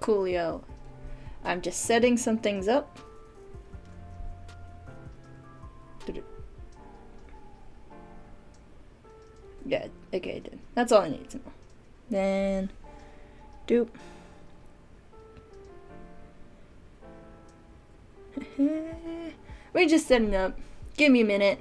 Coolio. I'm just setting some things up. Yeah, okay, I did. That's all I need to know. Then, doop. We're just setting up. Give me a minute.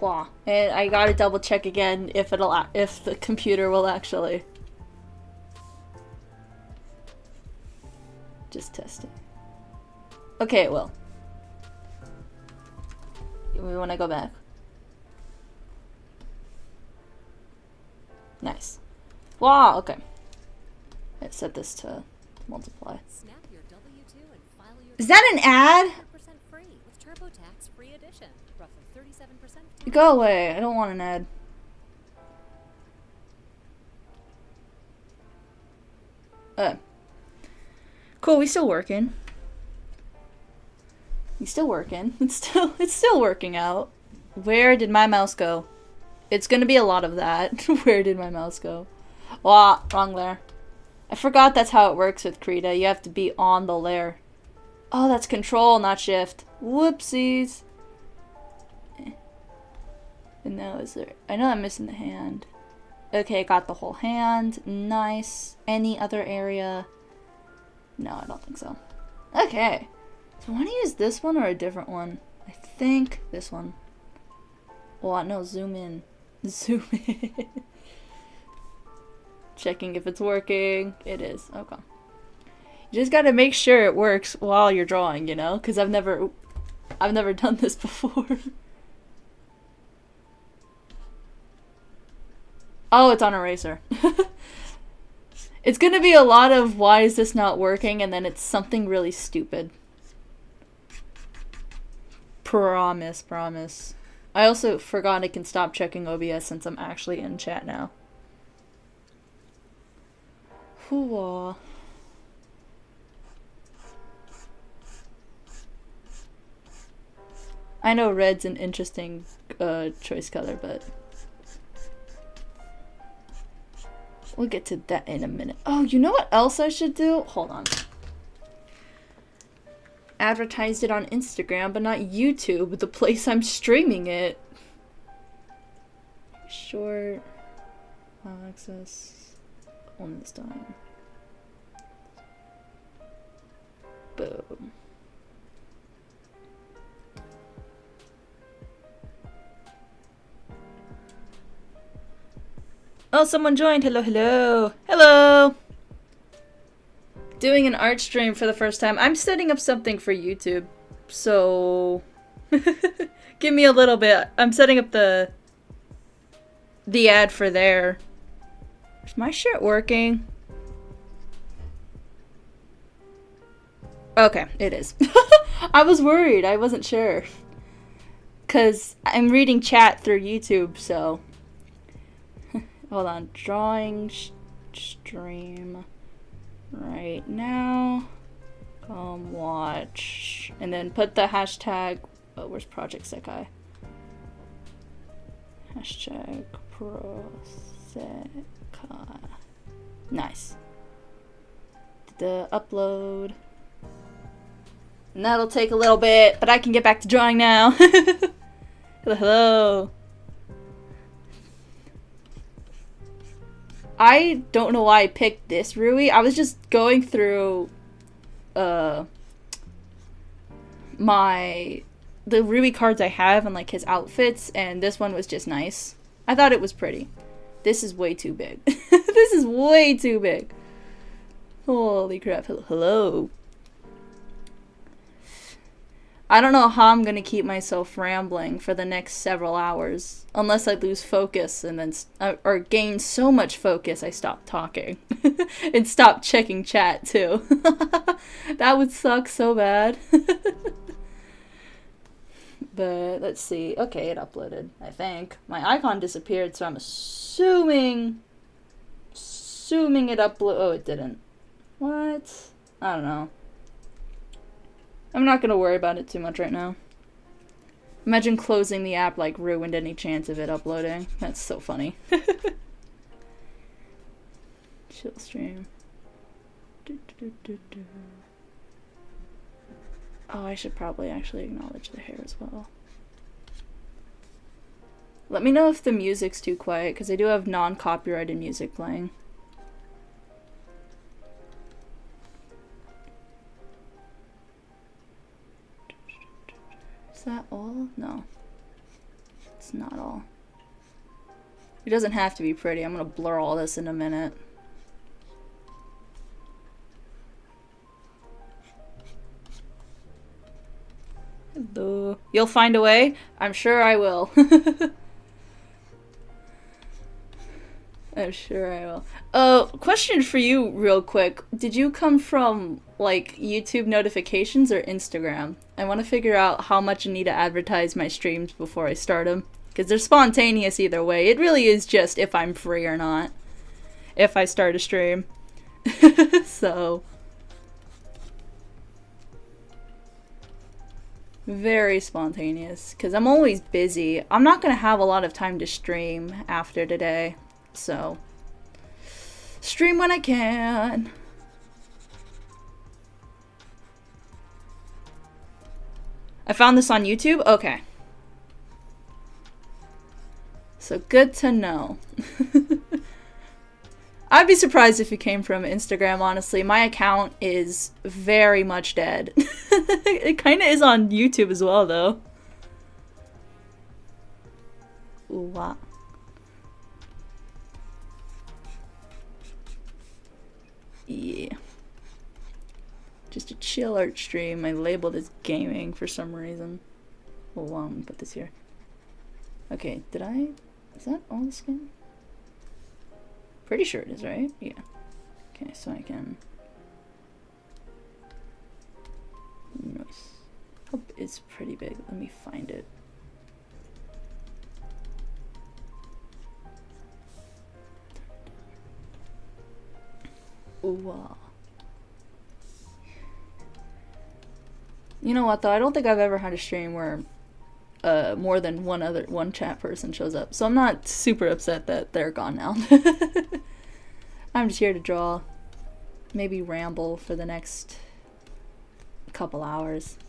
Wah. And I gotta double check again if the computer will actually. Just testing. Okay, it will. We want to go back. Nice. Wow, okay. Let's set this to multiply. Is that an ad? Go away. I don't want an ad. Cool, we still working. He's still working. It's still working out. Where did my mouse go? It's gonna be a lot of that. Where did my mouse go? Wah, wrong layer. I forgot that's how it works with Krita. You have to be on the layer. Oh, that's control, not shift. Whoopsies. And now is there... I know I'm missing the hand. Okay, got the whole hand. Nice. Any other area? No, I don't think so. Okay. Do I want to use this one or a different one? I think this one. Oh, no, zoom in. Zoom in. Checking if it's working. It is. Okay. You just gotta make sure it works while you're drawing, you know? Because I've never done this before. Oh, it's on eraser. It's gonna be a lot of why is this not working, and then it's something really stupid. Promise, promise. I also forgot I can stop checking OBS since I'm actually in chat now. Hoo-wah. I know red's an interesting choice color, but we'll get to that in a minute. Oh, you know what else I should do? Hold on. Advertised it on Instagram, but not YouTube, the place I'm streaming it. Short. Access. On this time. Boom. Oh, someone joined. Hello, hello. Hello! Doing an art stream for the first time. I'm setting up something for YouTube. So... give me a little bit. I'm setting up the ad for there. Is my shit working? Okay, it is. I was worried. I wasn't sure. Because I'm reading chat through YouTube, so... Hold on. Drawing stream right now. Come watch. And then put the hashtag... Oh, where's Project Sekai? Hashtag Prosekai. Nice. The upload. And that'll take a little bit, but I can get back to drawing now. Hello, hello. I don't know why I picked this Rui. I was just going through the Rui cards I have and like his outfits, and this one was just nice. I thought it was pretty. This is way too big. This is way too big. Holy crap. Hello. I don't know how I'm gonna keep myself rambling for the next several hours. Unless I lose focus and then... or gain so much focus I stop talking. And stop checking chat, too. That would suck so bad. But, let's see. Okay, it uploaded, I think. My icon disappeared, so I'm assuming it uploaded... Oh, it didn't. What? I don't know. I'm not gonna worry about it too much right now. Imagine closing the app like ruined any chance of it uploading. That's so funny. Chill stream. Oh, I should probably actually acknowledge the hair as well. Let me know if the music's too quiet, because I do have non-copyrighted music playing. Is that all? No. It's not all. It doesn't have to be pretty. I'm gonna blur all this in a minute. Hello. You'll find a way? I'm sure I will. I'm sure I will. Question for you real quick. Did you come from, like, YouTube notifications or Instagram? I want to figure out how much I need to advertise my streams before I start them. Because they're spontaneous either way. It really is just if I'm free or not. If I start a stream. So. Very spontaneous. Because I'm always busy. I'm not going to have a lot of time to stream after today. So, stream when I can. I found this on YouTube? Okay. So good to know. I'd be surprised if it came from Instagram, honestly. My account is very much dead. It kind of is on YouTube as well, though. Ooh, wow. Yeah. Just a chill art stream. I labeled as gaming for some reason. Hold on, put this here. Okay, did I? Is that all the skin? Pretty sure it is, right? Yeah. Okay, so I can. Nice. Oh, it's pretty big. Let me find it. Wow. You know what though? I don't think I've ever had a stream where more than one chat person shows up. So I'm not super upset that they're gone now. I'm just here to draw, maybe ramble for the next couple hours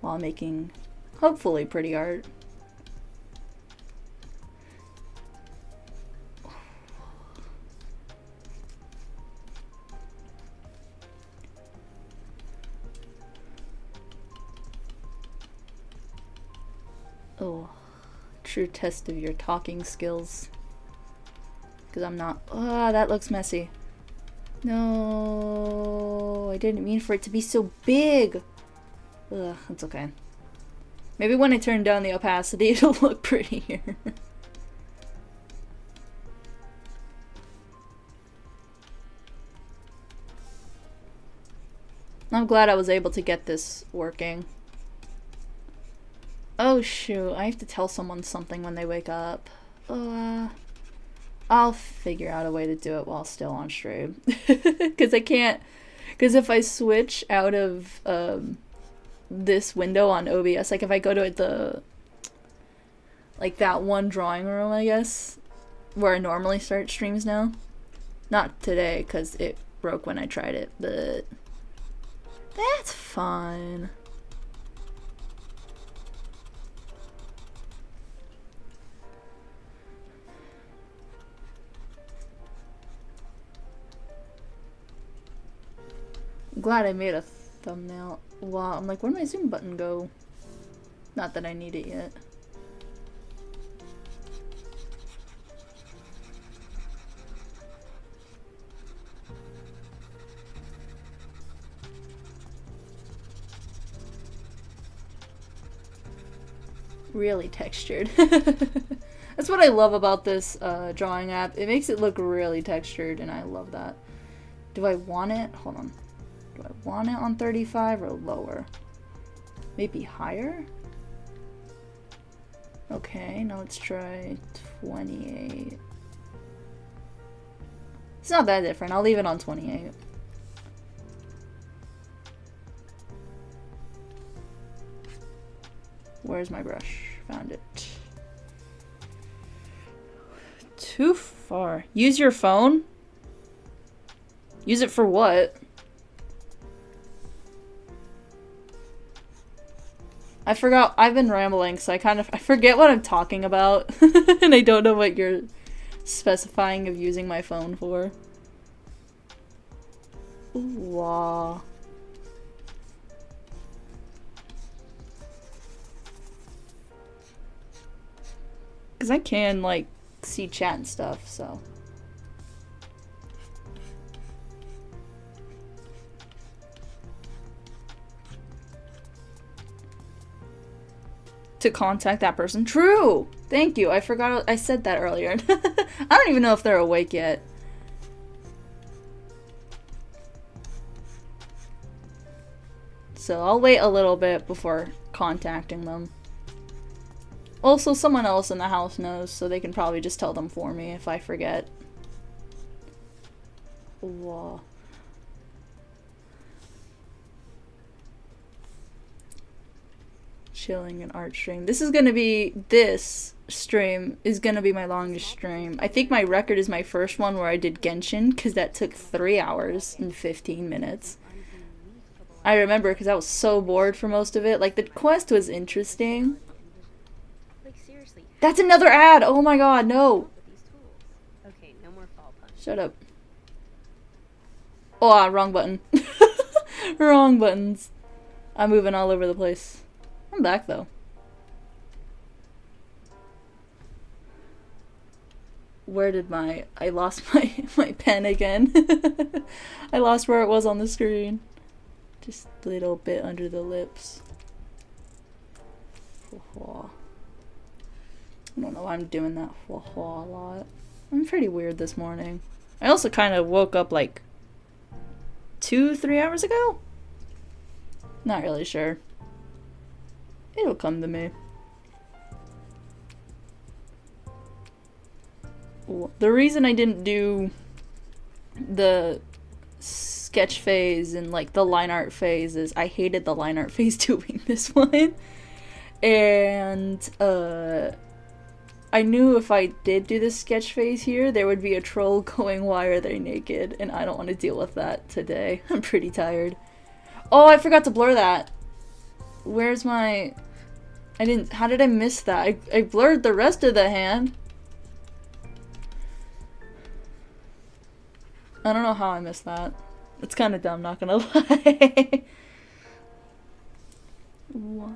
while making hopefully pretty art. Oh, true test of your talking skills. Because I'm not. Ah, that looks messy. No, I didn't mean for it to be so big. Ugh, that's okay. Maybe when I turn down the opacity, it'll look prettier. I'm glad I was able to get this working. Oh shoot, I have to tell someone something when they wake up. I'll figure out a way to do it while still on stream. Because I can't, because if I switch out of this window on OBS, like if I go to the, like that one drawing room, I guess, where I normally start streams now. Not today, because it broke when I tried it, but that's fine. I'm glad I made a thumbnail. Wow, I'm like, where'd my zoom button go? Not that I need it yet. Really textured. That's what I love about this drawing app. It makes it look really textured, and I love that. Do I want it? Hold on. Do I want it on 35 or lower? Maybe higher? Okay, now let's try 28. It's not that different. I'll leave it on 28. Where's my brush? Found it. Too far. Use your phone? Use it for what? I forgot. I've been rambling, so I forget what I'm talking about. And I don't know what you're specifying of using my phone for. Ooh, wow. Because I can, like, see chat and stuff, so. To contact that person. True! Thank you. I forgot I said that earlier. I don't even know if they're awake yet. So I'll wait a little bit before contacting them. Also, someone else in the house knows, so they can probably just tell them for me if I forget. Whoa. Chilling an art stream. This stream is gonna be my longest stream. I think my record is my first one where I did Genshin, because that took 3 hours and 15 minutes. I remember because I was so bored for most of it. Like, the quest was interesting. That's another ad! Oh my god, no! Okay, no more fall punch. Shut up. Oh, wrong button. Wrong buttons. I'm moving all over the place. I'm back, though. Where did I lost my pen again. I lost where it was on the screen. Just a little bit under the lips. I don't know why I'm doing that a lot. I'm pretty weird this morning. I also kind of woke up like 2-3 hours ago? Not really sure. It'll come to me. The reason I didn't do the sketch phase and like the line art phase is I hated the line art phase doing this one. And I knew if I did do the sketch phase here, there would be a troll going, why are they naked? And I don't want to deal with that today. I'm pretty tired. Oh, I forgot to blur that. Where's my... How did I miss that? I blurred the rest of the hand. I don't know how I missed that. It's kind of dumb, not gonna lie. What?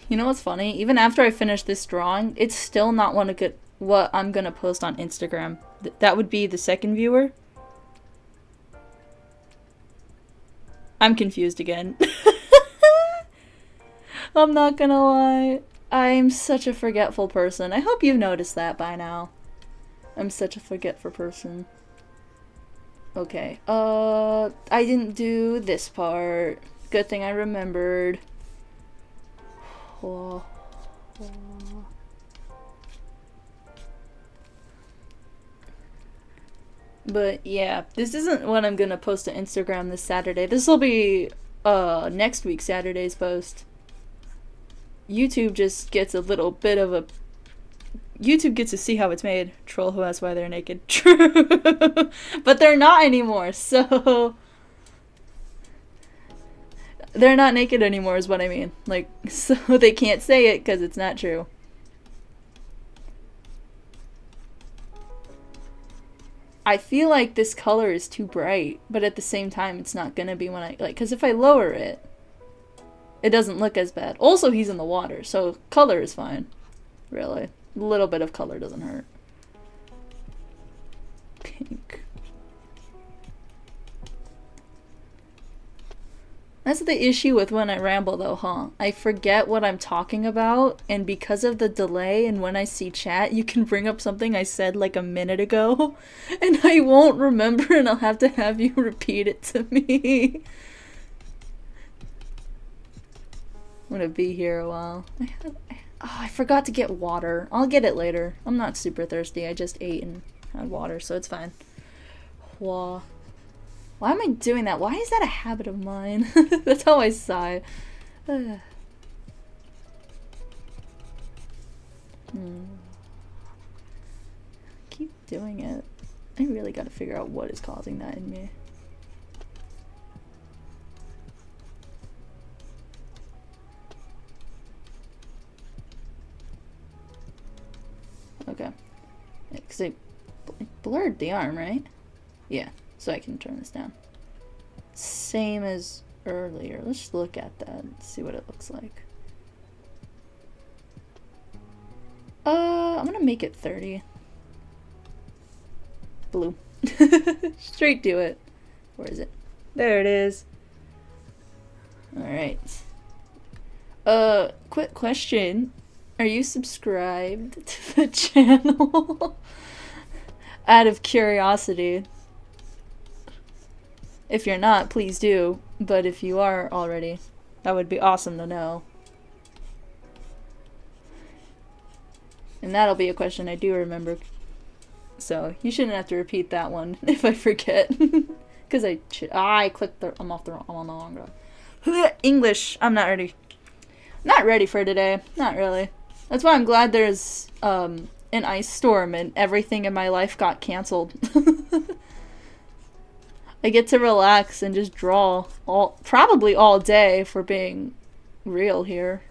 You know what's funny? Even after I finish this drawing, it's still not what I'm gonna post on Instagram. That would be the second viewer. I'm confused again. I'm not gonna lie. I'm such a forgetful person. I hope you've noticed that by now. I'm such a forgetful person. Okay. I didn't do this part. Good thing I remembered. But yeah, this isn't what I'm gonna post to Instagram this Saturday. This will be next week Saturday's post. YouTube just gets a little bit of a... YouTube gets to see how it's made. Troll who asks why they're naked. True. But they're not anymore, so... They're not naked anymore is what I mean. Like, so they can't say it because it's not true. I feel like this color is too bright, but at the same time it's not gonna be when I, like, because if I lower it, it doesn't look as bad. Also, he's in the water, so color is fine. Really. A little bit of color doesn't hurt. Pink. That's the issue with when I ramble though, huh? I forget what I'm talking about, and because of the delay and when I see chat, you can bring up something I said like a minute ago, and I won't remember and I'll have to have you repeat it to me. I'm gonna be here a while. I forgot to get water. I'll get it later. I'm not super thirsty. I just ate and had water, so it's fine. Why am I doing that? Why is that a habit of mine? That's how I sigh. Keep doing it. I really gotta figure out what is causing that in me. Okay. Because I blurred the arm, right? Yeah, so I can turn this down. Same as earlier. Let's look at that and see what it looks like. I'm gonna make it 30. Blue. Straight to it. Where is it? There it is. Alright. Quick question. Are you subscribed to the channel? Out of curiosity. If you're not, please do. But if you are already, that would be awesome to know. And that'll be a question I do remember. So you shouldn't have to repeat that one if I forget. Because I clicked the, I'm on the wrong road. English, I'm not ready. Not ready for today. Not really. That's why I'm glad there's an ice storm and everything in my life got canceled. I get to relax and just draw probably all day, for being real here.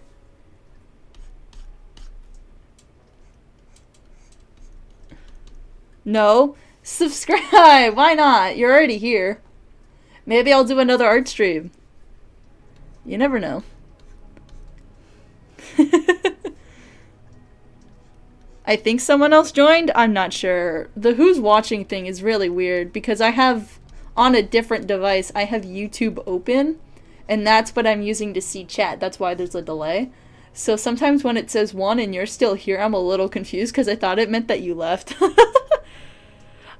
No? Subscribe! Why not? You're already here. Maybe I'll do another art stream. You never know. I think someone else joined? I'm not sure. The who's watching thing is really weird because I have, on a different device, I have YouTube open, and that's what I'm using to see chat. That's why there's a delay. So sometimes when it says 1 and you're still here, I'm a little confused because I thought it meant that you left.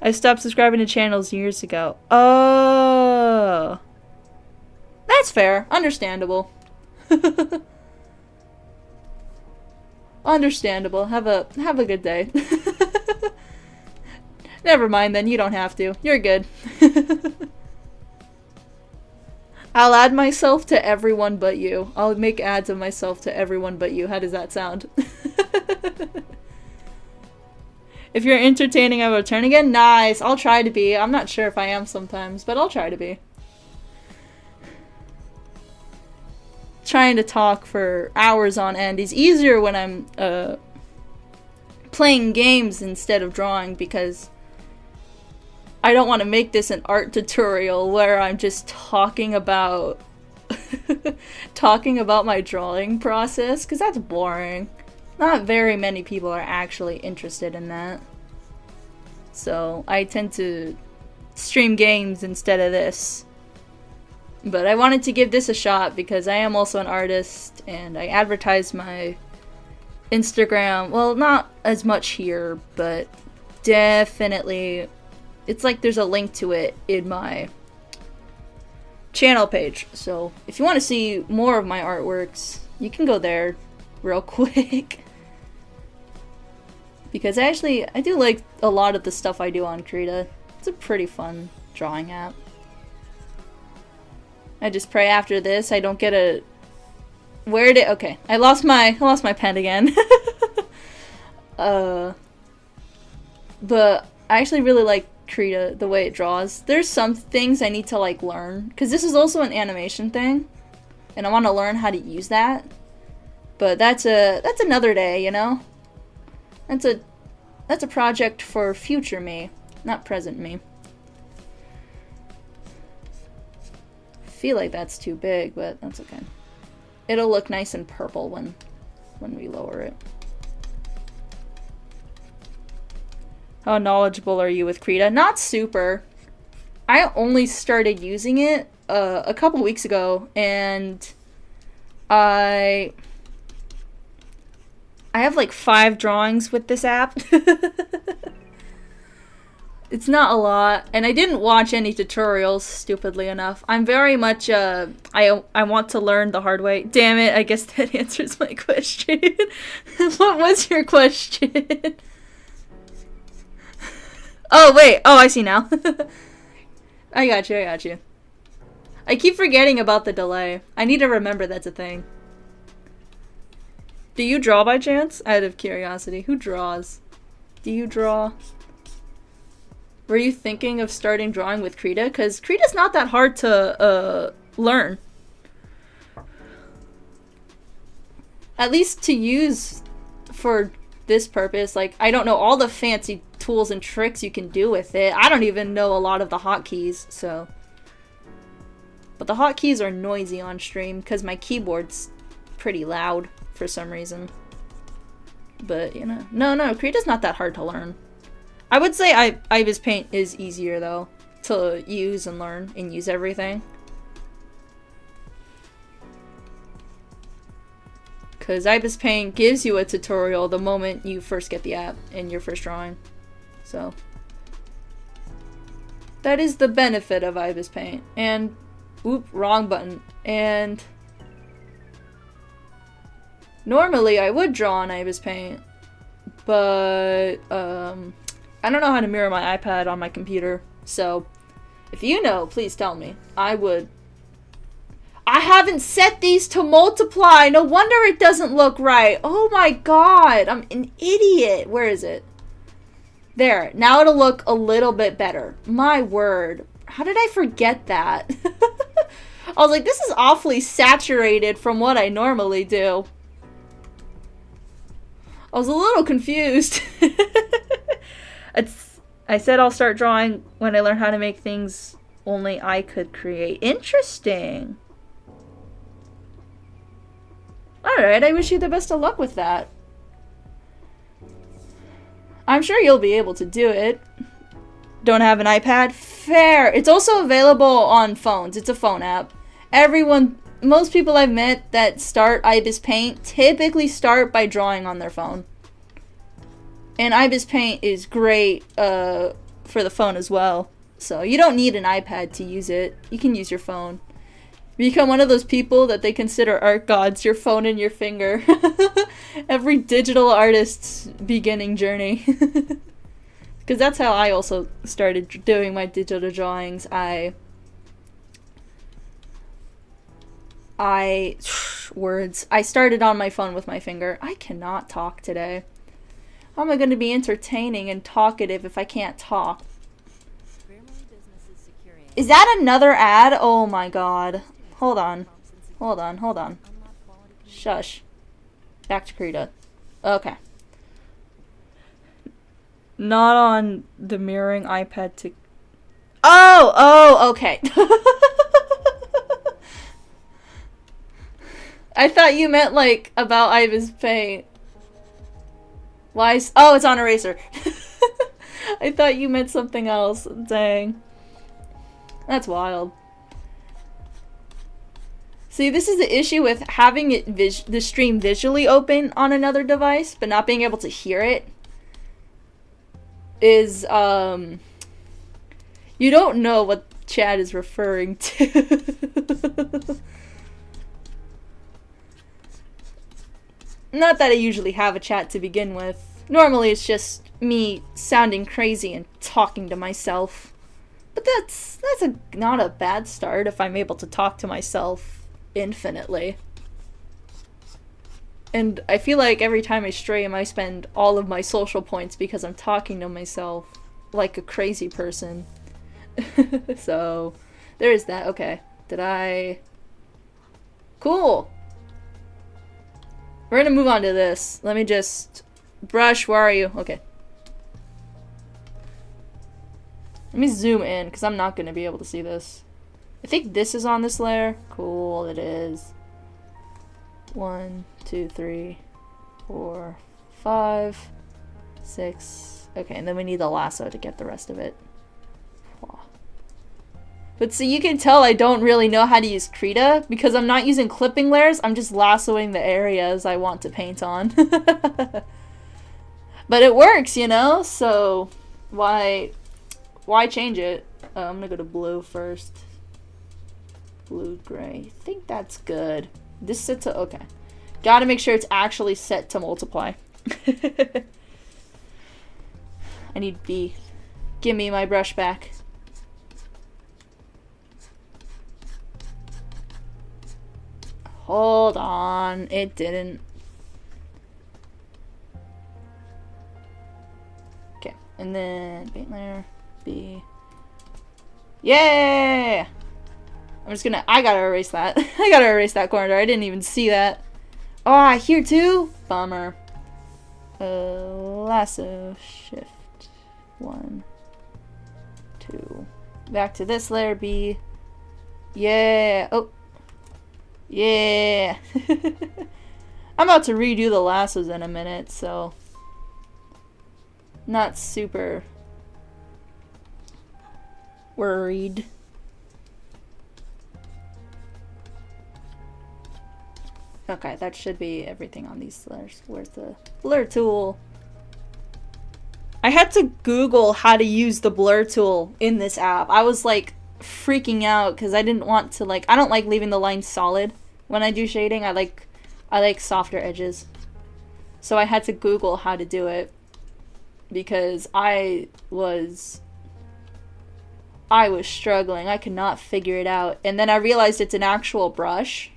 I stopped subscribing to channels years ago. Oh. That's fair. Understandable. Understandable. Have a good day. Never mind then, you don't have to. You're good. I'll add myself to everyone but you. I'll make ads of myself to everyone but you. How does that sound? If you're entertaining, I will return again. Nice. I'll try to be. I'm not sure if I am sometimes, but I'll try to be. Trying to talk for hours on end is easier when I'm playing games instead of drawing, because I don't want to make this an art tutorial where I'm just talking about talking about my drawing process, because that's boring. Not very many people are actually interested in that. So I tend to stream games instead of this. But I wanted to give this a shot because I am also an artist and I advertise my Instagram. Well, not as much here, but definitely it's like there's a link to it in my channel page. So if you want to see more of my artworks, you can go there real quick. Because I do like a lot of the stuff I do on Krita. It's a pretty fun drawing app. I just pray after this I don't get a... Okay, I lost my pen again. But I actually really like Krita, the way it draws. There's some things I need to like learn, because this is also an animation thing, and I want to learn how to use that. But that's another day, you know? That's a project for future me, not present me. I feel like that's too big, but that's okay. It'll look nice and purple when we lower it. How knowledgeable are you with Krita? Not super. I only started using it a couple weeks ago, and I have like 5 drawings with this app. It's not a lot, and I didn't watch any tutorials, stupidly enough. I'm very much, I want to learn the hard way. Damn it, I guess that answers my question. What was your question? Oh, wait. Oh, I see now. I got you. I keep forgetting about the delay. I need to remember that's a thing. Do you draw by chance? Out of curiosity. Who draws? Do you draw? Were you thinking of starting drawing with Krita? Because Krita's not that hard to learn. At least to use for this purpose. Like, I don't know all the fancy tools and tricks you can do with it. I don't even know a lot of the hotkeys, so. But the hotkeys are noisy on stream because my keyboard's pretty loud for some reason. But, you know. No, Krita's not that hard to learn. I would say Ibis Paint is easier, though, to use and learn and use everything. Because Ibis Paint gives you a tutorial the moment you first get the app in your first drawing. So, that is the benefit of Ibis Paint. And, oop, wrong button. And, normally I would draw on Ibis Paint, but, I don't know how to mirror my iPad on my computer, so if you know, please tell me. I haven't set these to multiply! No wonder it doesn't look right! Oh my god! I'm an idiot! Where is it? There. Now it'll look a little bit better. My word. How did I forget that? I was like, this is awfully saturated from what I normally do. I was a little confused. I said I'll start drawing when I learn how to make things only I could create. Interesting. Alright, I wish you the best of luck with that. I'm sure you'll be able to do it. Don't have an iPad? Fair. It's also available on phones. It's a phone app. Most people I've met that start Ibis Paint typically start by drawing on their phone. And Ibis Paint is great for the phone as well. So you don't need an iPad to use it. You can use your phone. Become one of those people that they consider art gods, your phone and your finger. Every digital artist's beginning journey. Because that's how I also started doing my digital drawings. I started on my phone with my finger. I cannot talk today. How am I going to be entertaining and talkative if I can't talk? Is that another ad? Oh my god. Hold on. Shush. Back to Krita. Okay. Not on the mirroring iPad to... Oh, okay. I thought you meant, like, about Ibis Paint. Why? Oh, it's on Eraser. I thought you meant something else. Dang. That's wild. See, this is the issue with having it the stream visually open on another device, but not being able to hear it. Is, you don't know what Chad is referring to. Not that I usually have a chat to begin with. Normally it's just me sounding crazy and talking to myself. But that's not a bad start if I'm able to talk to myself infinitely. And I feel like every time I stream, I spend all of my social points because I'm talking to myself like a crazy person. So, there is that. Okay. Did I... Cool! We're gonna move on to this. Let me just... Brush, where are you? Okay. Let me zoom in, because I'm not gonna be able to see this. I think this is on this layer. Cool, it is. 1, 2, 3, 4, 5, 6. Okay, and then we need the lasso to get the rest of it. But see, you can tell I don't really know how to use Krita because I'm not using clipping layers. I'm just lassoing the areas I want to paint on. But it works, you know? So why change it? I'm gonna go to blue first. Blue, gray. I think that's good. This set to, okay. Gotta make sure it's actually set to multiply. I need B. Give me my brush back. Hold on, it didn't. Okay, and then paint layer, B. Yeah! I'm just gonna, I gotta erase that. I gotta erase that corner. I didn't even see that. Oh, here too? Bummer. Lasso, shift, 1, 2. Back to this layer, B. Yeah, oh. Yeah. I'm about to redo the lassos in a minute, so not super worried. Okay, that should be everything on these layers. Where's the blur tool? I had to Google how to use the blur tool in this app. I was like freaking out because I didn't want to, like, I don't like leaving the line solid when I do shading. I like softer edges. So I had to Google how to do it because I was struggling. I could not figure it out. And then I realized it's an actual brush.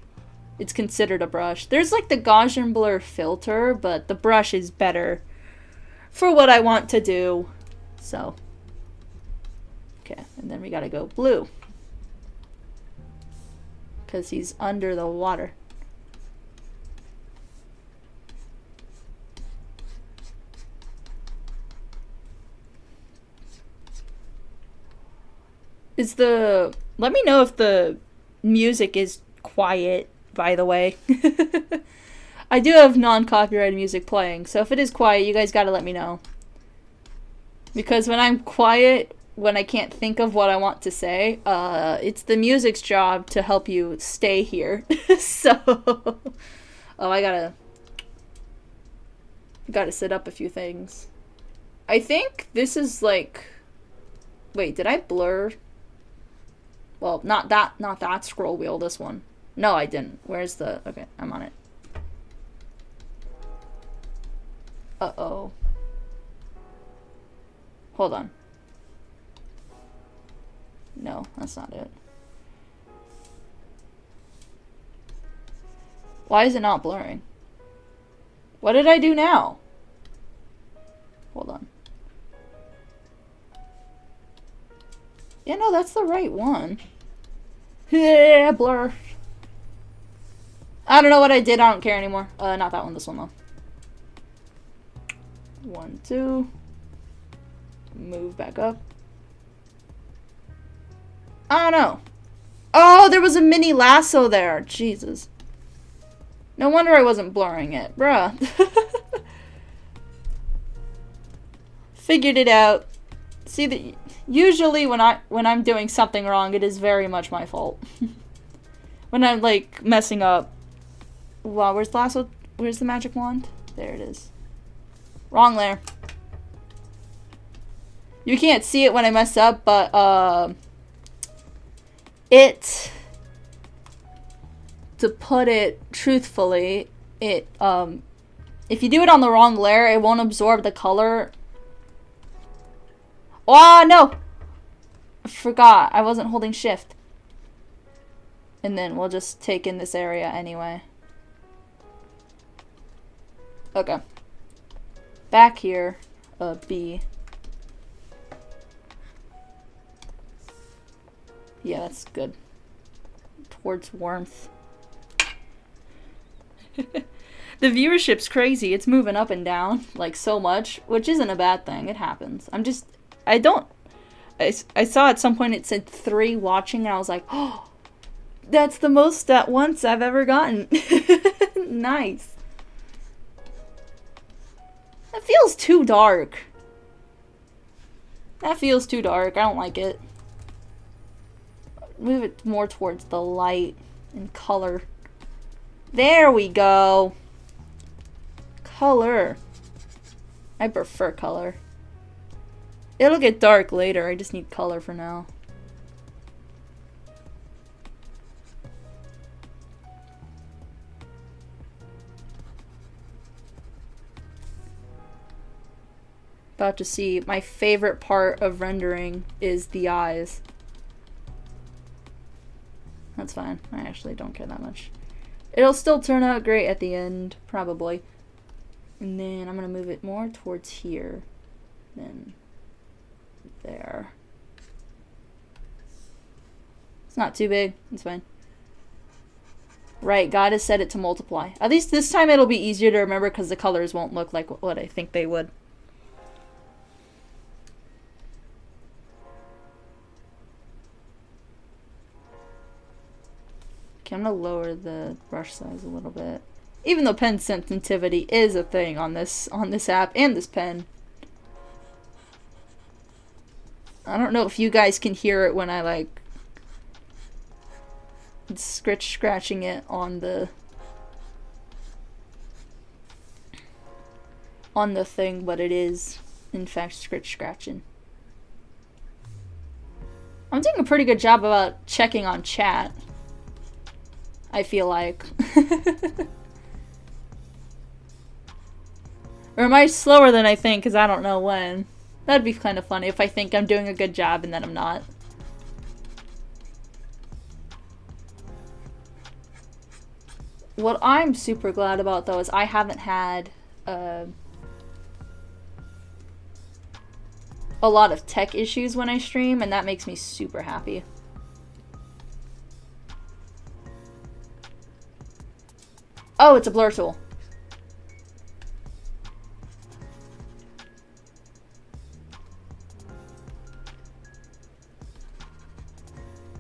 It's considered a brush. There's like the Gaussian blur filter, but the brush is better for what I want to do. So, okay, and then we gotta go blue. Because he's under the water. Let me know if the music is quiet, by the way. I do have non-copyrighted music playing, so if it is quiet, you guys gotta let me know. Because when I'm quiet, when I can't think of what I want to say, it's the music's job to help you stay here. So, oh, I gotta set up a few things. I think this is like, wait, did I blur? Well, not that scroll wheel, this one. No, I didn't. Where's the, okay, I'm on it. Uh-oh. Hold on. No, that's not it. Why is it not blurring? What did I do now? Hold on. Yeah, no, that's the right one. Yeah, blur. I don't know what I did. I don't care anymore. Not that one. This one, though. 1, 2. Move back up. I don't know. Oh, there was a mini lasso there. Jesus. No wonder I wasn't blurring it. Bruh. Figured it out. See, that usually when I'm doing something wrong, it is very much my fault. When I'm like messing up. Wow, where's the lasso? Where's the magic wand? There it is. Wrong layer. You can't see it when I mess up, but to put it truthfully, if you do it on the wrong layer, it won't absorb the color. Oh, no! I forgot. I wasn't holding shift. And then we'll just take in this area anyway. Okay. Back here, B. Yeah, that's good. Towards warmth. The viewership's crazy. It's moving up and down, like, so much, which isn't a bad thing. It happens. I saw at some point it said 3 watching, and I was like, oh, that's the most at once I've ever gotten. Nice. That feels too dark. That feels too dark. I don't like it. move it more towards the light and color. There we go. Color. I prefer color. It'll get dark later. I just need color for now. About to see my favorite part of rendering is the eyes. That's fine. I actually don't care that much. It'll still turn out great at the end, probably. And then I'm gonna move it more towards here. Then there. It's not too big. It's fine. Right, God has set it to multiply. At least this time it'll be easier to remember because the colors won't look like what I think they would. Okay, I'm gonna lower the brush size a little bit. Even though pen sensitivity is a thing on this app and this pen. I don't know if you guys can hear it when I like scratching it on the thing, but it is in fact scratching. I'm doing a pretty good job about checking on chat, I feel like. Or am I slower than I think? Because I don't know when. That'd be kind of funny if I think I'm doing a good job and then I'm not. What I'm super glad about though is I haven't had a lot of tech issues when I stream, and that makes me super happy. Oh, it's a blur tool.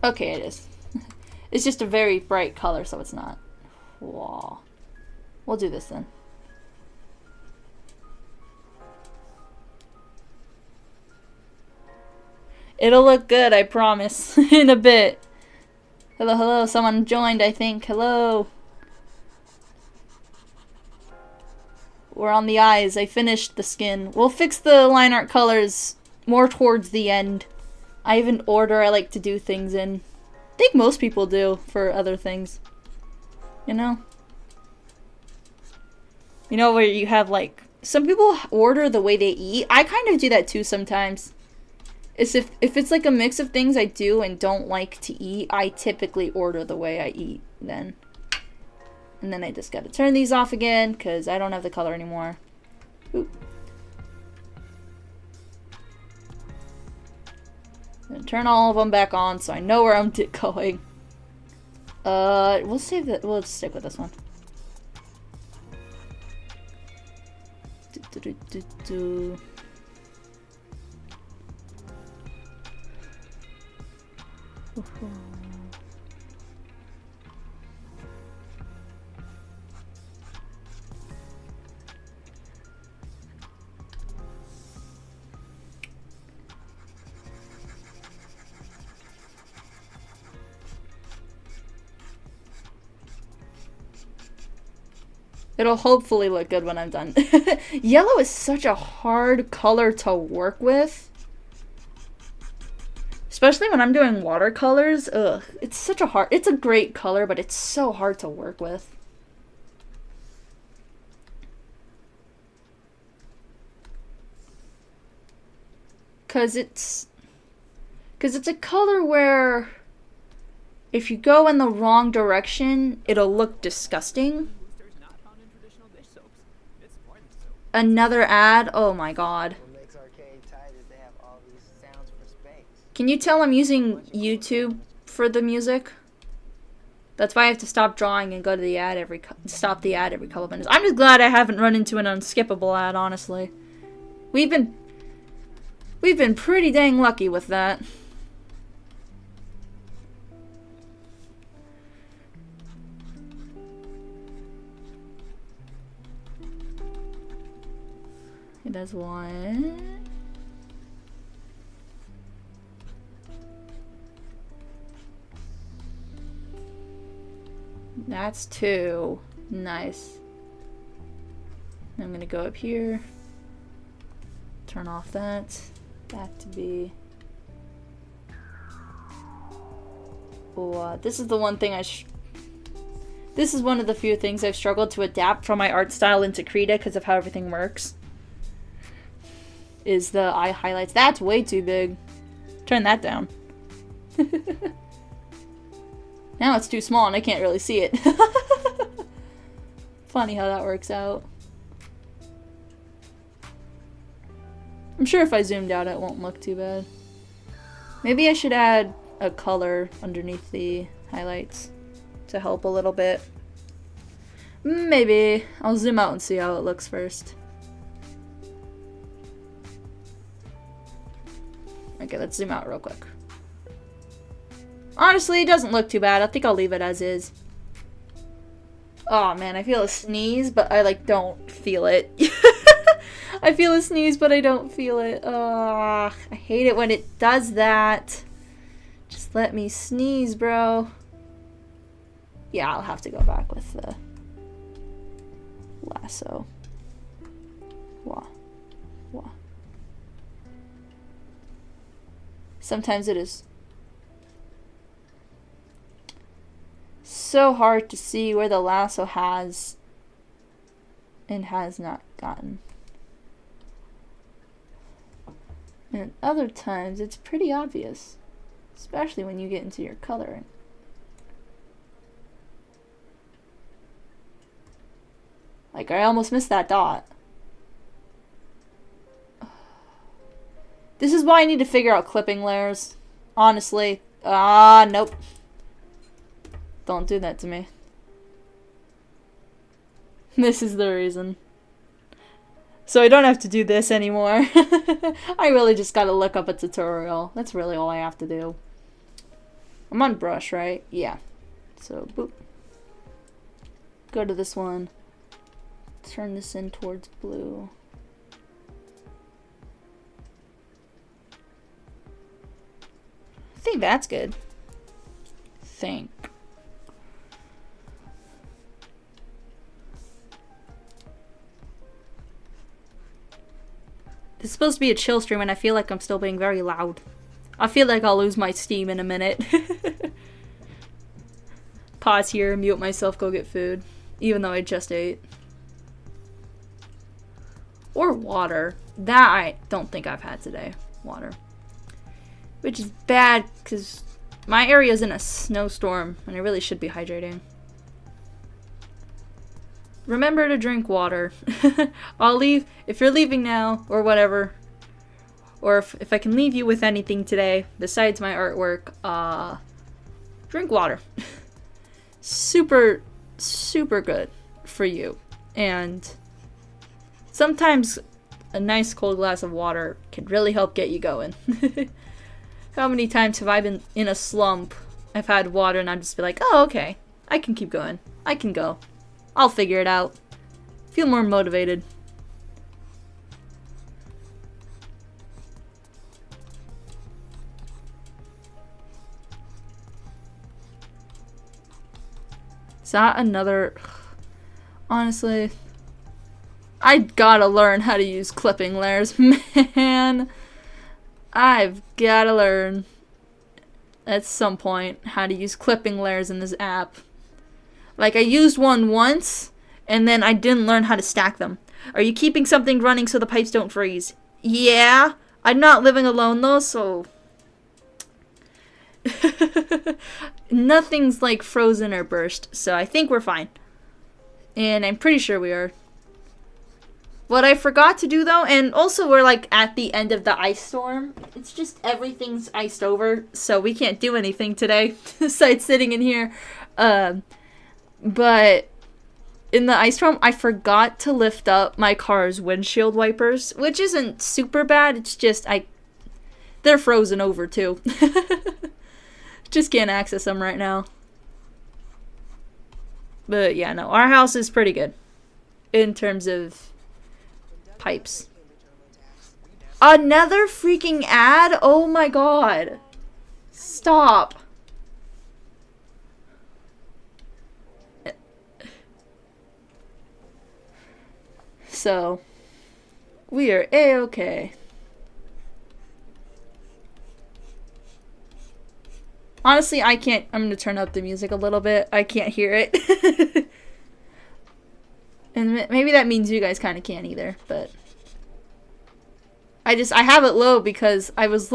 Okay, it is. It's just a very bright color, so it's not. Wow. We'll do this then. It'll look good, I promise, in a bit. Hello, hello, someone joined, I think. Hello. We're on the eyes. I finished the skin. We'll fix the line art colors more towards the end. I have an order I like to do things in. I think most people do for other things. You know? You know where you have like... Some people order the way they eat. I kind of do that too sometimes. It's if it's like a mix of things I do and don't like to eat, I typically order the way I eat then. And then I just gotta turn these off again because I don't have the color anymore. Oop. And turn all of them back on so I know where I'm going. We'll save that. We'll just stick with this one. It'll hopefully look good when I'm done. Yellow is such a hard color to work with. Especially when I'm doing watercolors. Ugh, it's such a hard... It's a great color, but it's so hard to work with. Because it's a color where if you go in the wrong direction, it'll look disgusting. Another ad? Oh my god. Can you tell I'm using YouTube for the music? That's why I have to stop drawing and go to the ad stop the ad every couple of minutes. I'm just glad I haven't run into an unskippable ad, honestly. We've been pretty dang lucky with that. There's one. That's 2. Nice. I'm gonna go up here. Turn off that. Back to B. Oh, this is the one thing this is one of the few things I've struggled to adapt from my art style into Krita because of how everything works. Is the eye highlights. That's way too big. Turn that down. Now it's too small and I can't really see it. Funny how that works out. I'm sure if I zoomed out it won't look too bad. Maybe I should add a color underneath the highlights to help a little bit. Maybe. I'll zoom out and see how it looks first. Okay, let's zoom out real quick. Honestly, it doesn't look too bad. I think I'll leave it as is. Oh man, I feel a sneeze, but I like don't feel it. I feel a sneeze, but I don't feel it. I hate it when it does that. Just let me sneeze, bro. Yeah, I'll have to go back with the lasso. Wah. Wah. Sometimes it is so hard to see where the lasso has and has not gotten. And other times it's pretty obvious, especially when you get into your coloring. Like, I almost missed that dot. This is why I need to figure out clipping layers. Honestly. Nope. Don't do that to me. This is the reason. So I don't have to do this anymore. I really just gotta look up a tutorial. That's really all I have to do. I'm on brush, right? Yeah. So, boop. Go to this one. Turn this in towards blue. I think that's good. Think. This is supposed to be a chill stream and I feel like I'm still being very loud. I feel like I'll lose my steam in a minute. Pause here, mute myself, go get food. Even though I just ate. Or water. That I don't think I've had today. Water. Which is bad because my area's in a snowstorm and I really should be hydrating. Remember to drink water. I'll leave, if you're leaving now or whatever, or if I can leave you with anything today besides my artwork, drink water. Super, super good for you. And sometimes a nice cold glass of water can really help get you going. How many times have I been in a slump, I've had water and I'd just be like, oh, okay, I can keep going. I can go. I'll figure it out. Feel more motivated. Is that another... Honestly, I gotta learn how to use clipping layers, man. I've gotta learn at some point how to use clipping layers in this app. Like, I used one once, and then I didn't learn how to stack them. Are you keeping something running so the pipes don't freeze? Yeah. I'm not living alone, though, so... Nothing's, like, frozen or burst, so I think we're fine. And I'm pretty sure we are. What I forgot to do, though, and also we're, like, at the end of the ice storm. It's just everything's iced over, so we can't do anything today besides sitting in here. But in the ice storm, I forgot to lift up my car's windshield wipers, which isn't super bad. It's just they're frozen over too. Just can't access them right now. But yeah, no, our house is pretty good in terms of pipes. Another freaking ad? Oh my god. Stop. So, we are A-okay. Honestly, I can't. I'm gonna turn up the music a little bit. I can't hear it. And maybe that means you guys kind of can't either, but I have it low because I was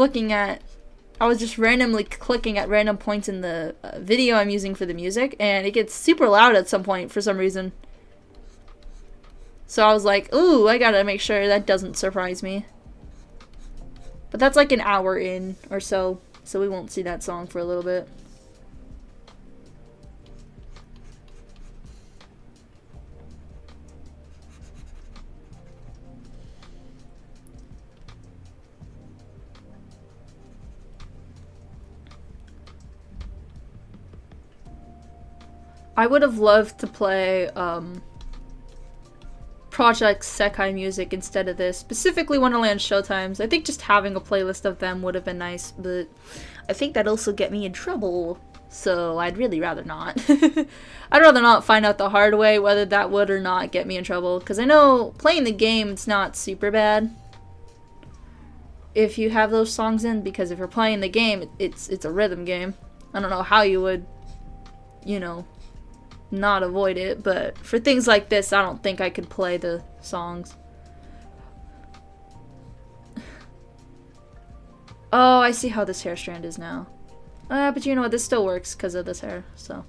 just randomly clicking at random points in the video I'm using for the music, and it gets super loud at some point for some reason. So I was like, ooh, I gotta make sure that doesn't surprise me. But that's like an hour in or so, so we won't see that song for a little bit. I would have loved to play Project Sekai music instead of this, specifically Wonderland Showtimes. I think just having a playlist of them would have been nice, but I think that'd also get me in trouble, so I'd really rather not. I'd rather not find out the hard way whether that would or not get me in trouble, because I know playing the game, it's not super bad if you have those songs in, because if you're playing the game, it's a rhythm game. I don't know how you would, you know, not avoid it, but for things like this, I don't think I could play the songs. Oh, I see how this hair strand is now. But you know what, this still works because of this hair, so.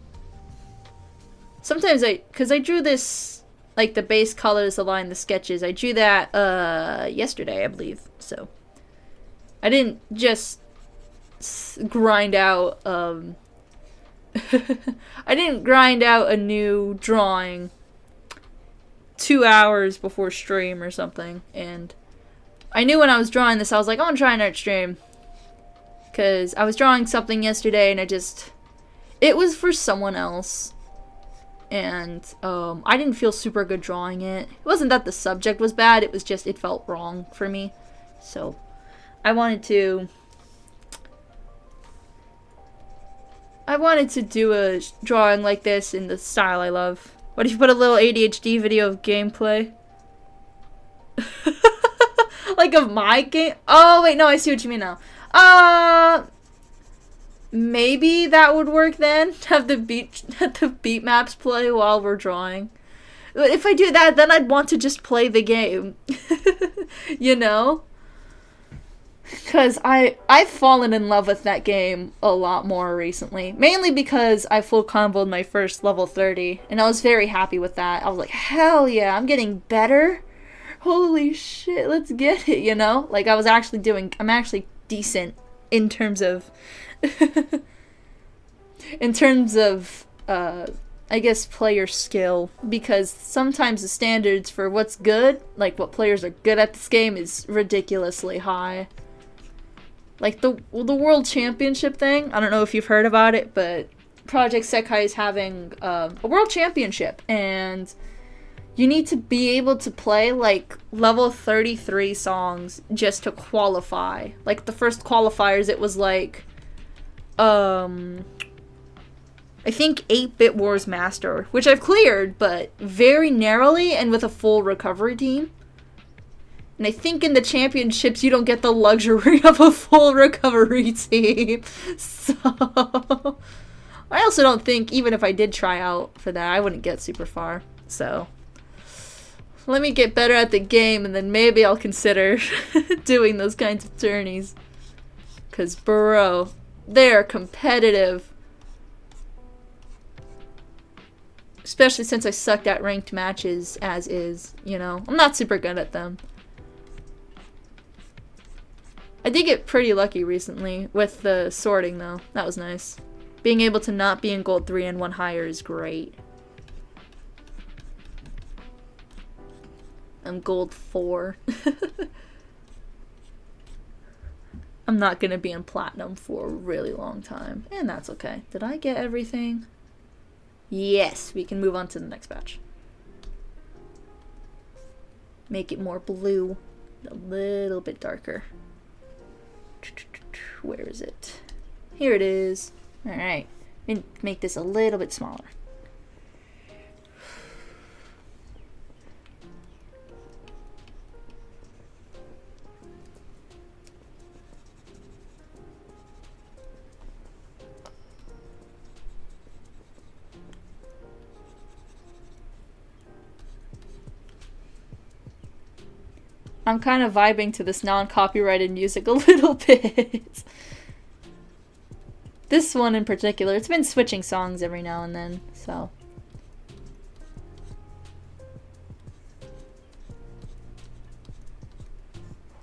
Sometimes because I drew this, like the base colors align the sketches, I drew that, yesterday, I believe, so. I didn't just grind out, I didn't grind out a new drawing 2 hours before stream or something, and I knew when I was drawing this, I was like, I want to try an art stream, because I was drawing something yesterday, and it was for someone else, and I didn't feel super good drawing it. It wasn't that the subject was bad, it was just, it felt wrong for me, so I wanted to do a drawing like this in the style I love. What if you put a little ADHD video of gameplay? Like of my game? Oh, wait, no, I see what you mean now. Maybe that would work then. Have the beat maps play while we're drawing. If I do that, then I'd want to just play the game. You know? Because I've fallen in love with that game a lot more recently. Mainly because I full comboed my first level 30. And I was very happy with that. I was like, hell yeah, I'm getting better. Holy shit, let's get it, you know? Like, I'm actually decent in terms of... I guess, player skill. Because sometimes the standards for what's good, like what players are good at this game, is ridiculously high. Like, the World Championship thing, I don't know if you've heard about it, but Project Sekai is having a World Championship, and you need to be able to play, like, level 33 songs just to qualify. Like, the first qualifiers, it was, like, I think 8-Bit Wars Master, which I've cleared, but very narrowly and with a full recovery team. And I think in the championships, you don't get the luxury of a full recovery team. So, I also don't think, even if I did try out for that, I wouldn't get super far. So, let me get better at the game, and then maybe I'll consider doing those kinds of tourneys. Because, bro, they're competitive. Especially since I sucked at ranked matches as is, you know. I'm not super good at them. I did get pretty lucky recently with the sorting, though. That was nice. Being able to not be in gold 3 and 1 higher is great. I'm gold 4. I'm not gonna be in platinum for a really long time. And that's okay. Did I get everything? Yes, we can move on to the next batch. Make it more blue. A little bit darker. Where is it? Here it is. Alright. Make this a little bit smaller. I'm kind of vibing to this non-copyrighted music a little bit. This one in particular, it's been switching songs every now and then, so.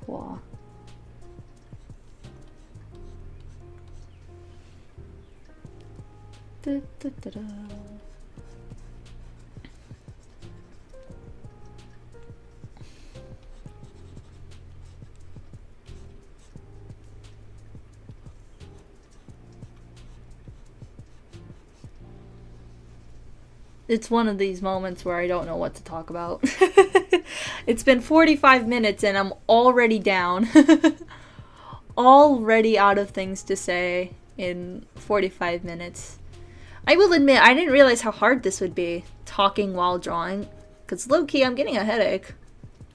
Wow. Da, da, da, da. It's one of these moments where I don't know what to talk about. It's been 45 minutes and I'm already down. Already out of things to say in 45 minutes. I will admit, I didn't realize how hard this would be, talking while drawing. Because low-key, I'm getting a headache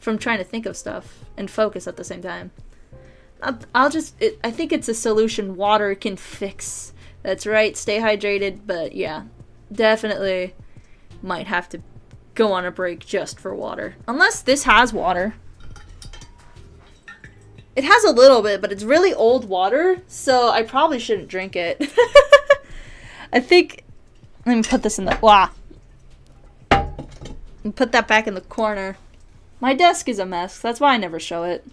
from trying to think of stuff and focus at the same time. I think it's a solution water can fix. That's right, stay hydrated, but yeah, definitely might have to go on a break just for water. Unless this has water. It has a little bit, but it's really old water, so I probably shouldn't drink it. I think... Let me put this in the... Wow. And put that back in the corner. My desk is a mess. That's why I never show it.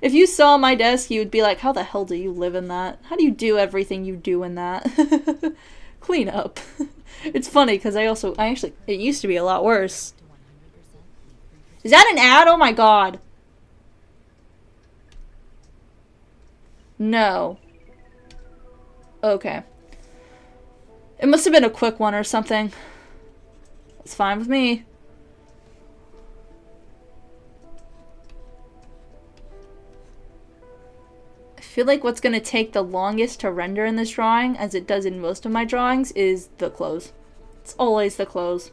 If you saw my desk, you would be like, how the hell do you live in that? How do you do everything you do in that? Clean up. It's funny, because it used to be a lot worse. Is that an ad? Oh my god. No. Okay. It must have been a quick one or something. It's fine with me. I feel like what's going to take the longest to render in this drawing, as it does in most of my drawings, is the clothes. It's always the clothes.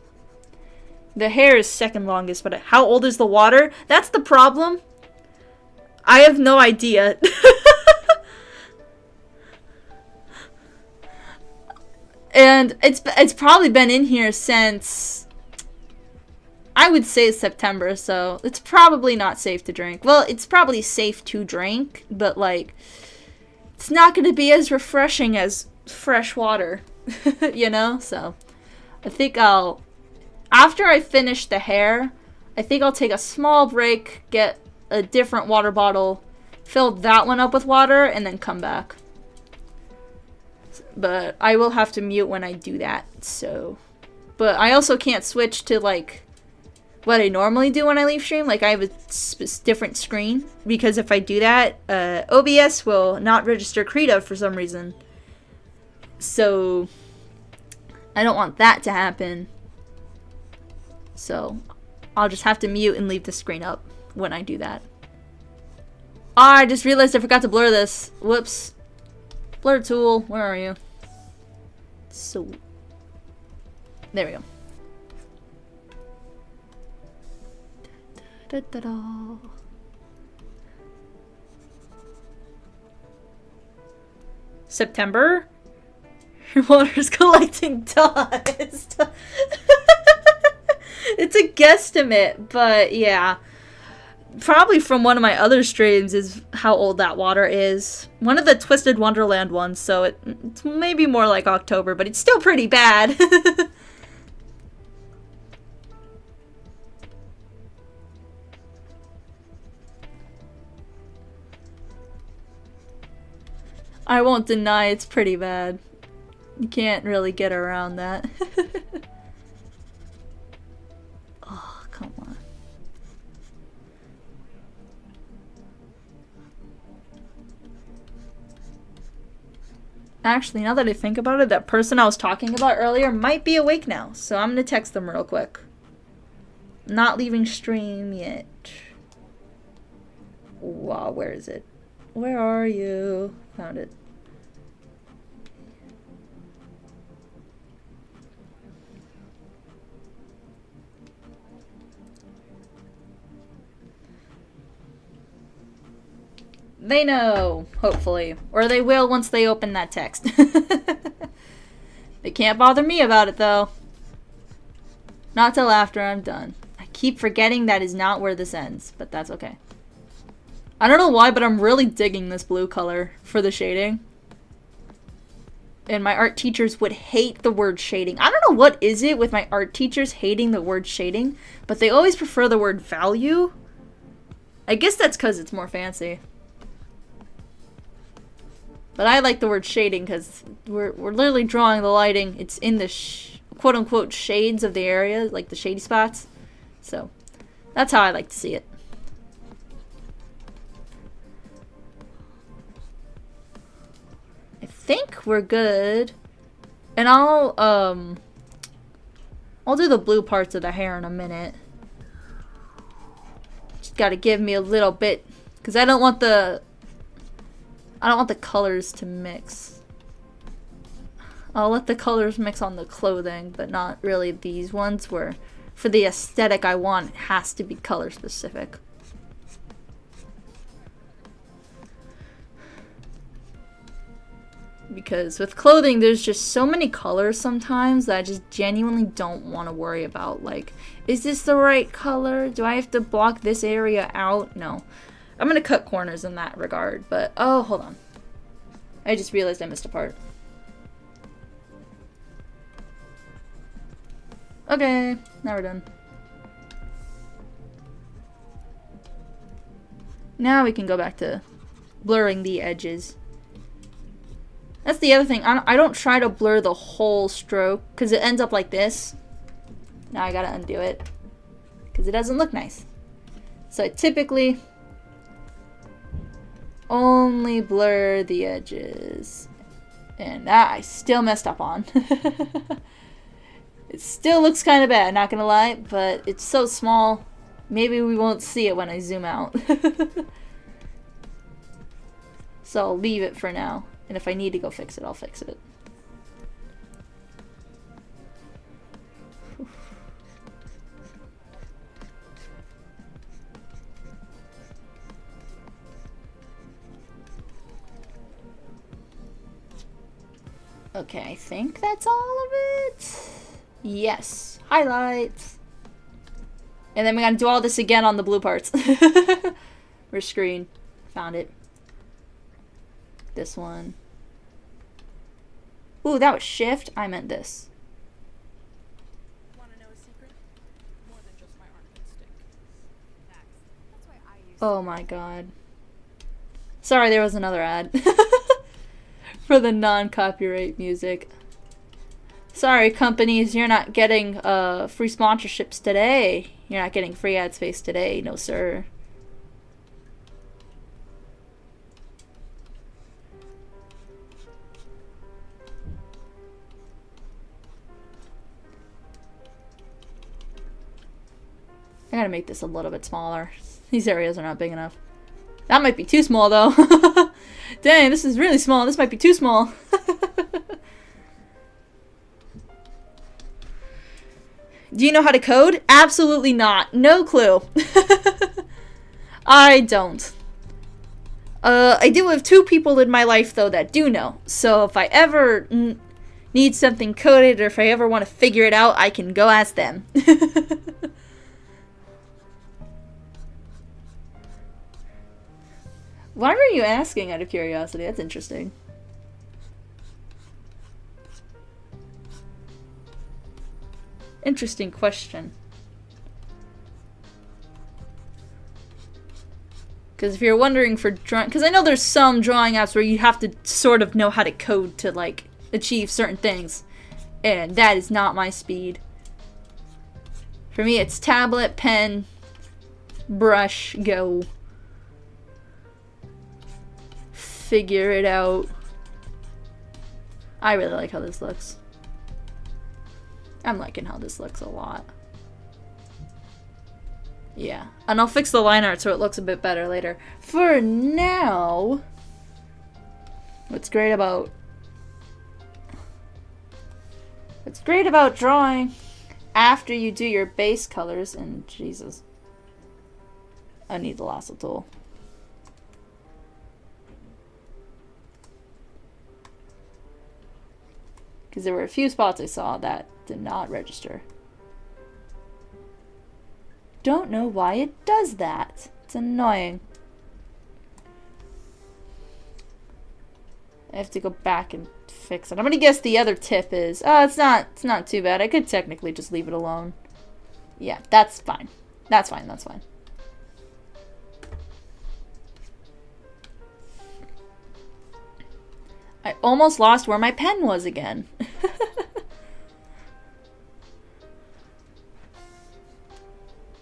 The hair is second longest, but how old is the water? That's the problem. I have no idea. And it's probably been in here since, I would say, September, so it's probably not safe to drink. Well, it's probably safe to drink, but like, it's not going to be as refreshing as fresh water, you know? So I think after I finish the hair, I think I'll take a small break, get a different water bottle, fill that one up with water, and then come back. But I will have to mute when I do that, so. But I also can't switch to, like, what I normally do when I leave stream. Like, I have a different screen, because if I do that, OBS will not register Krita for some reason. So, I don't want that to happen. So, I'll just have to mute and leave the screen up when I do that. Oh, I just realized I forgot to blur this. Whoops. Blur tool, where are you? So, there we go. Da, da, da, da. September? Your water's collecting dust. It's a guesstimate, but yeah. Probably from one of my other streams is how old that water is. One of the Twisted Wonderland ones, so it's maybe more like October, but it's still pretty bad. I won't deny it's pretty bad. You can't really get around that. Oh, come on. Actually, now that I think about it, that person I was talking about earlier might be awake now, so I'm gonna text them real quick. Not leaving stream yet. Wow, where is it? Where are you? Found it. They know, hopefully. Or they will once they open that text. They can't bother me about it, though. Not till after I'm done. I keep forgetting that is not where this ends, but that's okay. I don't know why, but I'm really digging this blue color for the shading. And my art teachers would hate the word shading. I don't know what is it with my art teachers hating the word shading, but they always prefer the word value. I guess that's because it's more fancy. But I like the word shading because we're literally drawing the lighting. It's in the quote-unquote shades of the area, like the shady spots. So that's how I like to see it. I think we're good. And I'll do the blue parts of the hair in a minute. Just gotta give me a little bit, because I don't want the colors to mix. I'll let the colors mix on the clothing, but not really these ones where for the aesthetic I want, it has to be color specific. Because with clothing, there's just so many colors sometimes that I just genuinely don't want to worry about. Like, is this the right color? Do I have to block this area out? No. I'm going to cut corners in that regard, but... Oh, hold on. I just realized I missed a part. Okay, now we're done. Now we can go back to blurring the edges. That's the other thing. I don't try to blur the whole stroke because it ends up like this. Now I gotta undo it because it doesn't look nice. So I typically only blur the edges. And that I still messed up on. It still looks kind of bad, not gonna lie, but it's so small. Maybe we won't see it when I zoom out. So I'll leave it for now. And if I need to go fix it, I'll fix it. Okay, I think that's all of it. Yes. Highlights. And then we gotta do all this again on the blue parts. Where's screen? Found it. This one. Ooh, that was shift. I meant this. Want to know a secret? More than just my armpit stick. That's why I use Oh my god. Sorry, there was another ad. For the non-copyright music. Sorry, companies, you're not getting free sponsorships today. You're not getting free ad space today. No, sir. I gotta make this a little bit smaller. These areas are not big enough. That might be too small, though. Dang, this is really small. This might be too small. Do you know how to code? Absolutely not. No clue. I don't. I do have 2 people in my life, though, that do know. So if I ever need something coded, or if I ever want to figure it out, I can go ask them. Why were you asking out of curiosity? That's interesting. Interesting question. Because if you're wondering for drawing... Because I know there's some drawing apps where you have to sort of know how to code to, like, achieve certain things. And that is not my speed. For me, it's tablet, pen, brush, go. Figure it out. I really like how this looks. I'm liking how this looks a lot. Yeah. And I'll fix the line art so it looks a bit better later. For now, what's great about drawing after you do your base colors, and Jesus, I need the lasso tool. Because there were a few spots I saw that did not register. don't know why it does that. It's annoying. I have to go back and fix it. I'm gonna guess the other tip is, oh, it's not too bad. I could technically just leave it alone. Yeah, that's fine. That's fine, that's fine. I almost lost where my pen was again.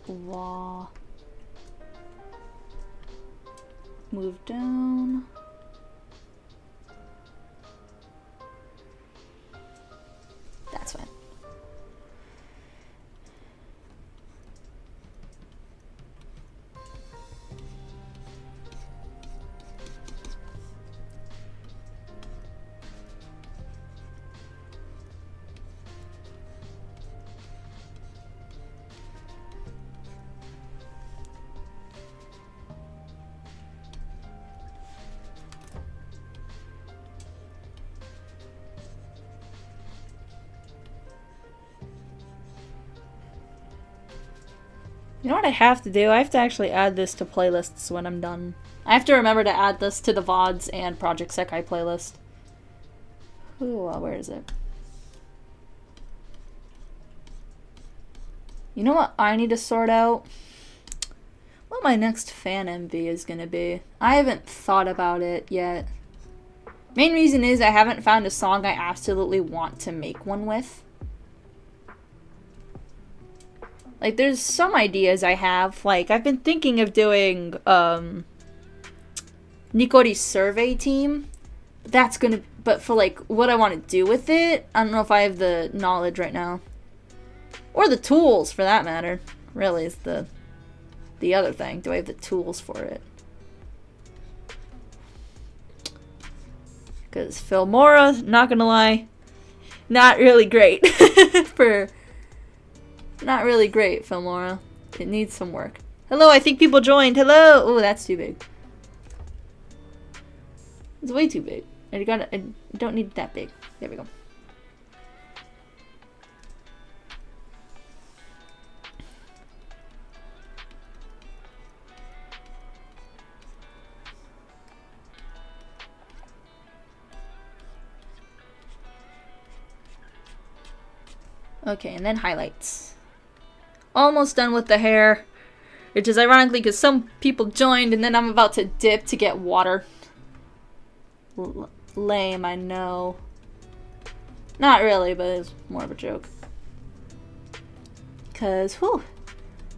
Law. Move down. That's fine. You know what I have to do? I have to actually add this to playlists when I'm done. I have to remember to add this to the VODs and Project Sekai playlist. Ooh, where is it? You know what I need to sort out? What my next fan MV is gonna be. I haven't thought about it yet. Main reason is I haven't found a song I absolutely want to make one with. Like, there's some ideas I have. Like, I've been thinking of doing, Nikori's survey team. That's gonna, but for, like, what I want to do with it, I don't know if I have the knowledge right now. Or the tools, for that matter. Really, is the other thing. Do I have the tools for it? Because Filmora, not gonna lie, not really great. Not really great, Filmora. It needs some work. Hello, I think people joined. Hello! Oh, that's too big. It's way too big. I don't need it that big. There we go. Okay, and then highlights. Almost done with the hair. Which is ironically because some people joined and then I'm about to dip to get water. Lame, I know. Not really, but it's more of a joke. Because, whew,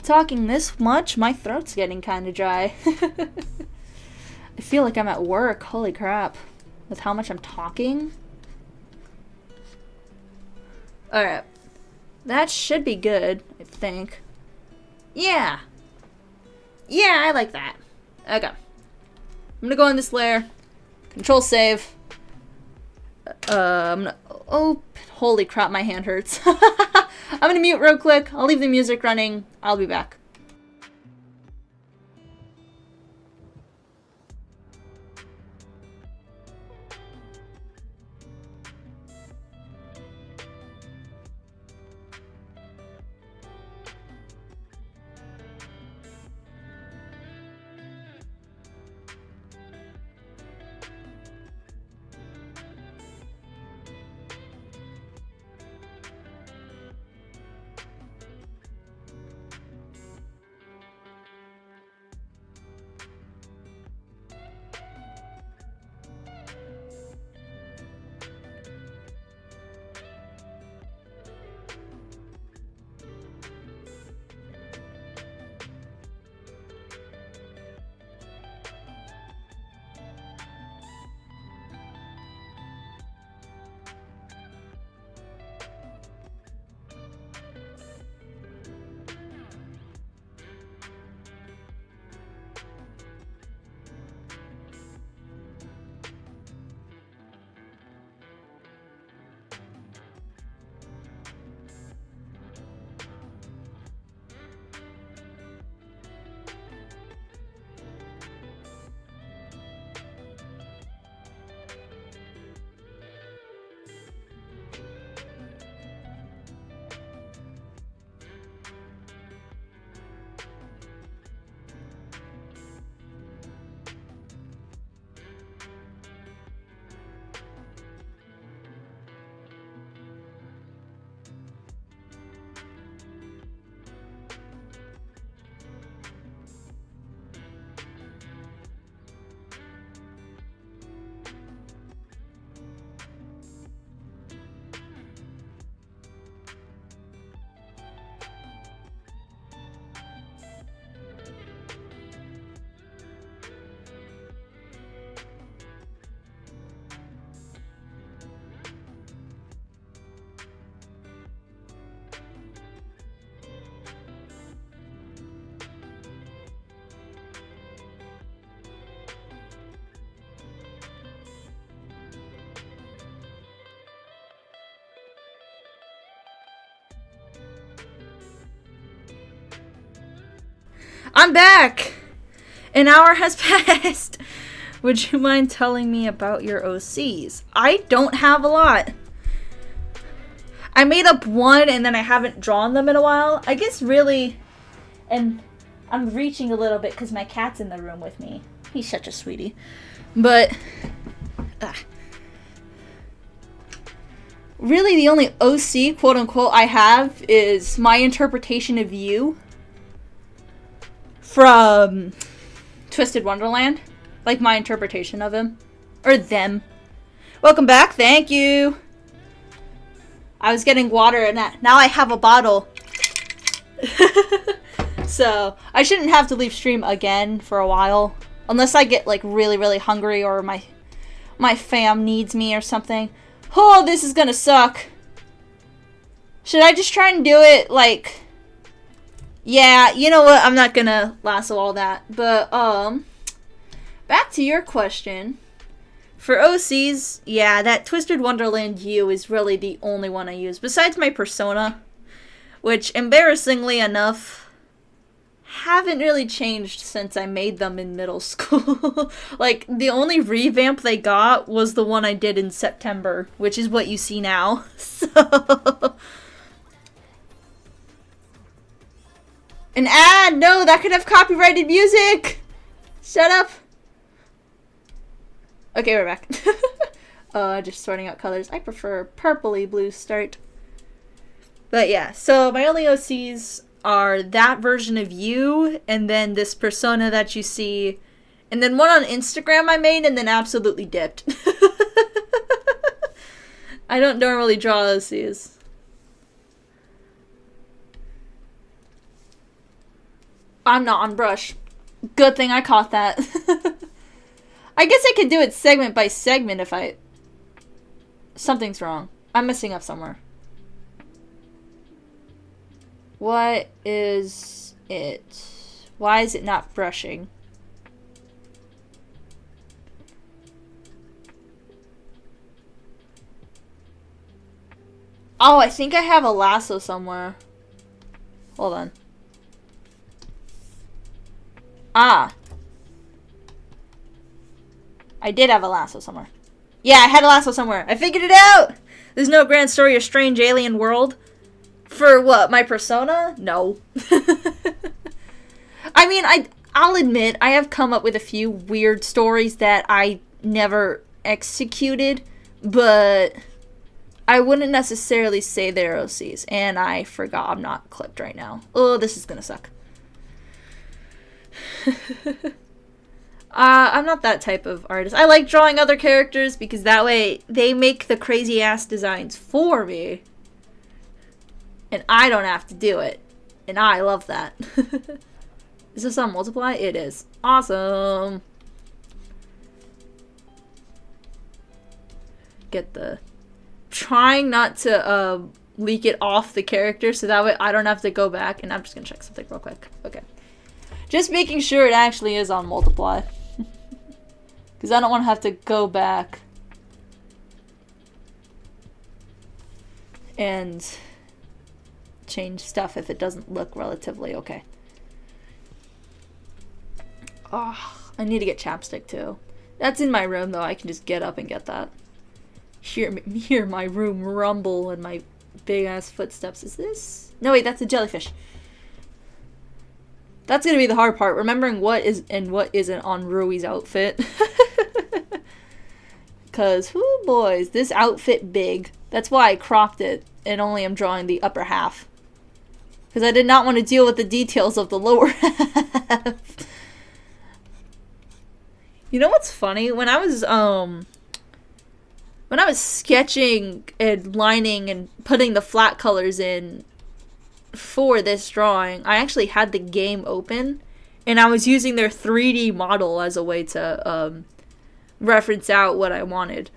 talking this much, my throat's getting kind of dry. I feel like I'm at work. Holy crap. With how much I'm talking. Alright. That should be good, I think. Yeah. Yeah, I like that. Okay. I'm gonna go in this layer. Control save. I'm gonna... Oh, holy crap, my hand hurts. I'm gonna mute real quick. I'll leave the music running. I'll be back. I'm back! An hour has passed. Would you mind telling me about your OCs? I don't have a lot. I made up one and then I haven't drawn them in a while. I guess really, and I'm reaching a little bit because my cat's in the room with me. He's such a sweetie. But, really the only OC, quote unquote, I have is my interpretation of you from Twisted Wonderland. Like my interpretation of him. Or them. Welcome back, thank you. I was getting water and now I have a bottle. So, I shouldn't have to leave stream again for a while. Unless I get like really, really hungry or my fam needs me or something. Oh, this is gonna suck. Should I just try and do it like... Yeah, you know what? I'm not gonna lasso all that. But, back to your question. For OCs, yeah, that Twisted Wonderland U is really the only one I use. Besides my Persona, which, embarrassingly enough, haven't really changed since I made them in middle school. Like, the only revamp they got was the one I did in September, which is what you see now. So... An ad! No, that could have copyrighted music! Shut up! Okay, we're back. Just sorting out colors. I prefer purpley blue start. But yeah, so my only OCs are that version of you, and then this persona that you see, and then one on Instagram I made, and then absolutely dipped. I don't normally draw OCs. I'm not on brush. Good thing I caught that. I guess I could do it segment by segment if I... Something's wrong. I'm messing up somewhere. What is it? Why is it not brushing? Oh, I think I have a lasso somewhere. Hold on. Ah. I did have a lasso somewhere. Yeah, I had a lasso somewhere. I figured it out! There's no grand story or strange alien world. For what, my persona? No. I mean, I'll admit, I have come up with a few weird stories that I never executed, but I wouldn't necessarily say they're OCs. And I forgot I'm not clipped right now. Oh, this is gonna suck. I'm not that type of artist. I like drawing other characters because that way they make the crazy ass designs for me. And I don't have to do it. And I love that. Is this on multiply? It is. Awesome. Get the... Trying not to leak it off the character so that way I don't have to go back. And I'm just gonna check something real quick. Okay. Just making sure it actually is on multiply. Because I don't want to have to go back and change stuff if it doesn't look relatively okay. Oh, I need to get chapstick too. That's in my room though. I can just get up and get that. Hear my room rumble and my big ass footsteps. Is this? No wait, that's a jellyfish. That's gonna be the hard part, remembering what is and what isn't on Rui's outfit. Cause, whoo boys, this outfit big. That's why I cropped it and only am drawing the upper half. Because I did not want to deal with the details of the lower half. You know what's funny? When I was sketching and lining and putting the flat colors in for this drawing, I actually had the game open and I was using their 3D model as a way to reference out what I wanted.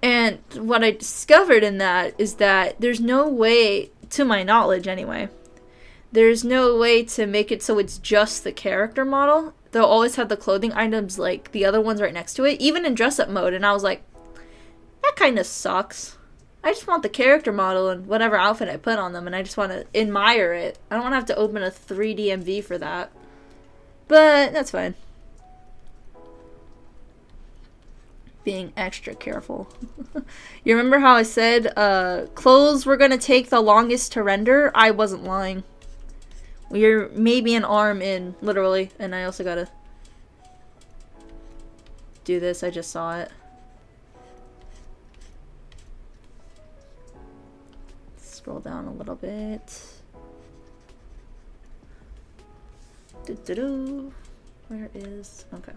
And what I discovered in that is that there's no way, to my knowledge anyway, there's no way to make it so it's just the character model. They'll always have the clothing items like the other ones right next to it, even in dress-up mode, and I was like, that kind of sucks. I just want the character model and whatever outfit I put on them, and I just want to admire it. I don't want to have to open a 3D MV for that. But that's fine. Being extra careful. You remember how I said clothes were gonna take the longest to render? I wasn't lying. We're maybe an arm in, literally, and I also gotta do this. I just saw it. Scroll down a little bit. Do-do-do. Where is... Okay.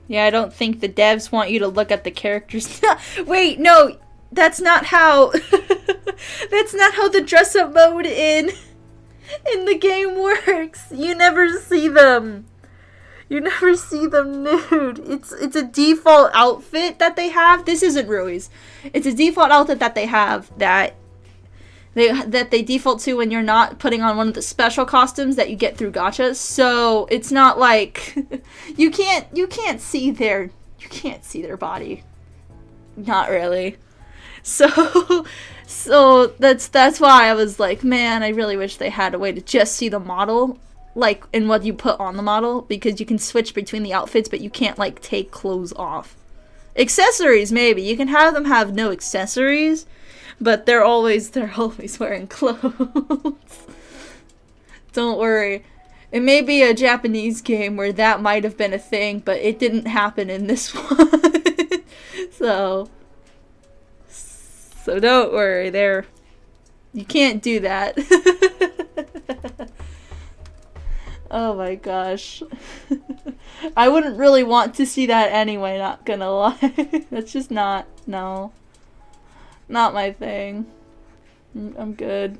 Yeah, I don't think the devs want you to look at the characters. Wait, no, that's not how. That's not how the dress-up mode in the game works. You never see them. You never see them nude. It's a default outfit that they have. This isn't Rui's. It's a default outfit that they have that they default to when you're not putting on one of the special costumes that you get through gachas. So it's not like you can't see their body. Not really. So that's why I was like, man, I really wish they had a way to just see the model, like in what you put on the model, because you can switch between the outfits, but you can't like take clothes off. Accessories, maybe you can have them have no accessories, but they're always wearing clothes. Don't worry. It may be a Japanese game where that might have been a thing, but it didn't happen in this one. So don't worry. You can't do that. Oh my gosh. I wouldn't really want to see that anyway, not gonna lie. That's just not my thing. I'm good.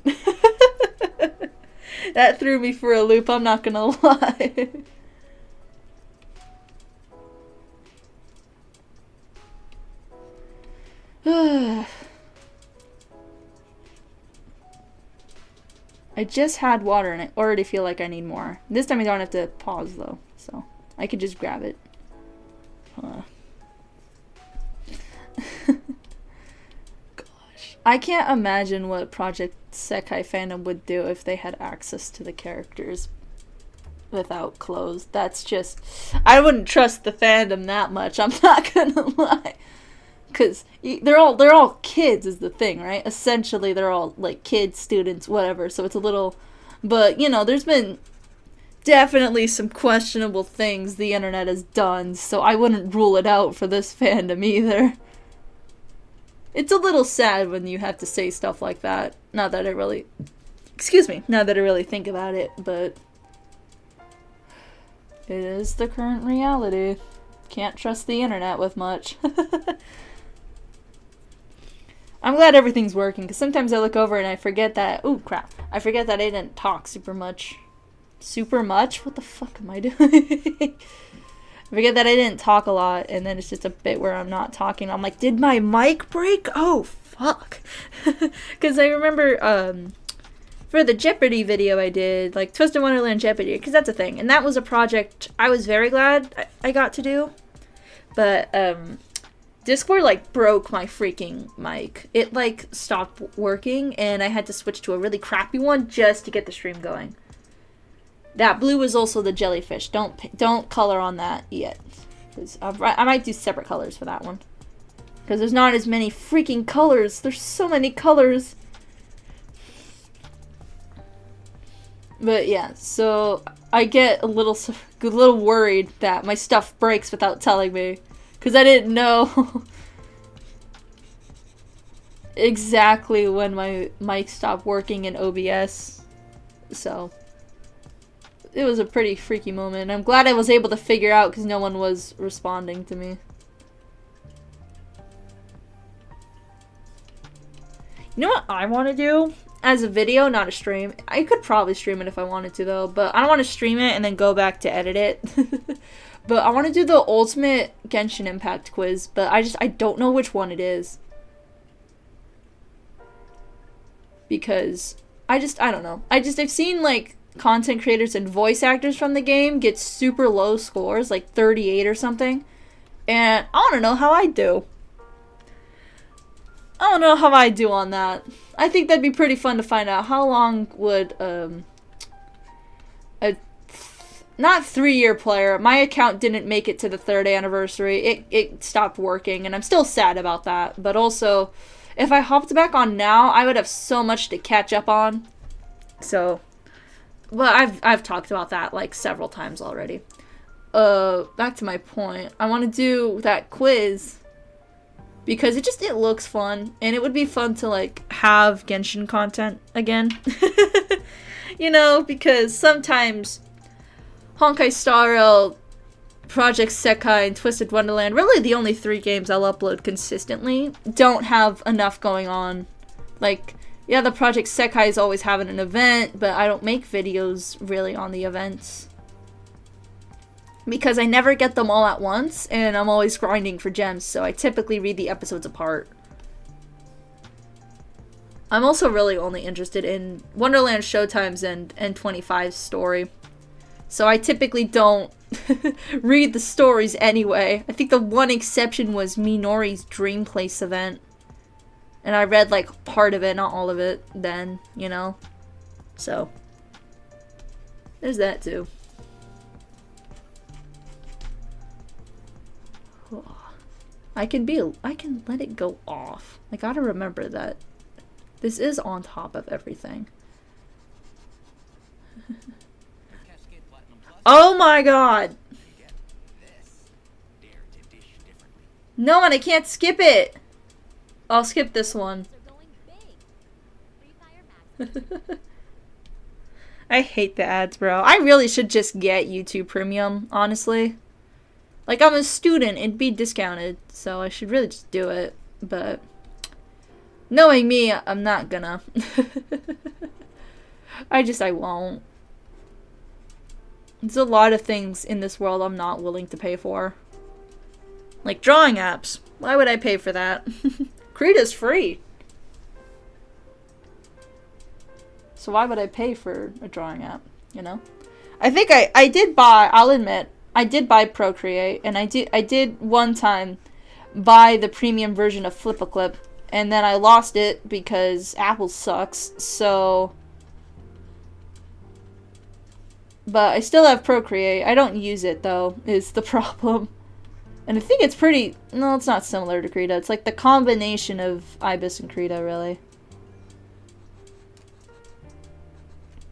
That threw me for a loop, I'm not gonna lie. I just had water and I already feel like I need more. This time I don't have to pause though, so I could just grab it. Gosh. I can't imagine what Project Sekai fandom would do if they had access to the characters without clothes. That's just... I wouldn't trust the fandom that much, I'm not gonna lie. Because they're all kids is the thing, right? Essentially, they're all, like, kids, students, whatever, so it's a little... But, you know, there's been definitely some questionable things the internet has done, so I wouldn't rule it out for this fandom either. It's a little sad when you have to say stuff like that. Not that I really... Excuse me. Not that I really think about it, but... It is the current reality. Can't trust the internet with much. I'm glad everything's working, because sometimes I look over and I forget that... Ooh, crap. I forget that I didn't talk super much. Super much? What the fuck am I doing? I forget that I didn't talk a lot, and then it's just a bit where I'm not talking. I'm like, did my mic break? Oh, fuck. Because I remember, for the Jeopardy video I did, like, Twisted Wonderland Jeopardy, because that's a thing. And that was a project I was very glad I got to do. But, Discord, like, broke my freaking mic. It, like, stopped working, and I had to switch to a really crappy one just to get the stream going. That blue is also the jellyfish. Don't color on that yet. 'Cause I might do separate colors for that one. Because there's not as many freaking colors. There's so many colors. But yeah, so I get a little worried that my stuff breaks without telling me. Because I didn't know exactly when my mic stopped working in OBS. So it was a pretty freaky moment. I'm glad I was able to figure out because no one was responding to me. You know what I want to do? As a video, not a stream. I could probably stream it if I wanted to though, but I don't want to stream it and then go back to edit it. But I want to do the Ultimate Genshin Impact quiz, but I don't know which one it is. because I don't know. I've seen like content creators and voice actors from the game get super low scores, like 38 or something. And I want to know how I do. I don't know how I do on that. I think that'd be pretty fun to find out. How long would a not 3-year player, my account didn't make it to the 3rd anniversary. It stopped working, and I'm still sad about that. But also, if I hopped back on now, I would have so much to catch up on. So, well, I've talked about that like several times already. Back to my point. I want to do that quiz because it looks fun, and it would be fun to like have Genshin content again. You know, because sometimes Honkai Star Rail, Project Sekai, and Twisted Wonderland, really the only 3 games I'll upload consistently, don't have enough going on. Like, yeah, the Project Sekai is always having an event, but I don't make videos really on the events. Because I never get them all at once, and I'm always grinding for gems, so I typically read the episodes apart. I'm also really only interested in Wonderland Showtime's and N25's story. So I typically don't read the stories anyway. I think the one exception was Minori's Dream Place event. And I read like part of it, not all of it then, you know? So, there's that too. I can let it go off. I gotta remember that this is on top of everything. Oh my god! No, and I can't skip it! I'll skip this one. I hate the ads, bro. I really should just get YouTube Premium, honestly. Like, I'm a student, it'd be discounted, so I should really just do it. But, knowing me, I'm not gonna. I won't. There's a lot of things in this world I'm not willing to pay for. Like drawing apps. Why would I pay for that? Krita's free. So why would I pay for a drawing app, you know? I think I did buy, I'll admit, I did buy Procreate, and I did one time buy the premium version of Flip-A-Clip, and then I lost it because Apple sucks, so... But I still have Procreate. I don't use it, though, is the problem. And I think it's pretty... No, it's not similar to Krita. It's like the combination of Ibis and Krita, really.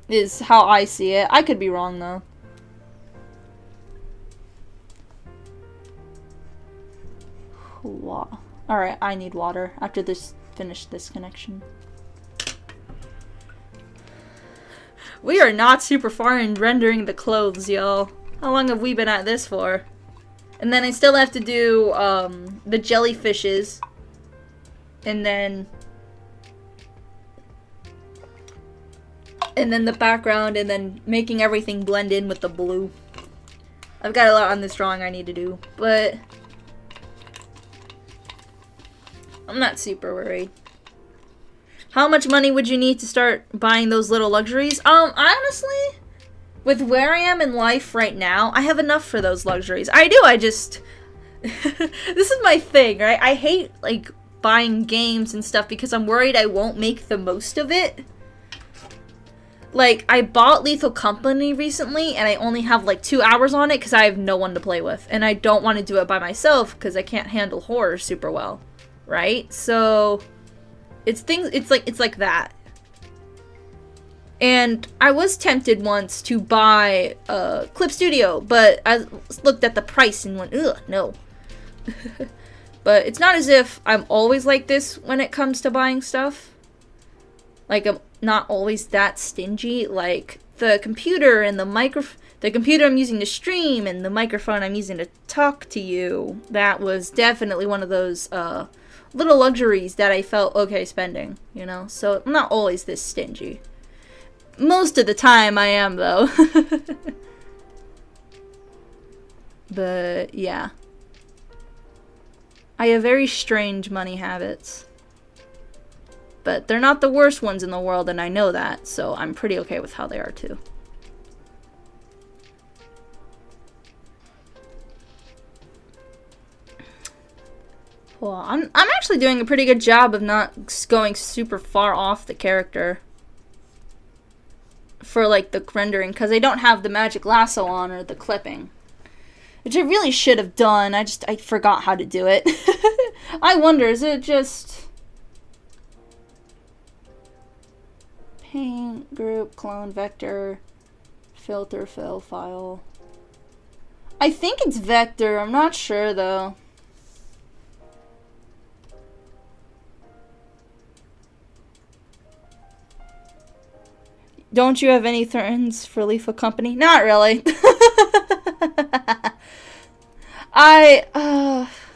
Is how I see it. I could be wrong, though. Alright, I need water after finish this connection. We are not super far in rendering the clothes, y'all. How long have we been at this for? And then I still have to do the jellyfishes. And then the background, and then making everything blend in with the blue. I've got a lot on this drawing I need to do, but I'm not super worried. How much money would you need to start buying those little luxuries? Honestly, with where I am in life right now, I have enough for those luxuries. I do, I just... This is my thing, right? I hate, like, buying games and stuff because I'm worried I won't make the most of it. Like, I bought Lethal Company recently, and I only have, like, 2 hours on it because I have no one to play with. And I don't want to do it by myself because I can't handle horror super well, right? So... It's like that. And I was tempted once to buy Clip Studio, but I looked at the price and went, ugh, no. But it's not as if I'm always like this when it comes to buying stuff. Like, I'm not always that stingy. Like, the computer and the computer I'm using to stream and the microphone I'm using to talk to you, that was definitely one of those, little luxuries that I felt okay spending, you know? So I'm not always this stingy. Most of the time I am, though. But, yeah. I have very strange money habits. But they're not the worst ones in the world, and I know that, so I'm pretty okay with how they are too. Well, I'm actually doing a pretty good job of not going super far off the character for like the rendering, because I don't have the magic lasso on or the clipping, which I really should have done. I forgot how to do it. I wonder, is it just paint, group, clone, vector, filter, fill, file? I think it's vector. I'm not sure though. Don't you have any friends for Lethal Company? Not really.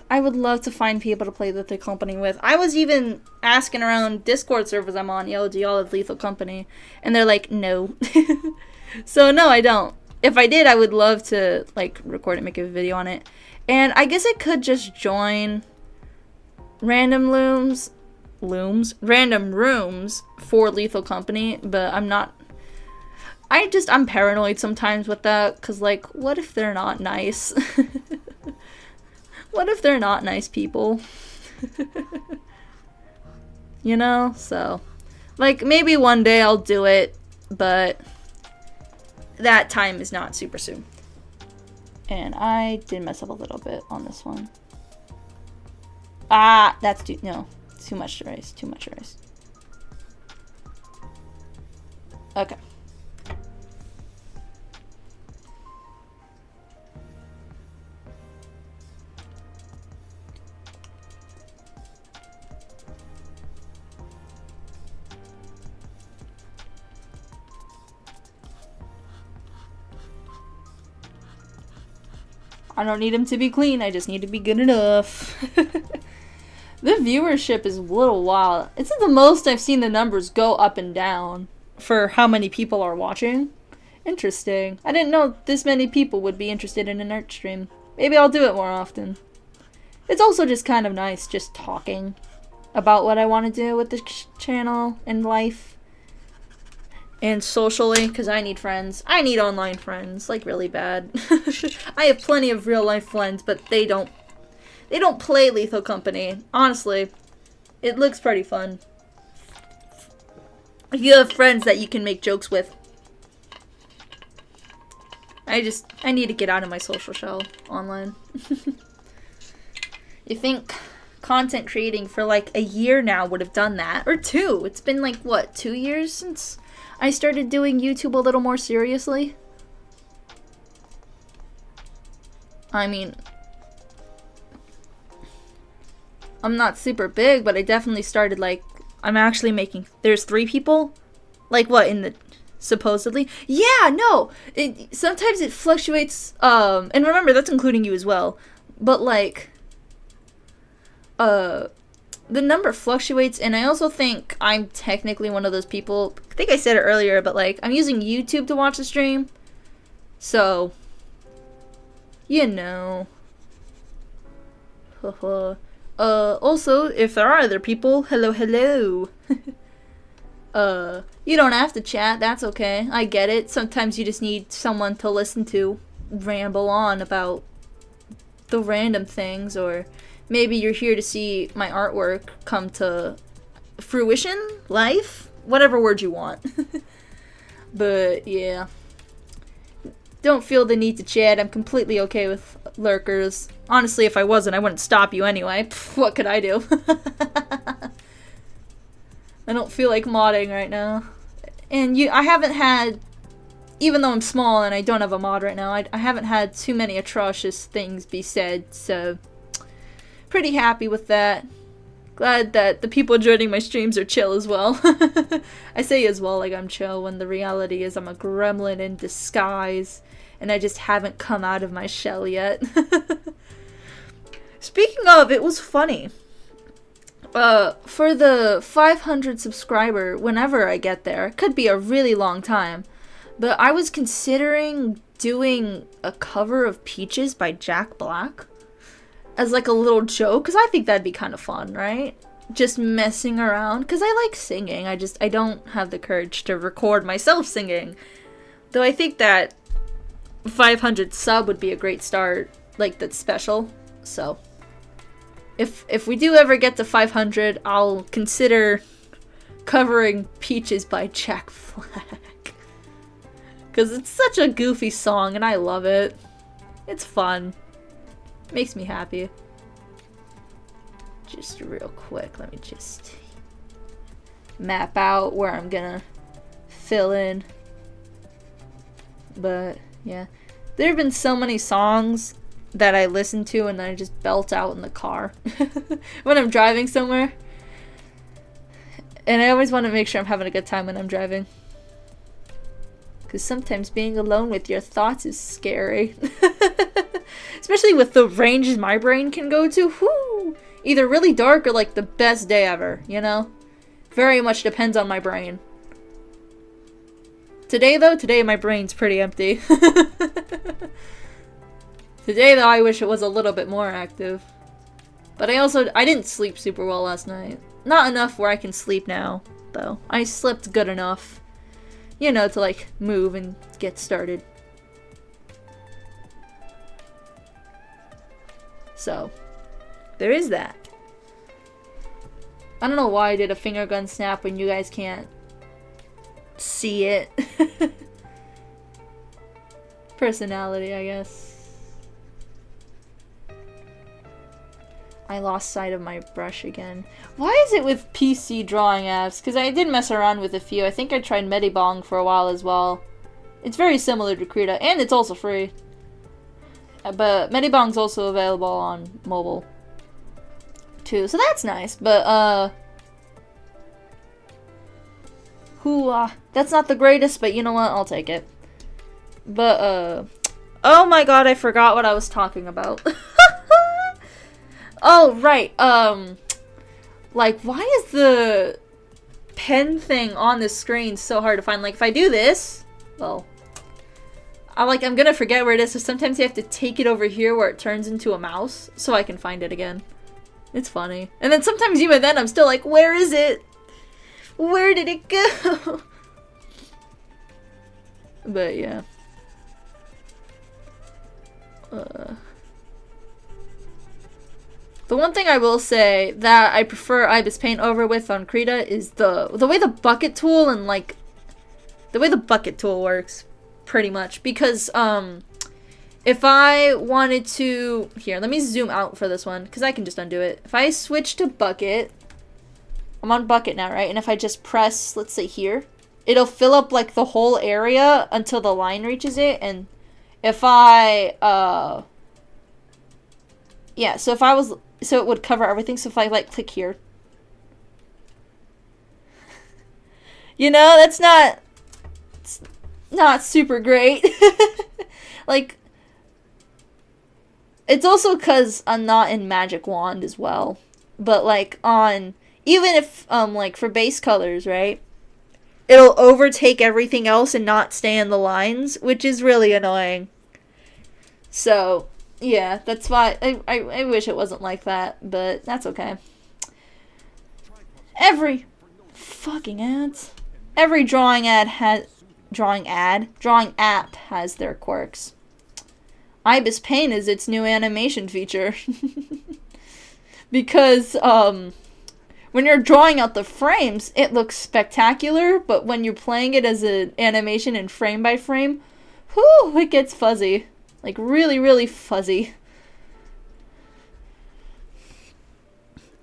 I would love to find people to play Lethal Company with. I was even asking around Discord servers I'm on, yo, do y'all have Lethal Company? And they're like, no. So no, I don't. If I did, I would love to like record it, make a video on it. And I guess I could just join random rooms for Lethal Company, but I'm not. I'm paranoid sometimes with that, cause like, what if they're not nice? What if they're not nice people? You know? So, like, maybe one day I'll do it, but that time is not super soon. And I did mess up a little bit on this one. Ah, that's too much to erase, too much to erase. Okay. I don't need them to be clean, I just need to be good enough. The viewership is a little wild. It's the most I've seen the numbers go up and down for how many people are watching. Interesting. I didn't know this many people would be interested in an art stream. Maybe I'll do it more often. It's also just kind of nice just talking about what I want to do with the channel and life. And socially, because I need friends. I need online friends, like really bad. I have plenty of real life friends, but they don't play Lethal Company. Honestly, it looks pretty fun. If you have friends that you can make jokes with. I need to get out of my social shell online. You think content creating for like a year now would have done that? Or 2. It's been like, what, 2 years since I started doing YouTube a little more seriously? I mean, I'm not super big, but I definitely started like, I'm actually making, there's 3 people? Like what, in the, supposedly? Yeah, no! Sometimes it fluctuates, and remember, that's including you as well. But like, the number fluctuates, and I also think I'm technically one of those people, I think I said it earlier, but like, I'm using YouTube to watch the stream, so, you know. Also, if there are other people, hello. You don't have to chat, that's okay, I get it. Sometimes you just need someone to listen to ramble on about the random things, or maybe you're here to see my artwork come to fruition, life, whatever word you want. But yeah, don't feel the need to chat. I'm completely okay with lurkers. Honestly, if I wasn't, I wouldn't stop you anyway. Pff, what could I do? I don't feel like modding right now. And I haven't had, even though I'm small and I don't have a mod right now, I haven't had too many atrocious things be said, so pretty happy with that. Glad that the people joining my streams are chill as well. I say as well like I'm chill when the reality is I'm a gremlin in disguise and I just haven't come out of my shell yet. Speaking of, it was funny. For the 500 subscriber, whenever I get there, it could be a really long time, but I was considering doing a cover of Peaches by Jack Black as like a little joke, because I think that'd be kind of fun, right? just messing around because I like singing. I don't have the courage to record myself singing. Though I think that 500 sub would be a great start, like that's special. So if we do ever get to 500, I'll consider covering Peaches by Jack Black. Because it's such a goofy song and I love it. It's fun. Makes me happy. Just real quick, let me just map out where I'm gonna fill in. But yeah, there have been so many songs that I listen to and I just belt out in the car when I'm driving somewhere. And I always want to make sure I'm having a good time when I'm driving. Because sometimes being alone with your thoughts is scary. Especially with the ranges my brain can go to. Whoo! Either really dark or like the best day ever, you know? Very much depends on my brain. Today my brain's pretty empty. Today though, I wish it was a little bit more active. But I didn't sleep super well last night. Not enough where I can sleep now, though. I slept good enough, you know, to like move and get started. So, there is that. I don't know why I did a finger gun snap when you guys can't see it. Personality, I guess. I lost sight of my brush again. Why is it with PC drawing apps? Because I did mess around with a few. I think I tried Medibong for a while as well. It's very similar to Krita, and it's also free. But Medibong's also available on mobile too, so that's nice. But that's not the greatest, but you know what? I'll take it. But oh my god, I forgot what I was talking about. Oh, right. Like, why is the pen thing on the screen so hard to find? Like, if I do this, well, I'm gonna forget where it is, so sometimes you have to take it over here where it turns into a mouse so I can find it again. It's funny. And then sometimes even then I'm still like, where is it? Where did it go? But yeah. The one thing I will say that I prefer Ibis Paint over with on Krita is the way the bucket tool and like the way the bucket tool works, pretty much. Because if I wanted to, here, let me zoom out for this one because I can just undo it. If I switch to bucket, I'm on bucket now, right? And if I just press, let's say here, it'll fill up like the whole area until the line reaches it. And if I yeah, so it would cover everything. So if I like click here, you know, that's it's not super great. Like, it's also because I'm not in Magic Wand as well. But like even if like for base colors, right, it'll overtake everything else and not stay in the lines, which is really annoying. So yeah, that's why I wish it wasn't like that, but that's okay. Every fucking ads. Every drawing app has their quirks. Ibis Paint is its new animation feature. Because when you're drawing out the frames, it looks spectacular, but when you're playing it as an animation in frame by frame, whew, it gets fuzzy. Like, really, really fuzzy.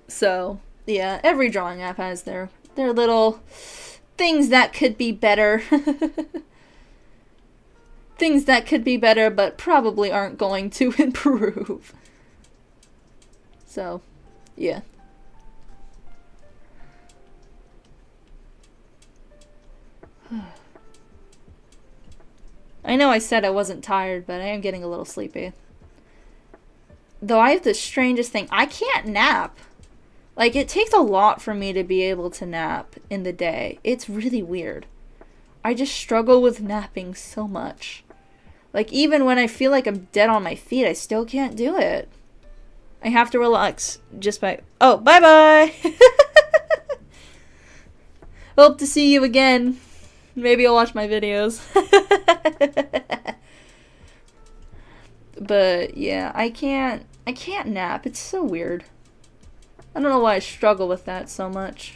So, yeah, every drawing app has their little things that could be better. Things that could be better, but probably aren't going to improve. So, yeah. I know I said I wasn't tired, but I am getting a little sleepy. Though I have the strangest thing. I can't nap. Like, it takes a lot for me to be able to nap in the day. It's really weird. I just struggle with napping so much. Like, even when I feel like I'm dead on my feet, I still can't do it. I have to relax just by... Oh, bye-bye! Hope to see you again. Maybe I'll watch my videos. But yeah, I can't nap. It's so weird. I don't know why I struggle with that so much.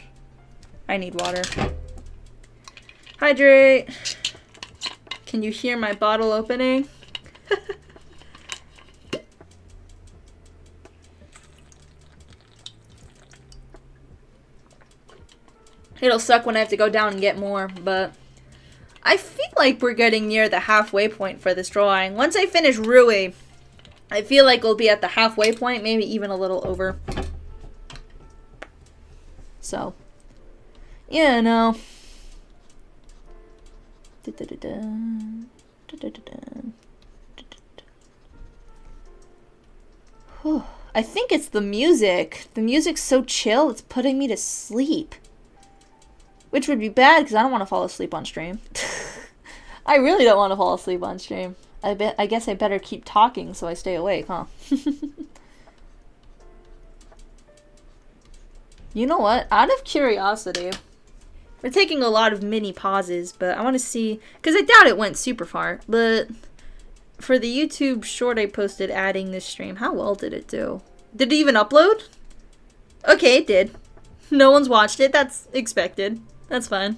I need water. Hydrate. Can you hear my bottle opening? It'll suck when I have to go down and get more, but I feel like we're getting near the halfway point for this drawing. Once I finish Rui, I feel like we'll be at the halfway point, maybe even a little over. So, yeah, no. I think it's the music. The music's so chill, it's putting me to sleep. Which would be bad, because I don't want to fall asleep on stream. I really don't want to fall asleep on stream. I guess I better keep talking so I stay awake, huh? You know what? Out of curiosity, we're taking a lot of mini pauses, but I want to see, because I doubt it went super far, but for the YouTube short I posted adding this stream, how well did it do? Did it even upload? Okay, it did. No one's watched it. That's expected. That's fine.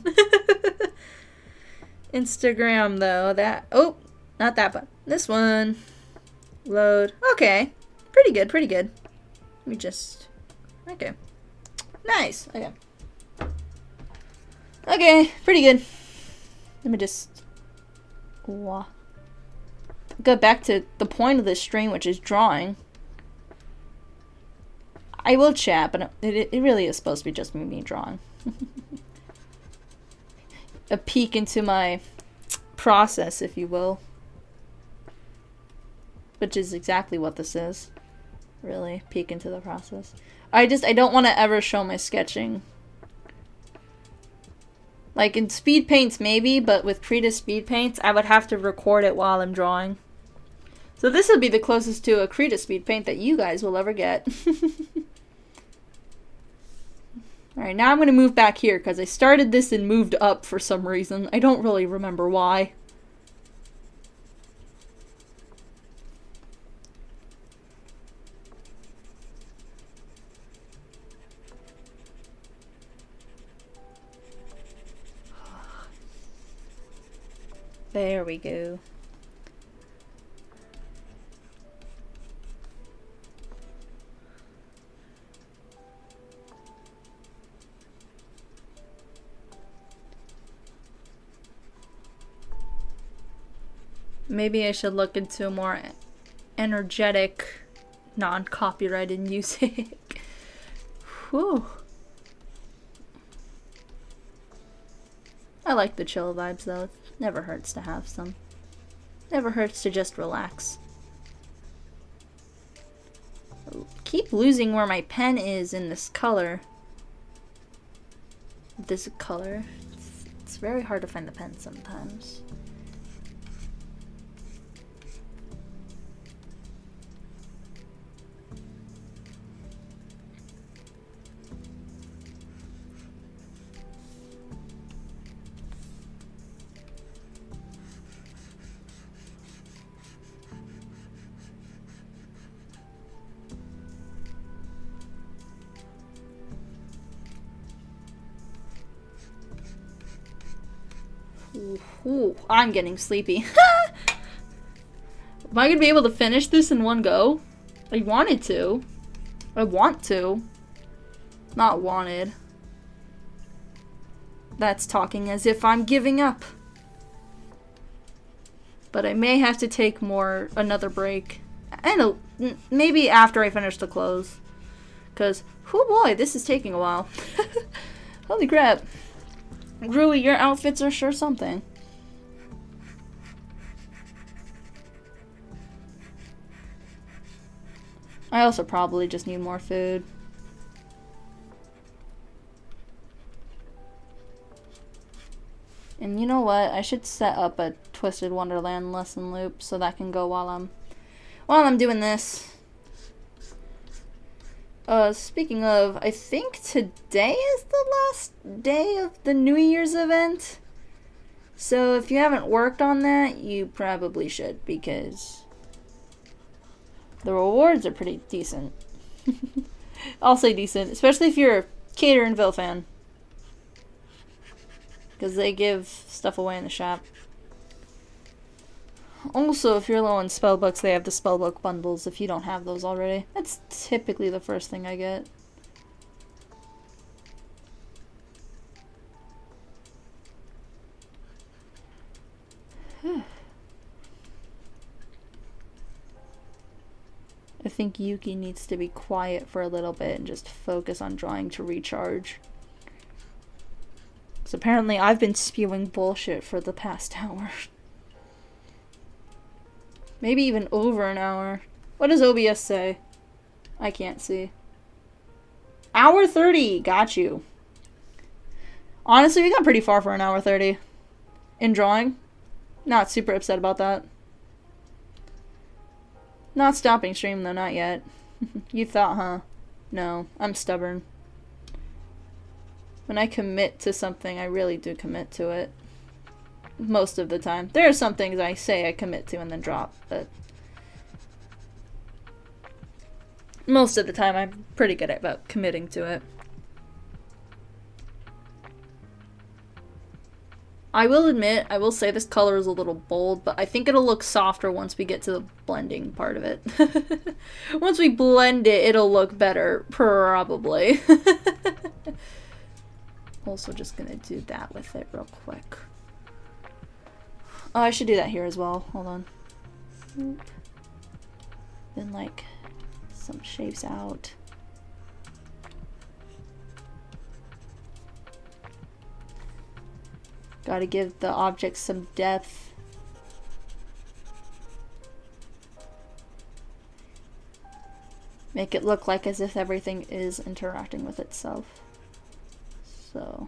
Instagram, though. Oh, not that one. This one. Load. Okay. Pretty good, pretty good. Let me just... Okay. Nice. Okay. Okay, pretty good. Let me just... go back to the point of this stream, which is drawing. I will chat, but it really is supposed to be just me drawing. A peek into my process, if you will. Which is exactly what this is. Really, peek into the process. I don't want to ever show my sketching. Like in speed paints maybe, but with Krita speed paints, I would have to record it while I'm drawing. So this would be the closest to a Krita speed paint that you guys will ever get. Alright, now I'm going to move back here because I started this and moved up for some reason. I don't really remember why. There we go. Maybe I should look into more energetic, non-copyrighted music. Whew. I like the chill vibes though. It never hurts to have some. Never hurts to just relax. Keep losing where my pen is in this color. This color. It's very hard to find the pen sometimes. Ooh, I'm getting sleepy. Am I gonna be able to finish this in one go? I wanted to. I want to. Not wanted. That's talking as if I'm giving up. But I may have to take another break. I don't know, maybe after I finish the clothes. Because, oh boy, this is taking a while. Holy crap. Rui, your outfits are sure something. I also probably just need more food. And you know what? I should set up a Twisted Wonderland lesson loop so that can go while I'm doing this. Speaking of, I think today is the last day of the New Year's event. So if you haven't worked on that, you probably should, because the rewards are pretty decent. I'll say decent, especially if you're a Cater and Ville fan. Because they give stuff away in the shop. Also, if you're low on spellbooks, they have the spellbook bundles if you don't have those already. That's typically the first thing I get. I think Yuki needs to be quiet for a little bit and just focus on drawing to recharge. Because apparently I've been spewing bullshit for the past hour. Maybe even over an hour. What does OBS say? I can't see. Hour 30! Got you. Honestly, we got pretty far for an hour 30. In drawing. Not super upset about that. Not stopping stream though, not yet. You thought, huh? No, I'm stubborn. When I commit to something, I really do commit to it. Most of the time. There are some things I say I commit to and then drop, but most of the time I'm pretty good about committing to it. I will admit, I will say this color is a little bold, but I think it'll look softer once we get to the blending part of it. Once we blend it, it'll look better, probably. Also just gonna do that with it real quick. Oh, I should do that here as well. Hold on. Then, like, some shapes out. Gotta give the object some depth. Make it look like as if everything is interacting with itself. So...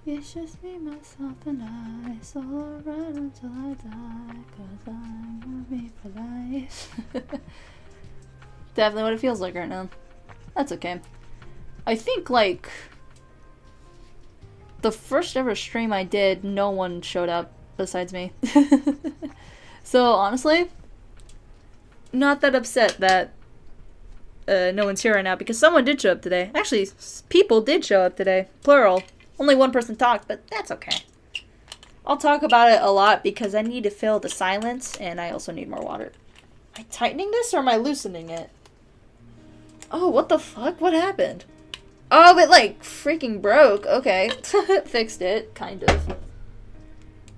It's just me, myself, and I. So I'll ride until I die, 'cause I'm with me for life. Definitely what it feels like right now. That's okay. I think, like, the first ever stream I did, no one showed up besides me. So, honestly, not that upset that no one's here right now, because someone did show up today. Actually, people did show up today. Plural. Only one person talked, but that's okay. I'll talk about it a lot because I need to fill the silence, and I also need more water. Am I tightening this or am I loosening it? Oh, what the fuck? What happened? Oh, it like freaking broke. Okay. Fixed it, kind of.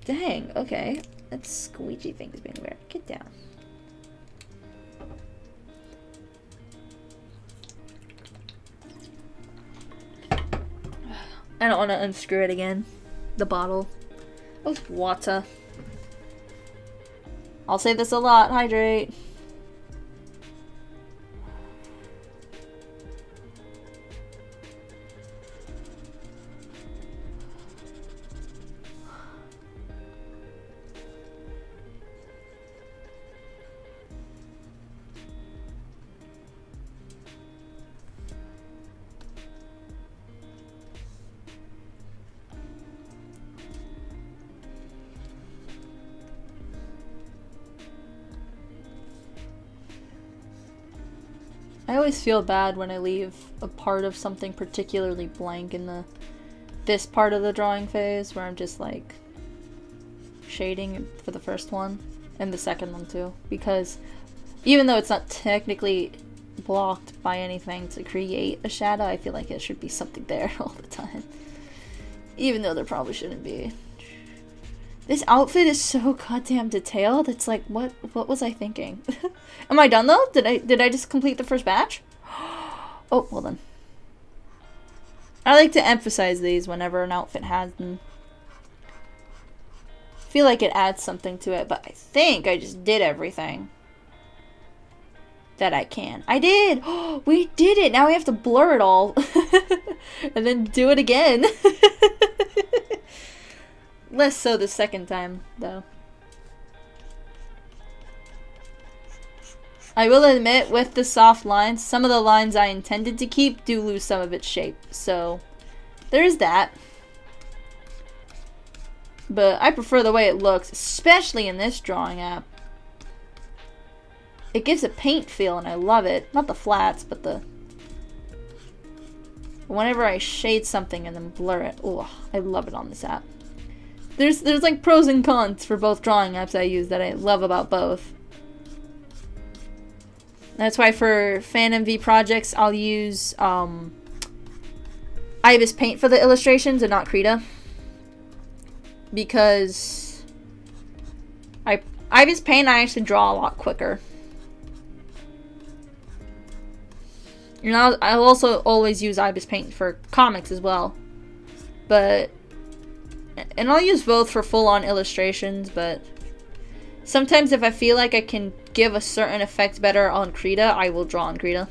Dang, okay. That squeegee thing's being weird. Get down. I don't want to unscrew it again. The bottle. Oh, water. I'll say this a lot. Hydrate. I always feel bad when I leave a part of something particularly blank in this part of the drawing phase where I'm just like shading for the first one and the second one too, because even though it's not technically blocked by anything to create a shadow, I feel like it should be something there all the time, even though there probably shouldn't be. This outfit is so goddamn detailed. It's like, what was I thinking? Am I done though? Did I just complete the first batch? Oh, hold on. I like to emphasize these whenever an outfit has them. I feel like it adds something to it, but I think I just did everything that I can. I did! We did it! Now we have to blur it all. And then do it again. Less so the second time, though. I will admit, with the soft lines, some of the lines I intended to keep do lose some of its shape. So, there's that. But I prefer the way it looks, especially in this drawing app. It gives a paint feel and I love it. Not the flats, but the... Whenever I shade something and then blur it. Oh, I love it on this app. There's like pros and cons for both drawing apps I use that I love about both. That's why for FanMV projects, I'll use Ibis Paint for the illustrations and not Krita. Because Ibis Paint, I actually draw a lot quicker. You know, I'll also always use Ibis Paint for comics as well. But, and I'll use both for full-on illustrations, but sometimes if I feel like I can give a certain effect better on Krita, I will draw on Krita.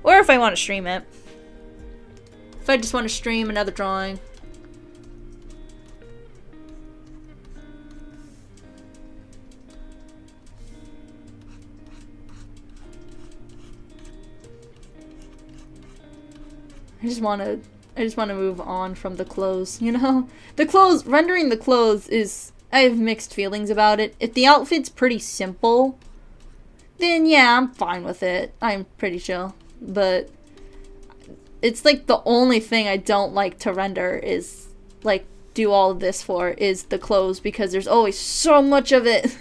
Or if I want to stream it. If I just want to stream another drawing. I just want to move on from the clothes, you know? The clothes, rendering the clothes is, I have mixed feelings about it. If the outfit's pretty simple, then yeah, I'm fine with it. I'm pretty chill. But it's like the only thing I don't like to render is, like, do all of this for is the clothes because there's always so much of it.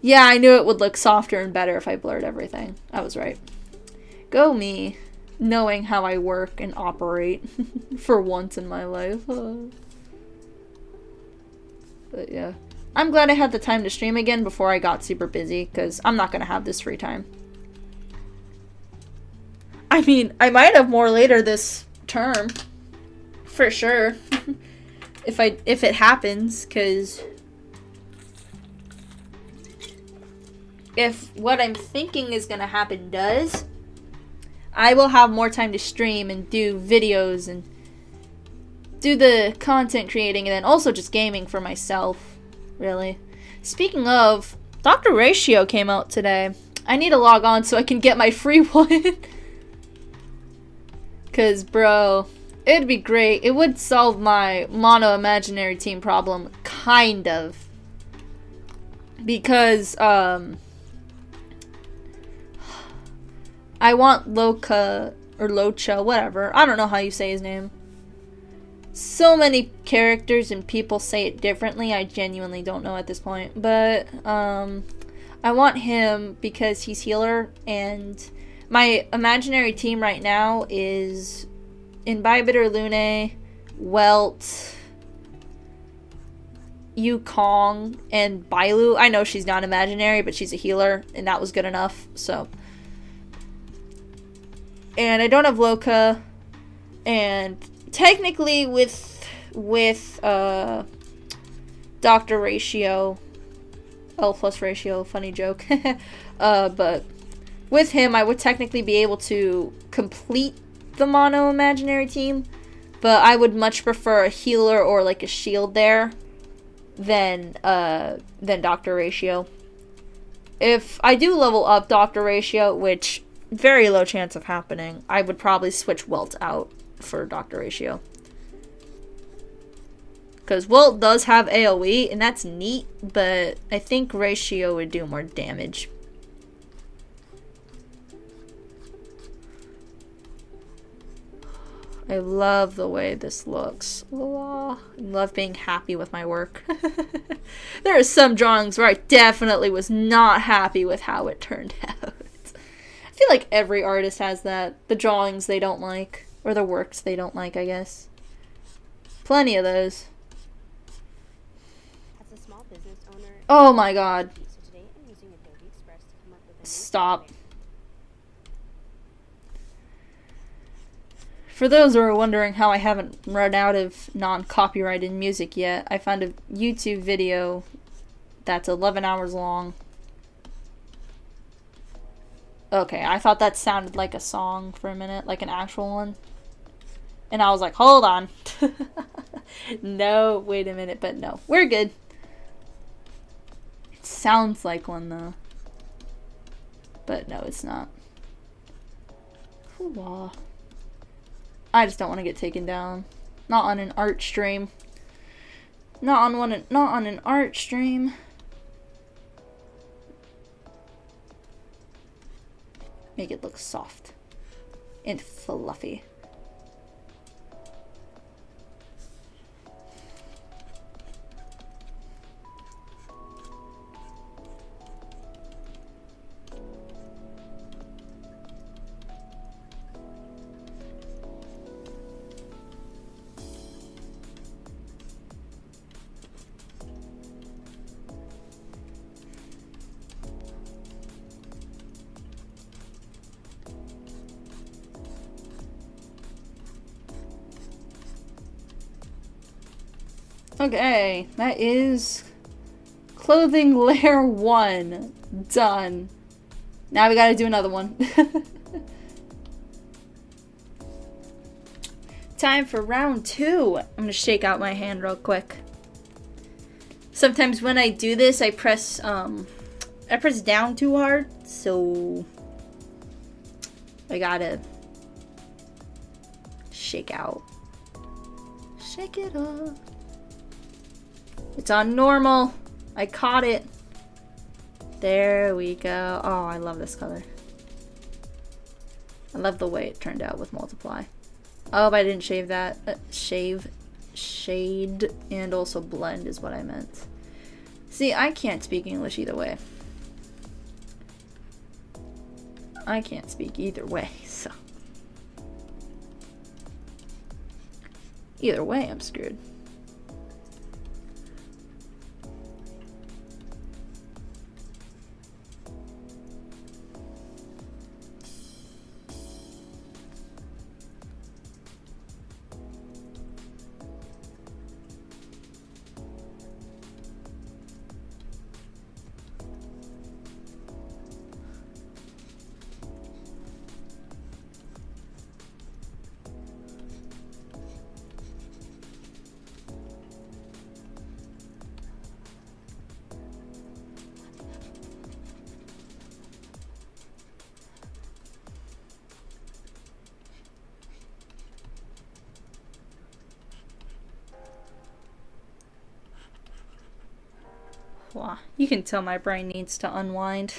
Yeah, I knew it would look softer and better if I blurred everything. I was right. Go me, knowing how I work and operate for once in my life. But yeah. I'm glad I had the time to stream again before I got super busy, because I'm not going to have this free time. I mean, I might have more later this term. For sure. if it happens, because if what I'm thinking is going to happen does, I will have more time to stream and do videos and do the content creating and then also just gaming for myself, really. Speaking of, Dr. Ratio came out today. I need to log on so I can get my free one. Because, bro, it'd be great. It would solve my mono imaginary team problem, kind of. Because, I want Loka, or Locha, whatever. I don't know how you say his name. So many characters and people say it differently. I genuinely don't know at this point. But, I want him because he's healer. And my imaginary team right now is Imbibitor Lune, Welt, Yukong, and Bailu. I know she's not imaginary, but she's a healer. And that was good enough, so... And I don't have Loka, and technically with Dr. Ratio, L plus Ratio, funny joke, but with him I would technically be able to complete the mono imaginary team, but I would much prefer a healer or like a shield there than Dr. Ratio. If I do level up Dr. Ratio, which very low chance of happening, I would probably switch Welt out for Dr. Ratio. Because Welt does have AoE, and that's neat, but I think Ratio would do more damage. I love the way this looks. Oh, I love being happy with my work. There are some drawings where I definitely was not happy with how it turned out. I feel like every artist has that. The drawings they don't like. Or the works they don't like, I guess. Plenty of those. As a small business owner, Oh my god. so today I'm using Adobe Express to come up with a new Stop. campaign. For those who are wondering how I haven't run out of non-copyrighted music yet, I found a YouTube video that's 11 hours long. Okay, I thought that sounded like a song for a minute, like an actual one. And I was like, hold on. No, wait a minute, but no. We're good. It sounds like one, though. But no, it's not. Hoo-wah. I just don't want to get taken down. Not on an art stream. Not on an art stream. Make it look soft and fluffy. Okay, that is clothing layer 1 done. Now we gotta do another one. Time for round 2. I'm gonna shake out my hand real quick. Sometimes when I do this, I press down too hard, so I gotta shake out. Shake it up. It's on normal. I caught it. There we go. Oh, I love this color. I love the way it turned out with multiply. Oh, but I didn't shave that. Shade, and also blend is what I meant. See, I can't speak English either way. I can't speak either way, so. Either way, I'm screwed. Wow, you can tell my brain needs to unwind.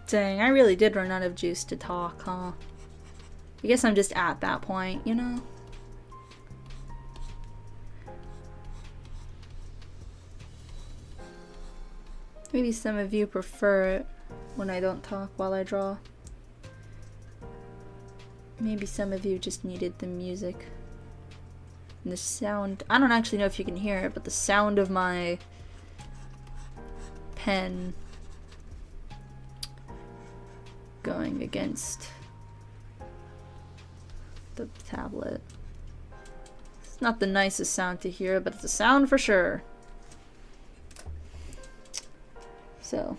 Dang, I really did run out of juice to talk, huh? I guess I'm just at that point, you know? Maybe some of you prefer it when I don't talk while I draw. Maybe some of you just needed the music. And the sound. I don't actually know if you can hear it, but the sound of my pen going against the tablet. It's not the nicest sound to hear, but it's a sound for sure. So,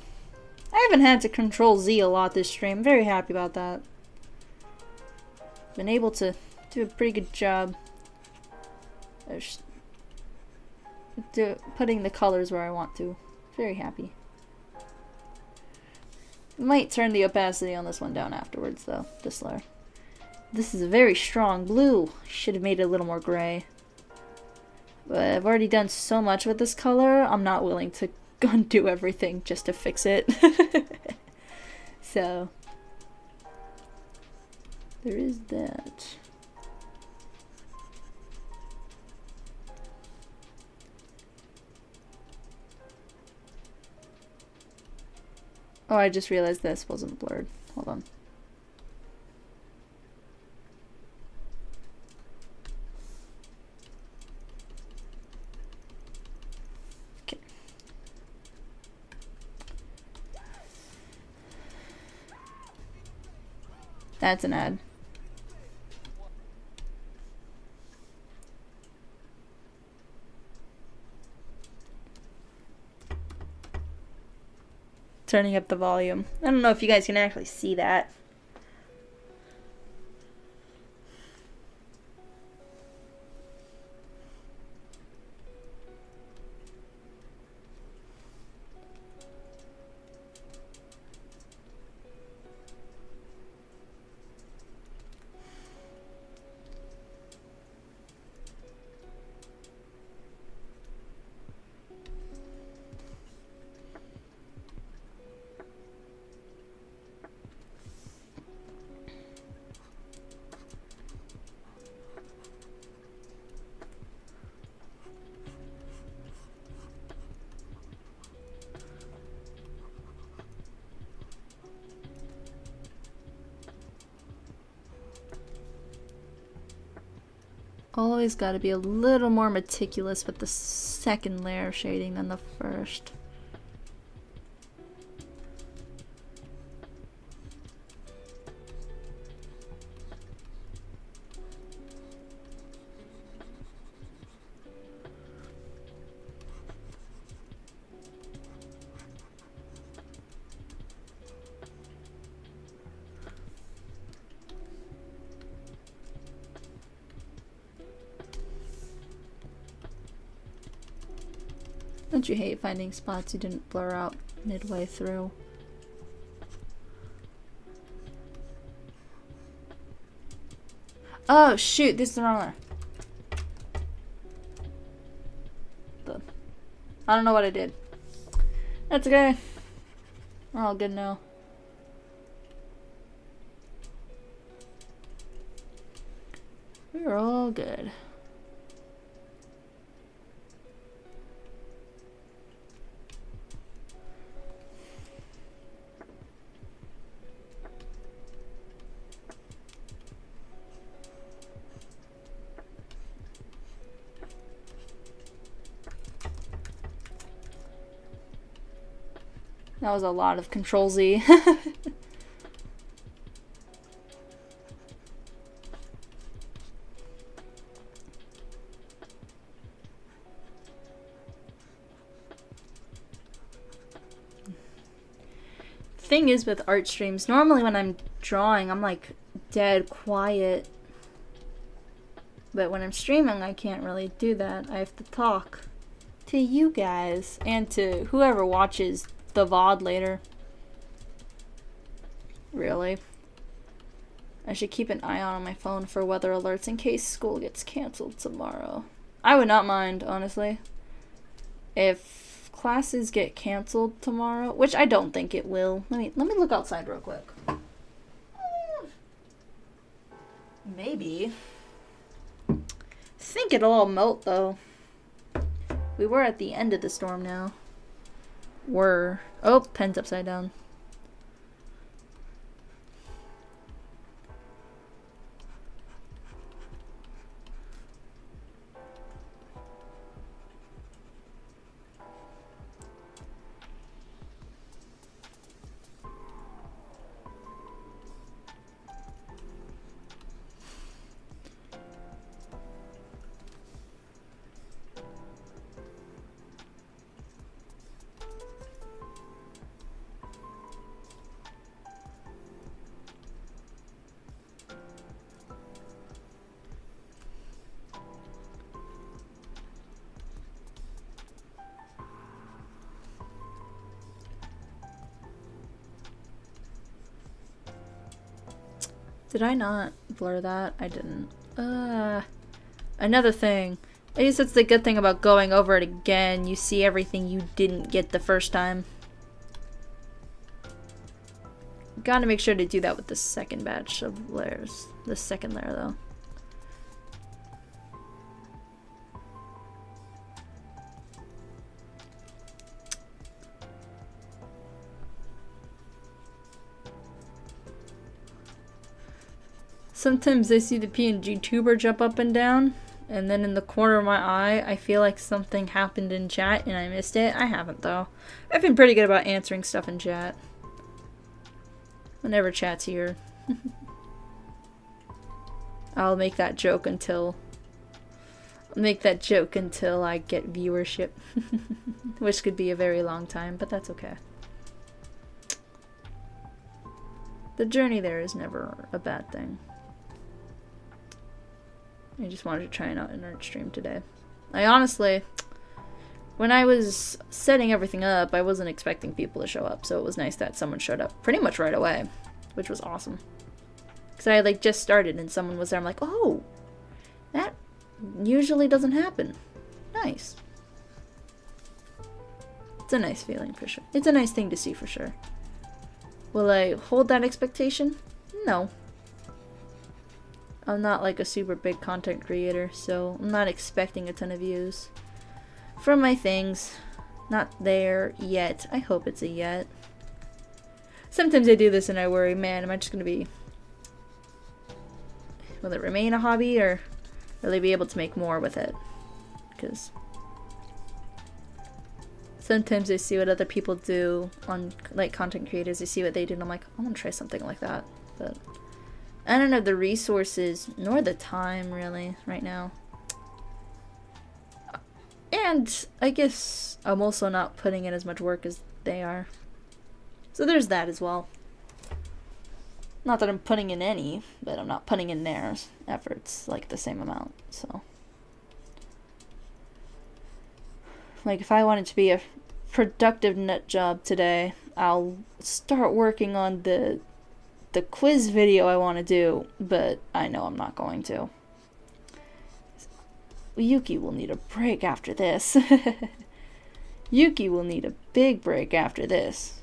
I haven't had to control Z a lot this stream. I'm very happy about that. Been able to do a pretty good job of putting the colors where I want to. Very happy. Might turn the opacity on this one down afterwards though, this layer. This is a very strong blue. Should have made it a little more gray. But I've already done so much with this color, I'm not willing to undo everything just to fix it. So, there is that. Oh, I just realized this wasn't blurred. Hold on. Okay. That's an ad. Turning up the volume. I don't know if you guys can actually see that. Always got to be a little more meticulous with the second layer of shading than the first. Don't you hate finding spots you didn't blur out midway through? Oh shoot, this is the wrong one. I don't know what I did. That's okay. We're all good now. We're all good. That was a lot of Control Z. Thing is with art streams, normally when I'm drawing, I'm like dead quiet. But when I'm streaming, I can't really do that. I have to talk to you guys and to whoever watches the VOD later. Really. I should keep an eye on my phone for weather alerts in case school gets canceled tomorrow. I would not mind, honestly. If classes get canceled tomorrow, which I don't think it will. Let me look outside real quick. Maybe. I think it'll all melt though. We were at the end of the storm now. Oh, pen's upside down. Did I not blur that? I didn't. Another thing. I guess that's the good thing about going over it again. You see everything you didn't get the first time. Gotta make sure to do that with the second batch of layers. The second layer, though. Sometimes I see the PNG tuber jump up and down, and then in the corner of my eye, I feel like something happened in chat and I missed it. I haven't, though. I've been pretty good about answering stuff in chat. Whenever chat's here. I'll make that joke until I get viewership. Which could be a very long time, but that's okay. The journey there is never a bad thing. I just wanted to try it out in our stream today. I honestly, when I was setting everything up, I wasn't expecting people to show up, so it was nice that someone showed up pretty much right away, which was awesome. Because I had like just started and someone was there, I'm like, oh, that usually doesn't happen. Nice. It's a nice feeling for sure. It's a nice thing to see for sure. Will I hold that expectation? No. I'm not like a super big content creator, so I'm not expecting a ton of views from my things. Not there yet. I hope it's a yet. Sometimes I do this and I worry, man, am I just gonna be... Will it remain a hobby, or will I be able to make more with it? Because sometimes I see what other people do on, like, content creators. I see what they do and I'm like, I want to try something like that. But I don't have the resources, nor the time, really, right now. And I guess I'm also not putting in as much work as they are. So there's that as well. Not that I'm putting in any, but I'm not putting in their efforts, like, the same amount, so. Like, if I wanted to be a productive nut job today, I'll start working on the quiz video I want to do, but I know I'm not going to. Yuki will need a break after this. Yuki will need a big break after this.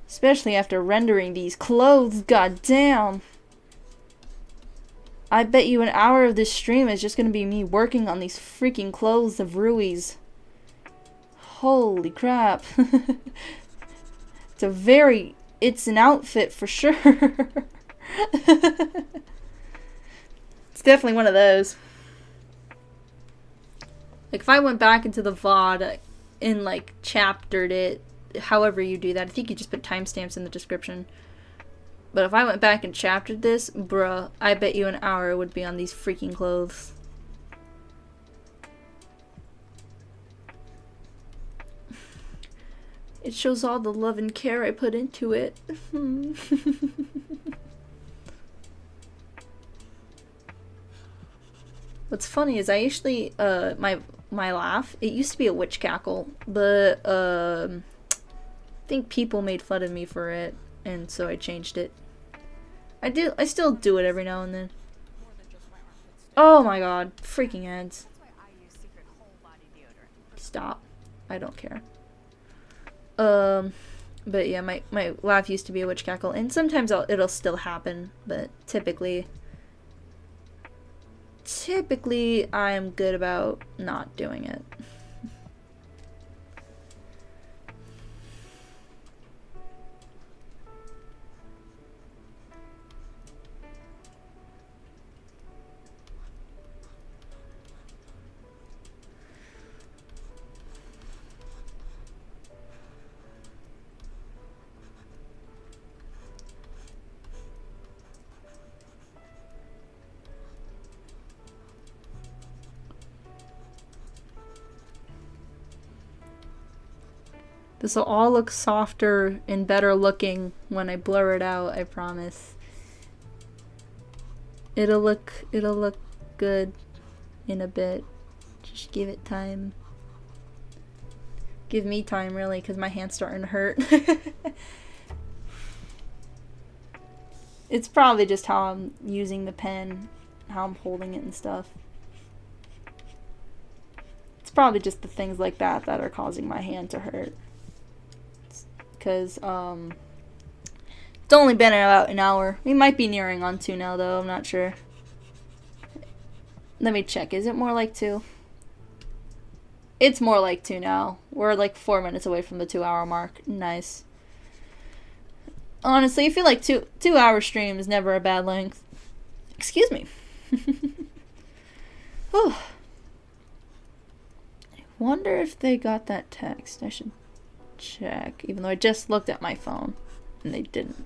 Especially after rendering these clothes, goddamn! I bet you an hour of this stream is just gonna be me working on these freaking clothes of Rui's. Holy crap. It's an outfit for sure. It's definitely one of those. Like, if I went back into the VOD and, like, chaptered it, however you do that, I think you just put timestamps in the description. But if I went back and chaptered this, bruh, I bet you an hour would be on these freaking clothes. It shows all the love and care I put into it. What's funny is I usually, my laugh, it used to be a witch cackle, but, I think people made fun of me for it, and so I changed it. I still do it every now and then. More than just my armpits. Oh my god, freaking ads. That's why I use Secret whole body deodorant. Stop. I don't care. But yeah, my laugh used to be a witch cackle, and sometimes it'll still happen, but typically I'm good about not doing it. This will all look softer and better looking when I blur it out, I promise. It'll look good in a bit. Just give it time. Give me time, really, because my hand's starting to hurt. It's probably just how I'm using the pen, how I'm holding it and stuff. It's probably just the things like that that are causing my hand to hurt. Because, it's only been about an hour. We might be nearing on 2 now, though. I'm not sure. Let me check. Is it more like 2? It's more like 2 now. We're like 4 minutes away from the 2-hour mark. Nice. Honestly, I feel like 2-hour stream is never a bad length. Excuse me. Whew. I wonder if they got that text. I should check, even though I just looked at my phone and they didn't.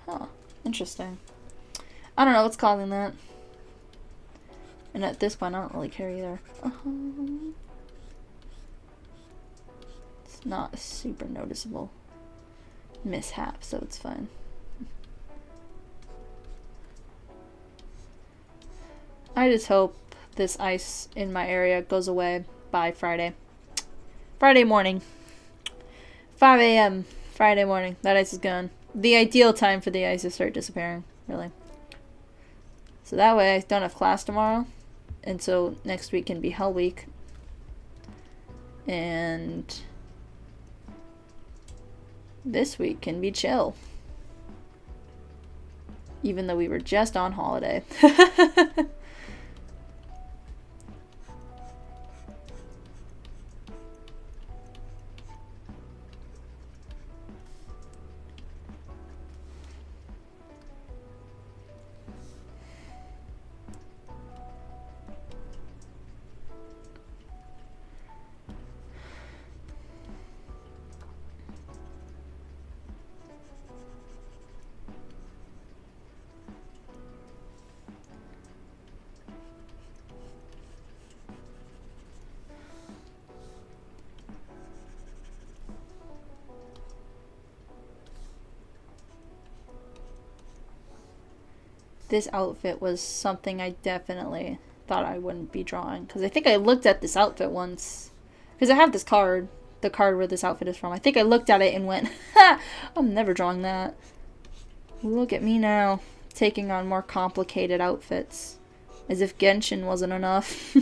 Huh. Interesting. I don't know what's causing that. And at this point, I don't really care either. It's not a super noticeable mishap, so it's fine. I just hope this ice in my area goes away by Friday. Friday morning. 5 a.m. Friday morning. That ice is gone. The ideal time for the ice to start disappearing, really. So that way I don't have class tomorrow. And so next week can be Hell Week. And this week can be chill. Even though we were just on holiday. This outfit was something I definitely thought I wouldn't be drawing. Because I think I looked at this outfit once. Because I have this card. The card where this outfit is from. I think I looked at it and went, ha! I'm never drawing that. Look at me now. Taking on more complicated outfits. As if Genshin wasn't enough.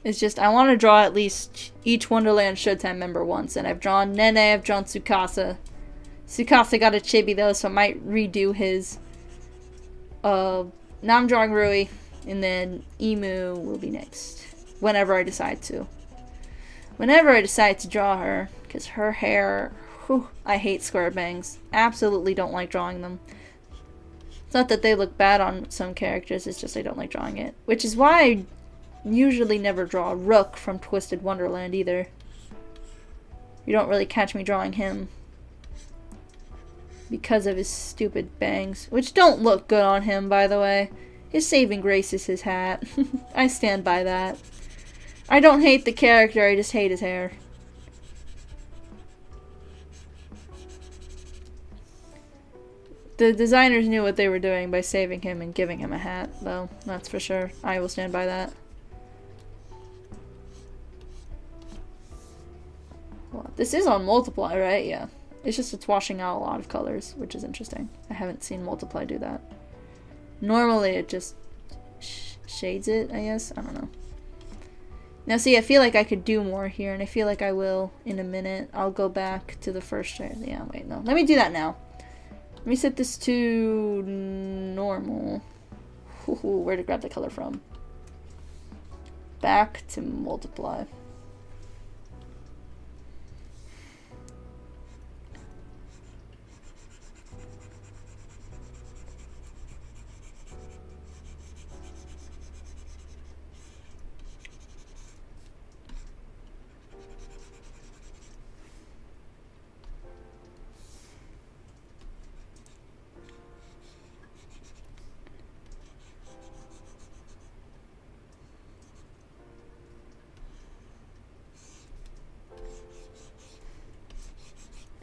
It's just, I want to draw at least each Wonderland Showtime member once. And I've drawn Nene, I've drawn Tsukasa. Tsukasa got a chibi though, so I might redo his. Now I'm drawing Rui, and then Emu will be next. Whenever I decide to. Whenever I decide to draw her, because her hair, whew, I hate square bangs. Absolutely don't like drawing them. It's not that they look bad on some characters, it's just I don't like drawing it. Which is why I usually never draw Rook from Twisted Wonderland either. You don't really catch me drawing him. Because of his stupid bangs. Which don't look good on him, by the way. His saving grace is his hat. I stand by that. I don't hate the character, I just hate his hair. The designers knew what they were doing by saving him and giving him a hat, though. That's for sure. I will stand by that. Well, this is on Multiply, right? Yeah. It's just it's washing out a lot of colors, which is interesting. I haven't seen Multiply do that. Normally it just shades it, I guess. I don't know. Now see, I feel like I could do more here, and I feel like I will in a minute. I'll go back to the first shade. Yeah, wait, no. Let me do that now. Let me set this to normal. Ooh, where to grab the color from? Back to Multiply.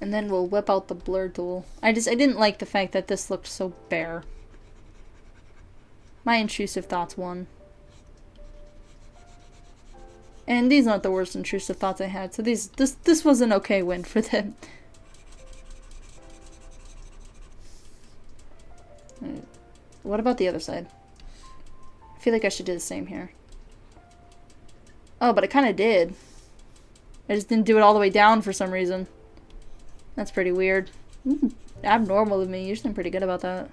And then we'll whip out the blur tool. I didn't like the fact that this looked so bare. My intrusive thoughts won. And these aren't the worst intrusive thoughts I had, so this was an okay win for them. What about the other side? I feel like I should do the same here. Oh, but I kind of did. I just didn't do it all the way down for some reason. That's pretty weird. Abnormal of me. Usually I'm pretty good about that.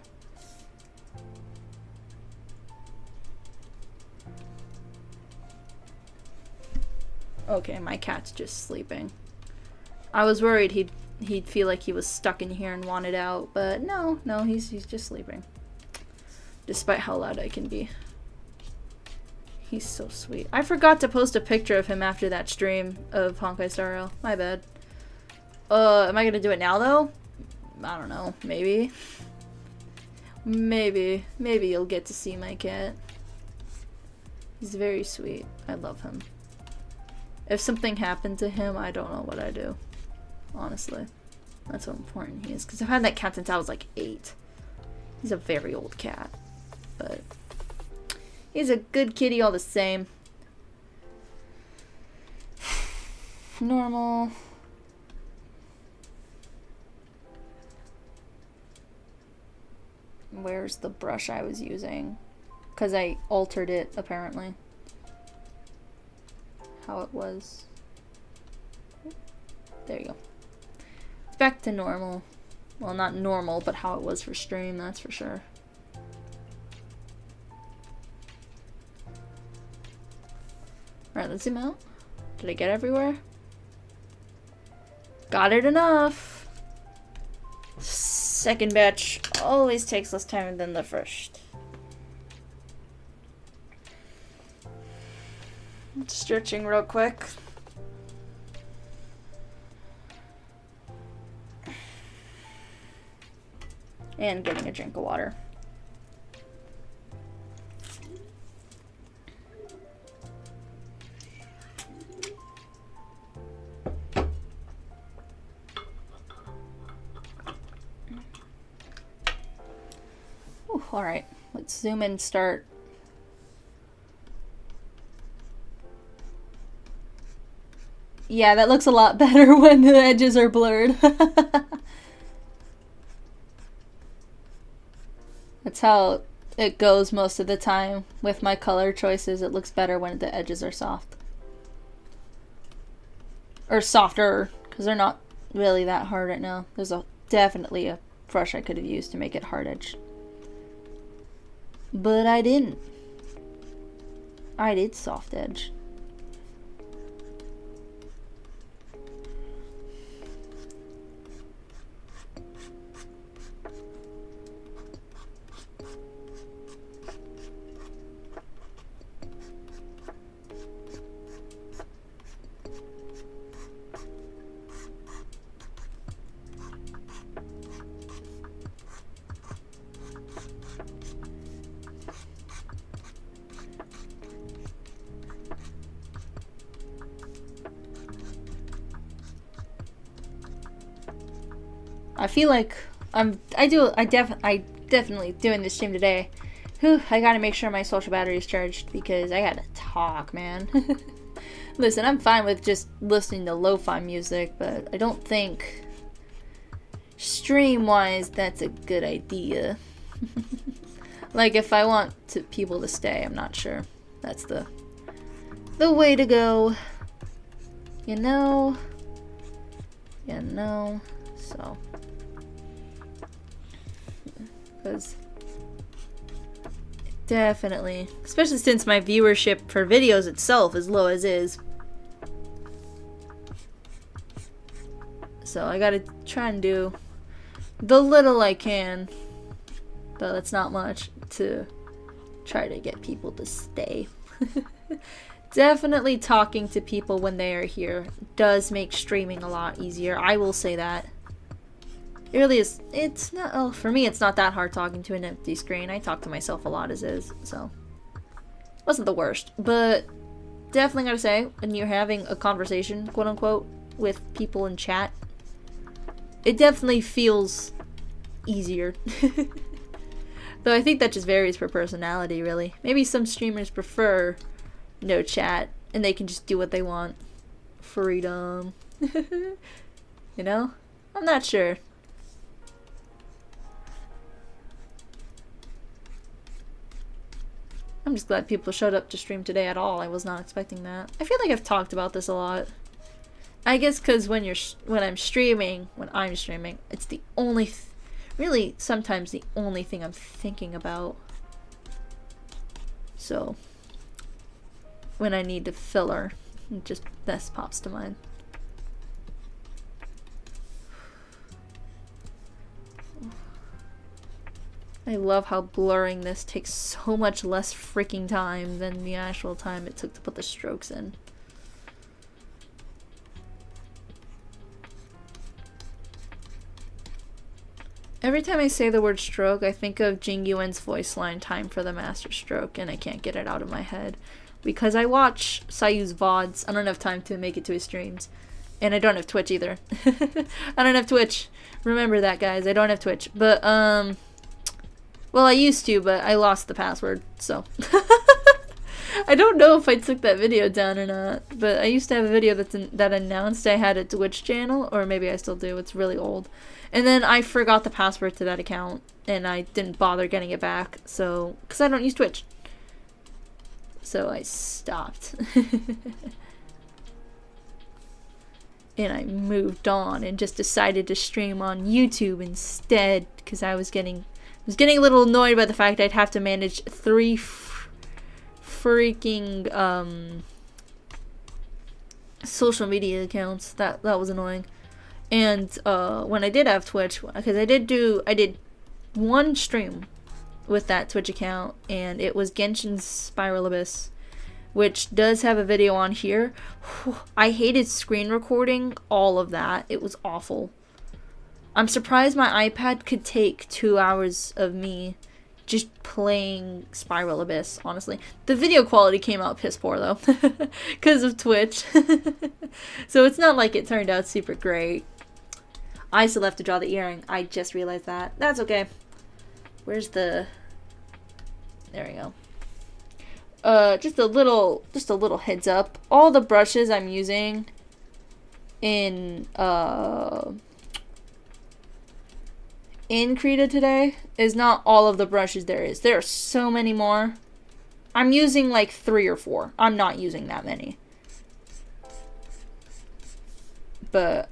Okay, my cat's just sleeping. I was worried he'd feel like he was stuck in here and wanted out, but no, he's just sleeping. Despite how loud I can be. He's so sweet. I forgot to post a picture of him after that stream of Honkai Star Rail. My bad. Am I gonna do it now though? I don't know. Maybe. Maybe you'll get to see my cat. He's very sweet. I love him. If something happened to him, I don't know what I'd do. Honestly. That's how important he is. Because I've had that cat since I was like 8. He's a very old cat. But he's a good kitty all the same. Normal. Where's the brush I was using? Because I altered it, apparently. How it was. There you go. It's back to normal. Well, not normal, but how it was for stream, that's for sure. Alright, let's zoom out. Did I get everywhere? Got it enough. Second batch always takes less time than the first. Stretching real quick. And getting a drink of water. Alright, let's zoom in and start. Yeah, that looks a lot better when the edges are blurred. That's how it goes most of the time with my color choices. It looks better when the edges are soft. Or softer, because they're not really that hard right now. There's definitely a brush I could have used to make it hard edged. But I didn't. I did soft edge. I feel like I definitely doing this stream today. Whew, I gotta make sure my social battery is charged because I gotta talk, man. Listen, I'm fine with just listening to lo-fi music, but I don't think stream-wise that's a good idea. Like if I want people to stay, I'm not sure that's the way to go. You know, so. Because definitely, especially since my viewership for videos itself is low as is. So I gotta try and do the little I can, though that's not much, to try to get people to stay. Definitely talking to people when they are here does make streaming a lot easier. I will say that. It really is. It's not, oh, for me, it's not that hard talking to an empty screen. I talk to myself a lot as is, so. Wasn't the worst, but definitely gotta say, when you're having a conversation, quote unquote, with people in chat, it definitely feels easier. Though I think that just varies per personality, really. Maybe some streamers prefer no chat and they can just do what they want. Freedom. You know? I'm not sure. I'm just glad people showed up to stream today at all. I was not expecting that. I feel like I've talked about this a lot. I guess because when I'm streaming, it's the only, really sometimes the only thing I'm thinking about. So when I need to filler, just this pops to mind. I love how blurring this takes so much less freaking time than the actual time it took to put the strokes in. Every time I say the word stroke, I think of Jing Yuan's voice line, "Time for the master stroke," and I can't get it out of my head. Because I watch Sayu's VODs, I don't have time to make it to his streams. And I don't have Twitch either. I don't have Twitch. Remember that, guys. I don't have Twitch. But, well, I used to, but I lost the password, so. I don't know if I took that video down or not, but I used to have a video that announced I had a Twitch channel, or maybe I still do. It's really old. And then I forgot the password to that account, and I didn't bother getting it back, so, because I don't use Twitch. So I stopped. And I moved on and just decided to stream on YouTube instead, because I was getting a little annoyed by the fact I'd have to manage 3 freaking social media accounts. That was annoying. And when I did have Twitch, because I did one stream with that Twitch account, and it was Genshin Spiral Abyss, which does have a video on here. I hated screen recording all of that. It was awful. I'm surprised my iPad could take 2 hours of me just playing Spiral Abyss, honestly. The video quality came out piss poor, though, because of Twitch. So it's not like it turned out super great. I still have to draw the earring. I just realized that. That's okay. Where's the... There we go. Just a little heads up. All the brushes I'm using in Krita today is not all of the brushes there is. There are so many more. I'm using like 3 or 4. I'm not using that many. But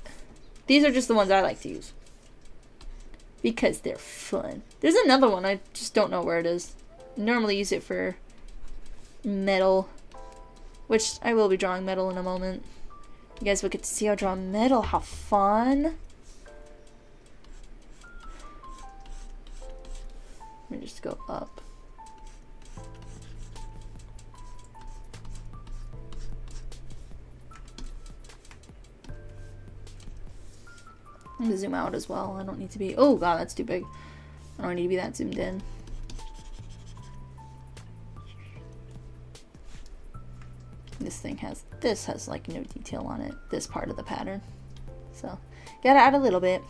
these are just the ones I like to use. Because they're fun. There's another one, I just don't know where it is. I normally use it for metal, which I will be drawing metal in a moment. You guys will get to see how I draw metal. How fun! Let me just go up. I'm gonna zoom out as well. I don't need to be. Oh god, that's too big. I don't need to be that zoomed in. This has like no detail on it, this part of the pattern. So, gotta add a little bit.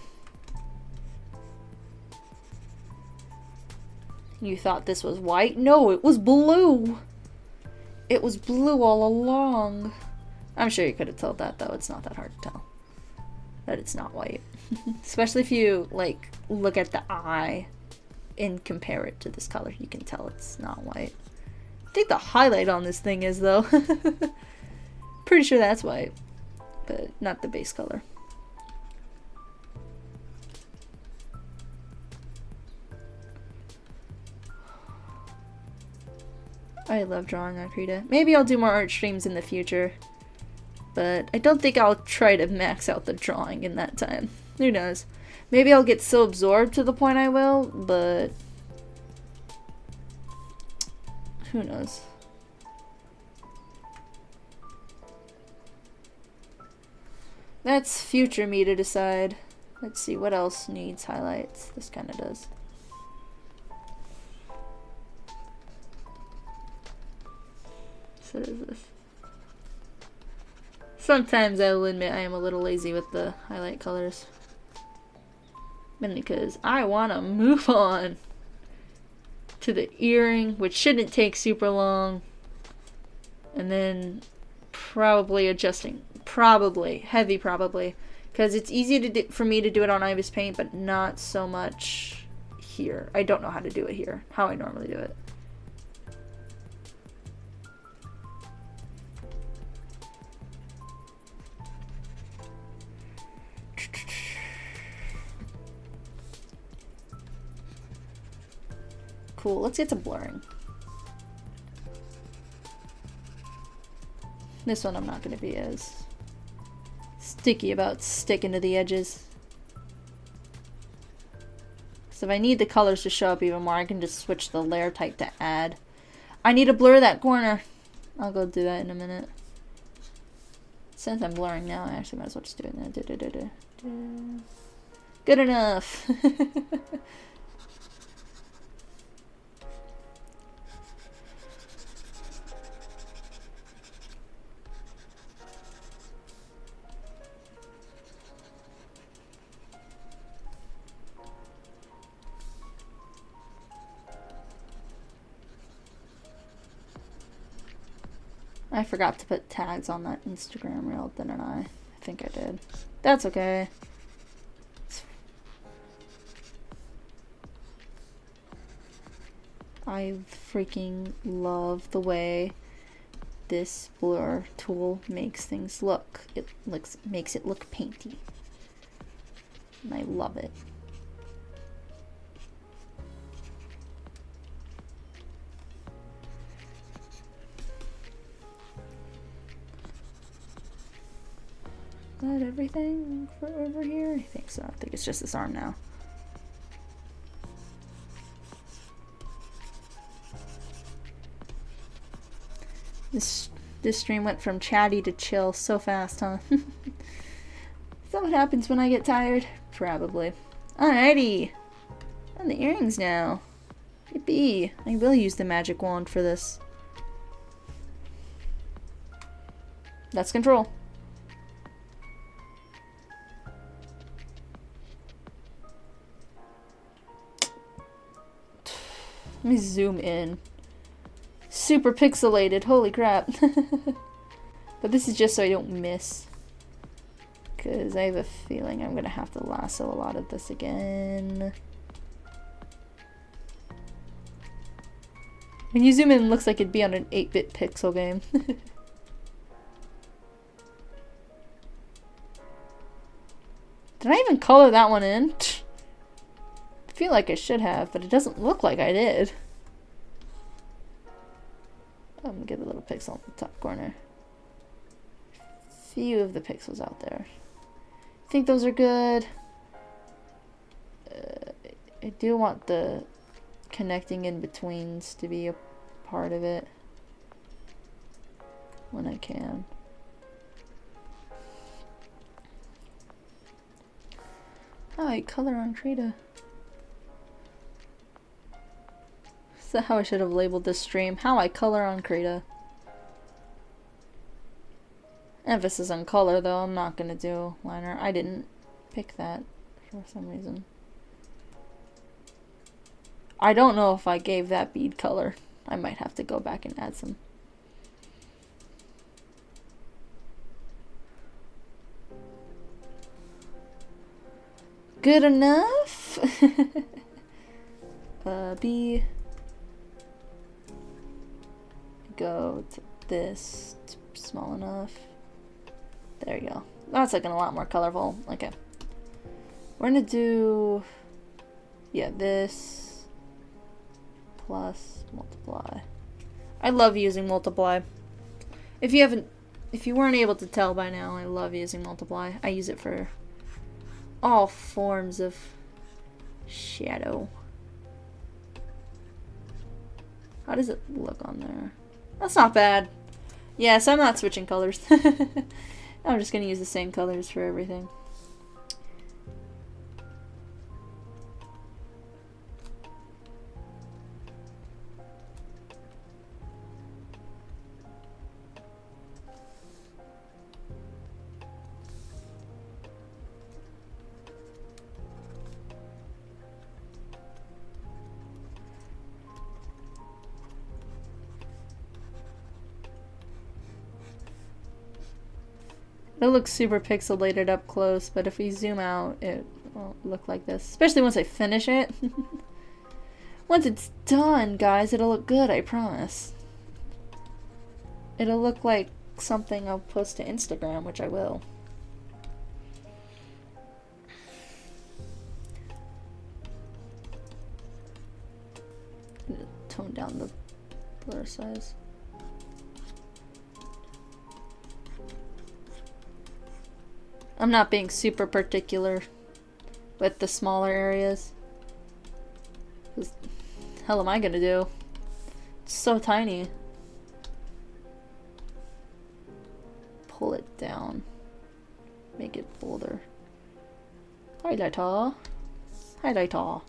You thought this was white? No, it was blue! It was blue all along. I'm sure you could have told that, though. It's not that hard to tell that it's not white. Especially if you, like, look at the eye and compare it to this color. You can tell it's not white. I think the highlight on this thing is, though. Pretty sure that's white, but not the base color. I love drawing on Krita. Maybe I'll do more art streams in the future, but I don't think I'll try to max out the drawing in that time. Who knows? Maybe I'll get so absorbed to the point I will, but who knows? That's future me to decide. Let's see, what else needs highlights? This kind of does. So what is this? Sometimes I will admit I am a little lazy with the highlight colors. Mainly because I want to move on to the earring, which shouldn't take super long. And then probably adjusting. Probably. Heavy probably. Because it's easy to for me to do it on Ibis Paint, but not so much here. I don't know how to do it here. How I normally do it. Cool. Let's get to blurring. This one I'm not going to be as sticky about sticking to the edges. So if I need the colors to show up even more, I can just switch the layer type to add. I need to blur that corner. I'll go do that in a minute. Since I'm blurring now, I actually might as well just do it now. Good enough. I forgot to put tags on that Instagram reel, didn't I? I think I did. That's okay. I freaking love the way this blur tool makes things look. It makes it look painty. And I love it. Is that everything for over here? I think so. I think it's just this arm now. This stream went from chatty to chill so fast, huh? Is that what happens when I get tired? Probably. Alrighty. On the earrings now. Yippee. I will use the magic wand for this. That's control. Let me zoom in. Super pixelated, holy crap. But this is just so I don't miss. Because I have a feeling I'm going to have to lasso a lot of this again. When you zoom in, it looks like it'd be on an 8-bit pixel game. Did I even color that one in? I feel like I should have, but it doesn't look like I did. I'm gonna get a little pixel on the top corner. Few of the pixels out there. I think those are good. I do want the connecting in betweens to be a part of it when I can. Oh, I color on Krita. Is that how I should have labeled this stream? How I color on Krita. Emphasis on color, though. I'm not gonna do liner. I didn't pick that for some reason. I don't know if I gave that bead color. I might have to go back and add some. Good enough? B. Go to this. Small enough. There you go. That's looking a lot more colorful. Okay. We're gonna do, yeah, this plus multiply. I love using multiply. If you weren't able to tell by now, I love using multiply. I use it for all forms of shadow. How does it look on there? That's not bad. Yes, I'm not switching colors. I'm just gonna use the same colors for everything. It looks super pixelated up close, but if we zoom out, it won't look like this. Especially once I finish it. Once it's done, guys, it'll look good, I promise. It'll look like something I'll post to Instagram, which I will. Tone down the blur size. I'm not being super particular with the smaller areas. What the hell am I gonna do? It's so tiny. Pull it down. Make it bolder. Highlighter. Highlighter.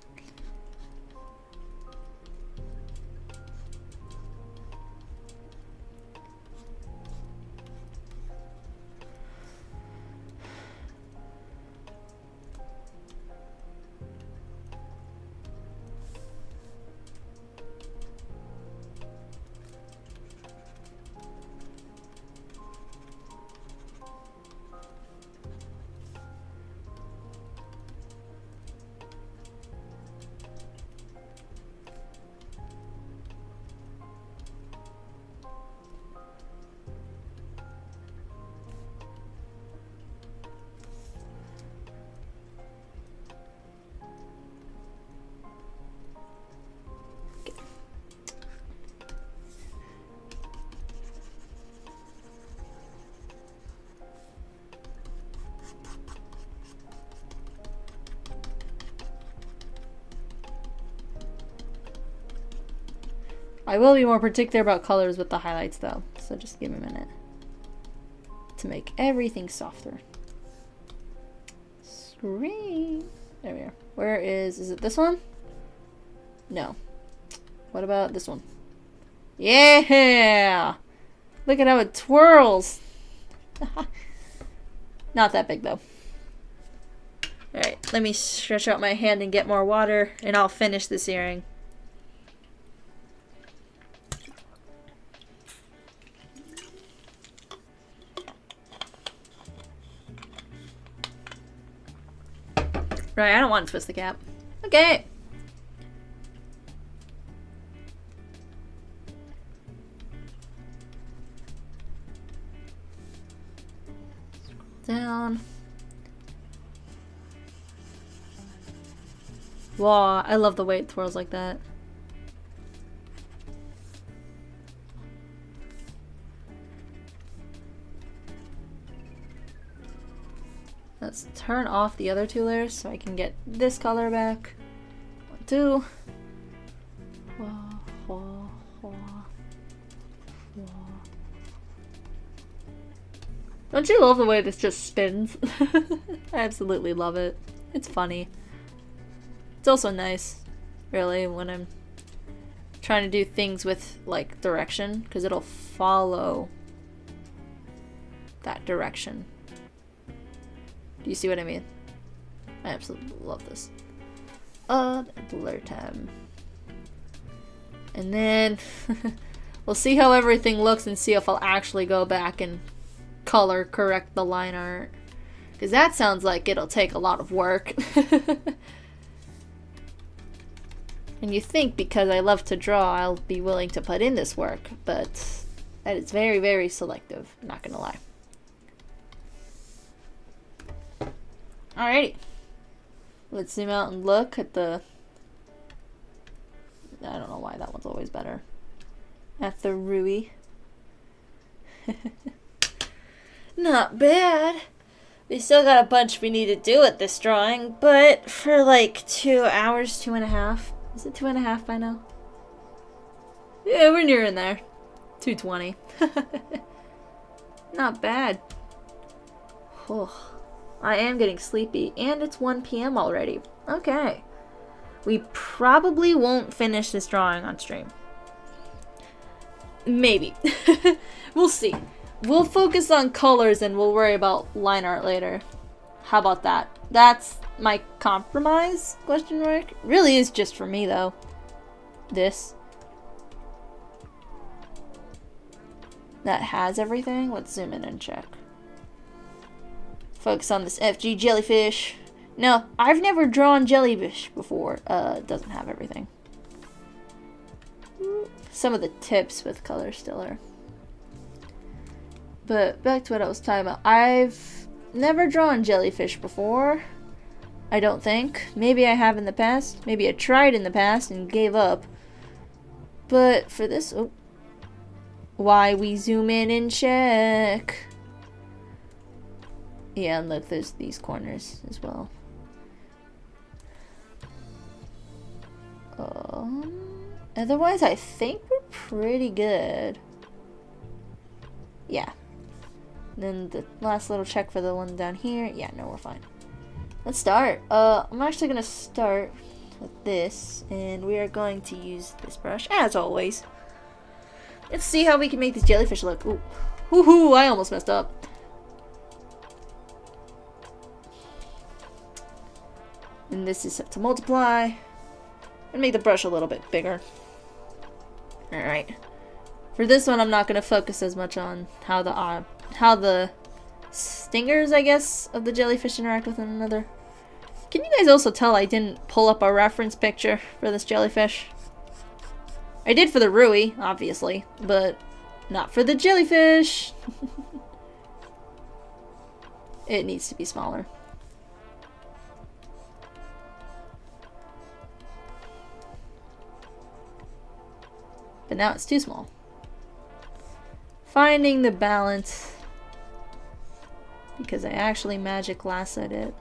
I will be more particular about colors with the highlights though, so just give me a minute to make everything softer. Screen. There we are. Where is it this one? No. What about this one? Yeah! Look at how it twirls! Not that big though. Alright, let me stretch out my hand and get more water and I'll finish this earring. Right, I don't want to twist the cap. Okay. Scroll down. Wow, I love the way it twirls like that. Let's turn off the other two layers so I can get this color back. 1, 2. Wah, wah, wah, wah. Don't you love the way this just spins? I absolutely love it. It's funny. It's also nice, really, when I'm trying to do things with, like, direction, because it'll follow that direction. Do you see what I mean? I absolutely love this. Blur time. And then we'll see how everything looks and see if I'll actually go back and color correct the line art. Because that sounds like it'll take a lot of work. And you think because I love to draw, I'll be willing to put in this work. But that is very, very selective. I'm not gonna lie. Alrighty. Let's zoom out and look at the... I don't know why that one's always better. At the Rui. Not bad. We still got a bunch we need to do with this drawing, but for like 2 hours, 2.5. Is it 2.5 by now? Yeah, we're near in there. 2:20. Not bad. Oh. I am getting sleepy, and it's 1 p.m. already. Okay. We probably won't finish this drawing on stream. Maybe. We'll see. We'll focus on colors and we'll worry about line art later. How about that? That's my compromise? Question mark. Really is just for me, though. This. That has everything. Let's zoom in and check. Focus on this FG jellyfish. No, I've never drawn jellyfish before. It doesn't have everything. Some of the tips with color still are. But back to what I was talking about. I've never drawn jellyfish before. I don't think. Maybe I have in the past. Maybe I tried in the past and gave up. But for this... Oh, why we zoom in and check. Yeah, and look, there's these corners as well. Otherwise, I think we're pretty good. Yeah. Then the last little check for the one down here. Yeah, no, we're fine. Let's start. I'm actually gonna start with this, and we are going to use this brush as always. Let's see how we can make this jellyfish look. Ooh, woohoo! I almost messed up. And this is set to multiply, and make the brush a little bit bigger. All right. For this one, I'm not gonna focus as much on how the stingers, I guess, of the jellyfish interact with one another. Can you guys also tell I didn't pull up a reference picture for this jellyfish? I did for the Rui, obviously, but not for the jellyfish. It needs to be smaller. But now it's too small. Finding the balance, because I actually magic lassoed it.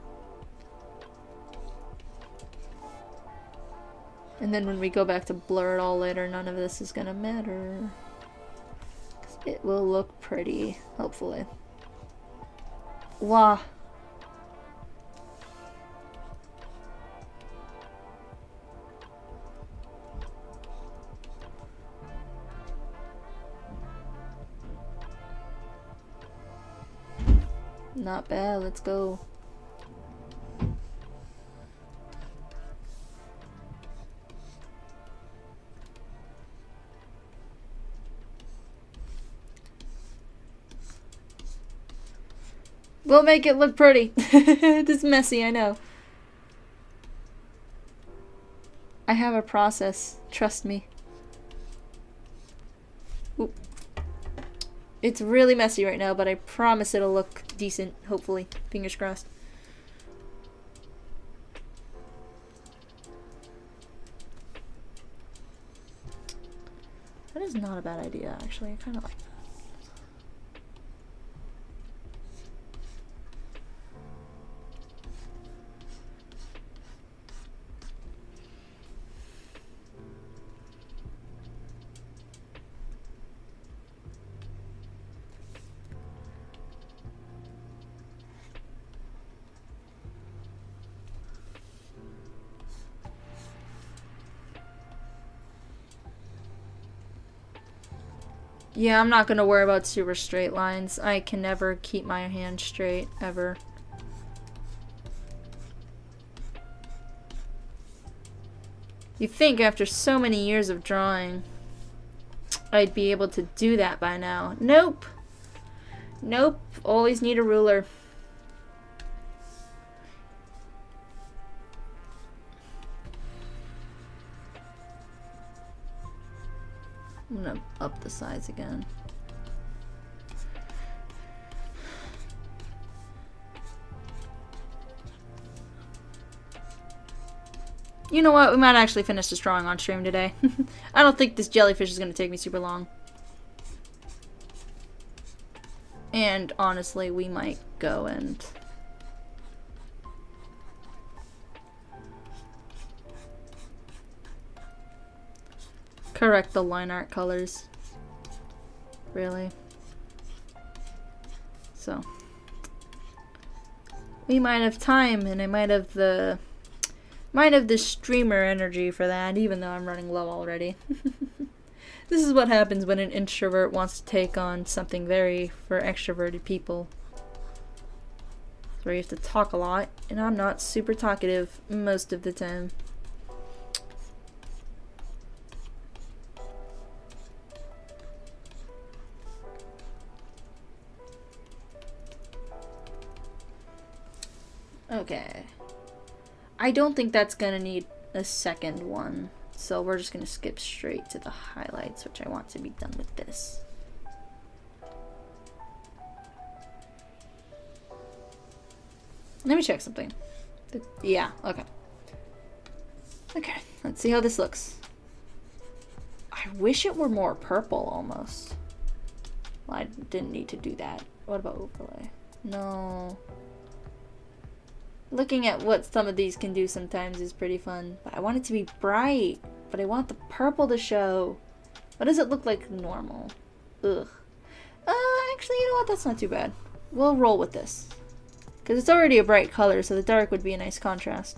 And then when we go back to blur it all later, none of this is gonna matter. 'Cause it will look pretty, hopefully. Wow. Not bad, let's go. We'll make it look pretty. It's messy, I know. I have a process, trust me. Oop. It's really messy right now, but I promise it'll look decent, hopefully. Fingers crossed. That is not a bad idea, actually. I kind of like that. Yeah, I'm not gonna worry about super straight lines. I can never keep my hand straight, ever. You'd think after so many years of drawing, I'd be able to do that by now. Nope. Nope. Always need a ruler. I'm gonna up the size again. You know what? We might actually finish this drawing on stream today. I don't think this jellyfish is gonna take me super long. And honestly, we might go and... correct the line art colors. Really. So. We might have time, and I might have the streamer energy for that, even though I'm running low already. This is what happens when an introvert wants to take on something very for extroverted people. Where you have to talk a lot, and I'm not super talkative most of the time. Okay. I don't think that's gonna need a second one. So we're just gonna skip straight to the highlights, which I want to be done with this. Let me check something. Yeah, okay. Okay, let's see how this looks. I wish it were more purple almost. Well, I didn't need to do that. What about overlay? No. Looking at what some of these can do sometimes is pretty fun. But I want it to be bright. But I want the purple to show. What does it look like normal? Ugh. Actually, you know what? That's not too bad. We'll roll with this. Because it's already a bright color, so the dark would be a nice contrast.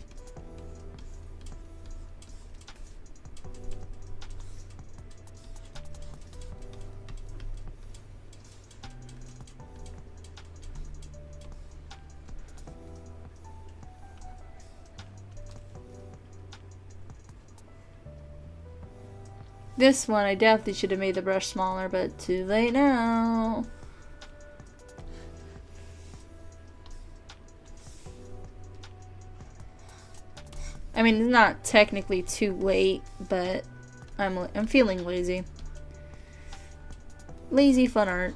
This one, I definitely should have made the brush smaller, but too late now. I mean, it's not technically too late, but I'm feeling lazy. Lazy fun art.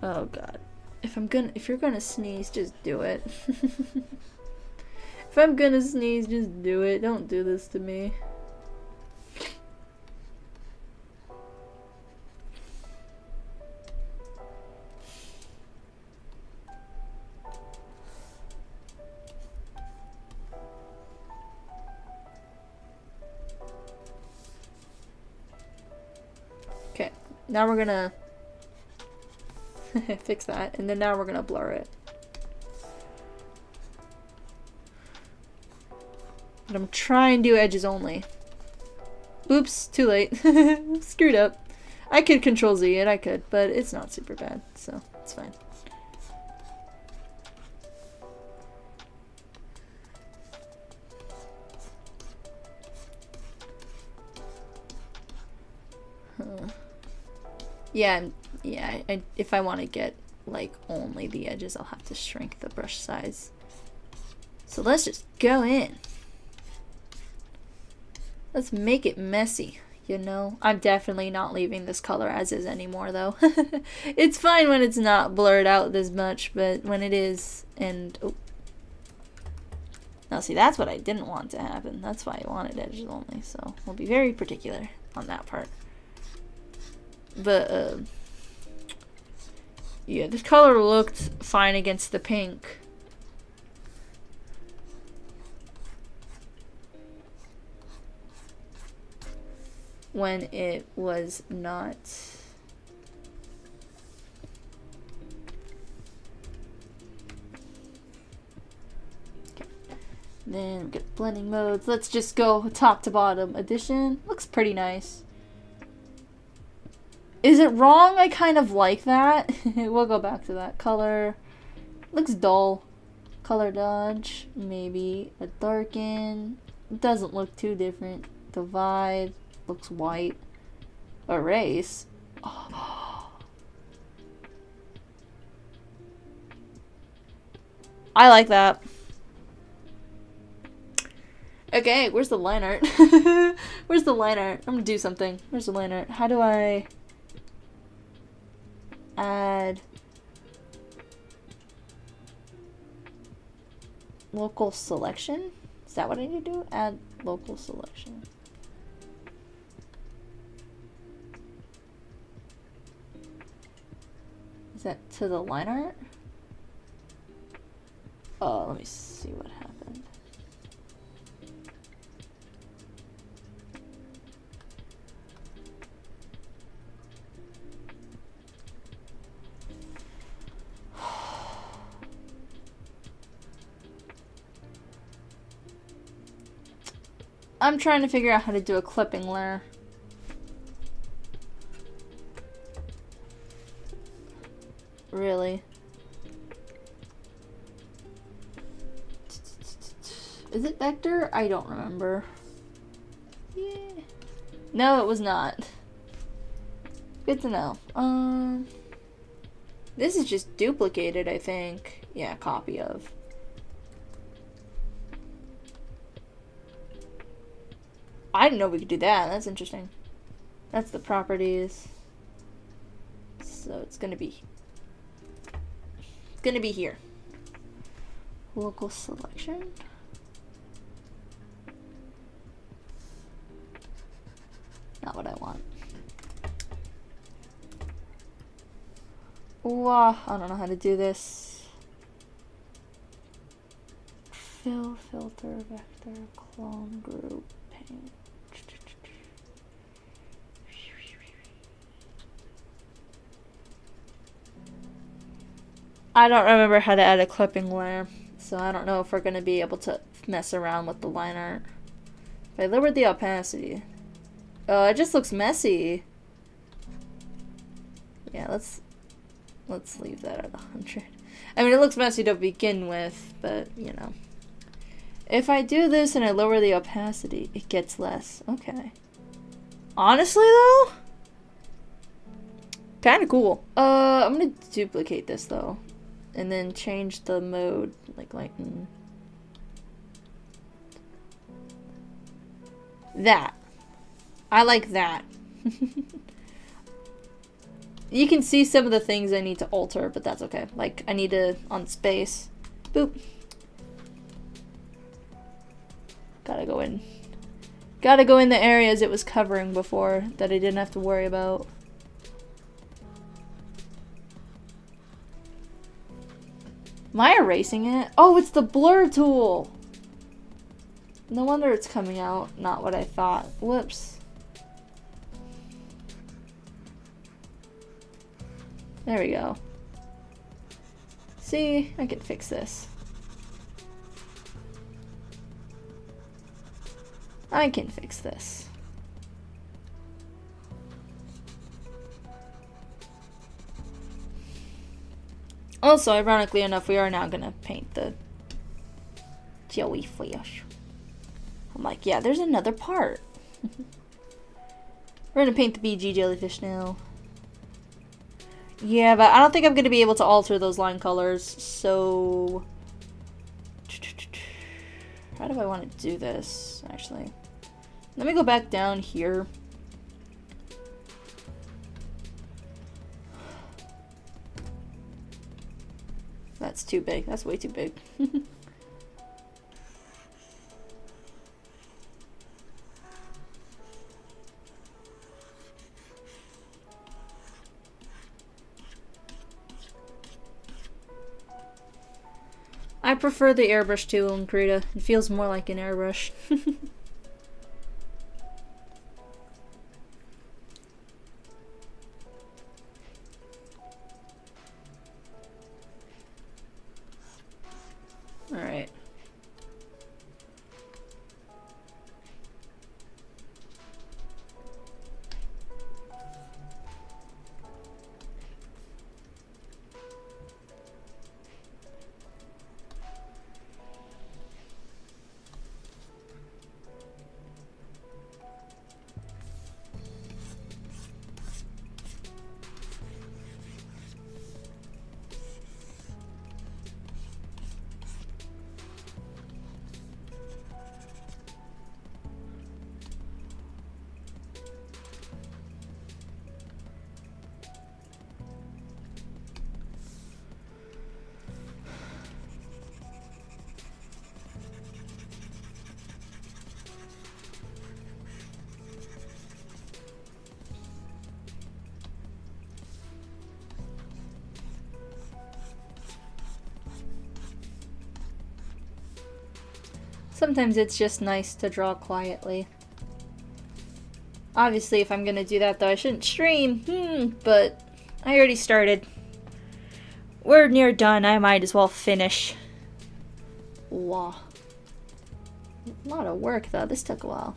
Oh god. If you're gonna sneeze, just do it. If I'm gonna sneeze, just do it. Don't do this to me. Okay, now we're gonna fix that, and then now we're gonna blur it. But I'm trying to do edges only. Oops, too late. Screwed up. I could Control Z it, I could, but it's not super bad, so it's fine. Yeah, if I want to get like only the edges, I'll have to shrink the brush size. So let's just go in. Let's make it messy, you know? I'm definitely not leaving this color as is anymore, though. It's fine when it's not blurred out this much, but when it is, and... Oh. Now see, that's what I didn't want to happen. That's why I wanted edges only, so we'll be very particular on that part. But, yeah, this color looked fine against the pink. When it was not. Okay. Then we get blending modes. Let's just go top to bottom. Addition looks pretty nice. Is it wrong? I kind of like that. We'll go back to that. Color looks dull. Color dodge, maybe a darken. It doesn't look too different. Divide looks white. Erase. Oh. I like that. Okay, where's the line art? Where's the line art? I'm gonna do something. Where's the line art? How do I add local selection? Is that what I need to do? Add local selection. Is that to the line art? Oh, let me see what happened. I'm trying to figure out how to do a clipping layer. Really? Is it vector? I don't remember. Yeah. No, it was not. Good to know. This is just duplicated, I think. Yeah, copy of. I didn't know we could do that. That's interesting. That's the properties. So it's gonna be here. Local selection. Not what I want. Wow, I don't know how to do this. Fill, filter, vector, clone, group, paint. I don't remember how to add a clipping layer, so I don't know if we're gonna be able to mess around with the line art. If I lowered the opacity. Oh, it just looks messy. Yeah, let's leave that at 100. I mean, it looks messy to begin with, but, you know. If I do this and I lower the opacity, it gets less. Okay. Honestly, though? Kinda cool. I'm gonna duplicate this, though. And then change the mode, like lighten. That. I like that. You can see some of the things I need to alter, but that's okay. Like, I need to, on space. Boop. Gotta go in. Gotta go in the areas it was covering before that I didn't have to worry about. Am I erasing it? Oh, it's the blur tool! No wonder it's coming out not what I thought. Whoops. There we go. See, I can fix this. I can fix this. Also, ironically enough, we are now gonna paint the jellyfish. I'm like, yeah, there's another part. We're gonna paint the BG jellyfish now. Yeah, but I don't think I'm gonna be able to alter those line colors, so... How do I want to do this, actually? Let me go back down here. That's too big. That's way too big. I prefer the airbrush tool in Krita. It feels more like an airbrush. Alright. Sometimes it's just nice to draw quietly. Obviously, if I'm gonna do that, though, I shouldn't stream. But I already started. We're near done. I might as well finish. Wow. A lot of work, though. This took a while.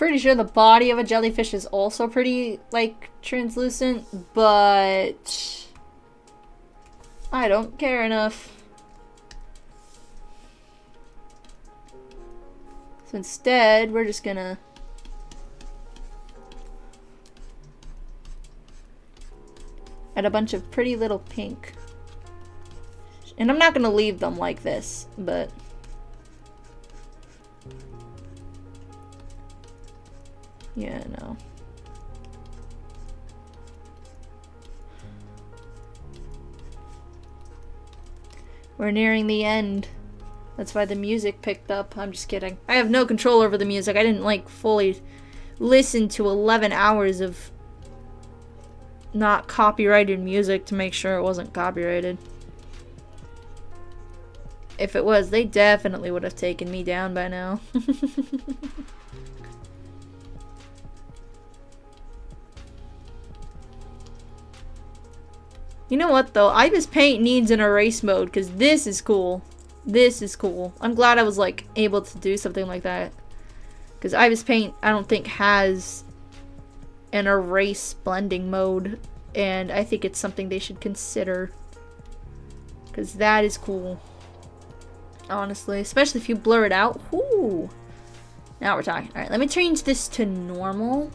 pretty sure the body of a jellyfish is also pretty, like, translucent, but I don't care enough. So instead, we're just gonna add a bunch of pretty little pink. And I'm not gonna leave them like this, but yeah, no. We're nearing the end. That's why the music picked up. I'm just kidding. I have no control over the music. I didn't like fully listen to 11 hours of not copyrighted music to make sure it wasn't copyrighted. If it was, they definitely would have taken me down by now. You know what though? Ibis Paint needs an erase mode because this is cool. This is cool. I'm glad I was like able to do something like that. Because Ibis Paint I don't think has an erase blending mode. And I think it's something they should consider. Because that is cool. Honestly. Especially if you blur it out. Whoo! Now we're talking. Alright, let me change this to normal.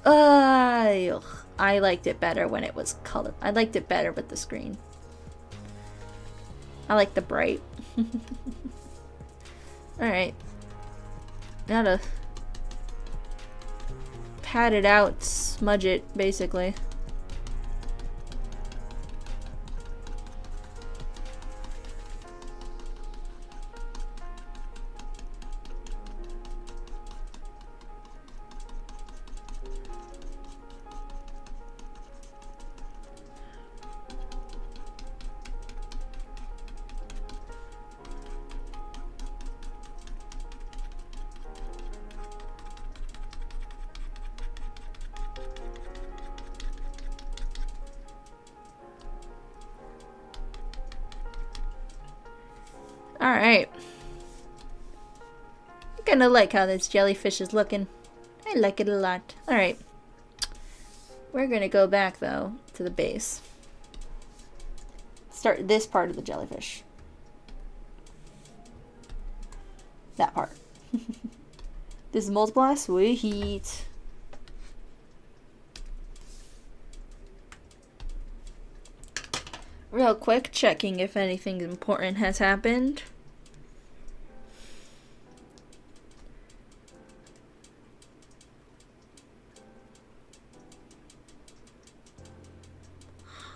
Ugh. I liked it better when it was colored. I liked it better with the screen. I like the bright. Alright. Now to pat it out, smudge it, basically. Alright. I kinda like how this jellyfish is looking. I like it a lot. Alright. We're gonna go back, though, to the base. Start this part of the jellyfish. That part. This is multiply? Sweet. Real quick, checking if anything important has happened.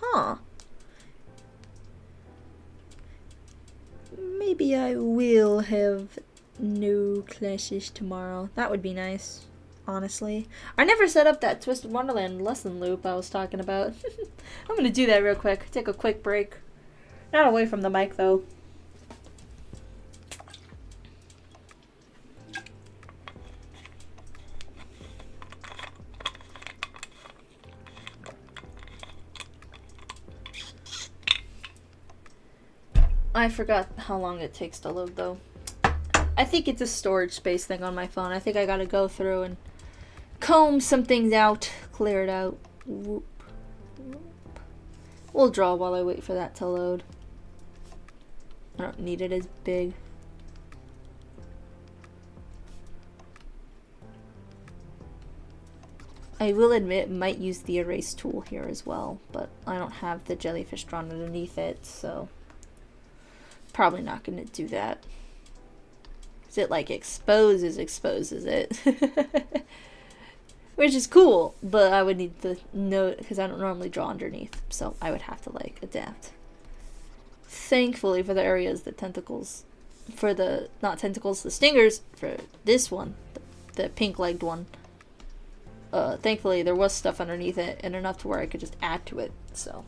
Huh. Maybe I will have no classes tomorrow. That would be nice, honestly. I never set up that Twisted Wonderland lesson loop I was talking about. I'm gonna do that real quick. Take a quick break. Not away from the mic, though. I forgot how long it takes to load, though. I think it's a storage space thing on my phone. I think I gotta go through and comb some things out, clear it out. Whoop. We'll draw while I wait for that to load. I don't need it as big. I will admit, might use the erase tool here as well, but I don't have the jellyfish drawn underneath it, so probably not going to do that. 'Cause it like exposes it. Which is cool, but I would need to note because I don't normally draw underneath, so I would have to like adapt. Thankfully for the areas, the tentacles, for the, not tentacles, the stingers, for this one, the pink-legged one, thankfully there was stuff underneath it and enough to where I could just add to it, so.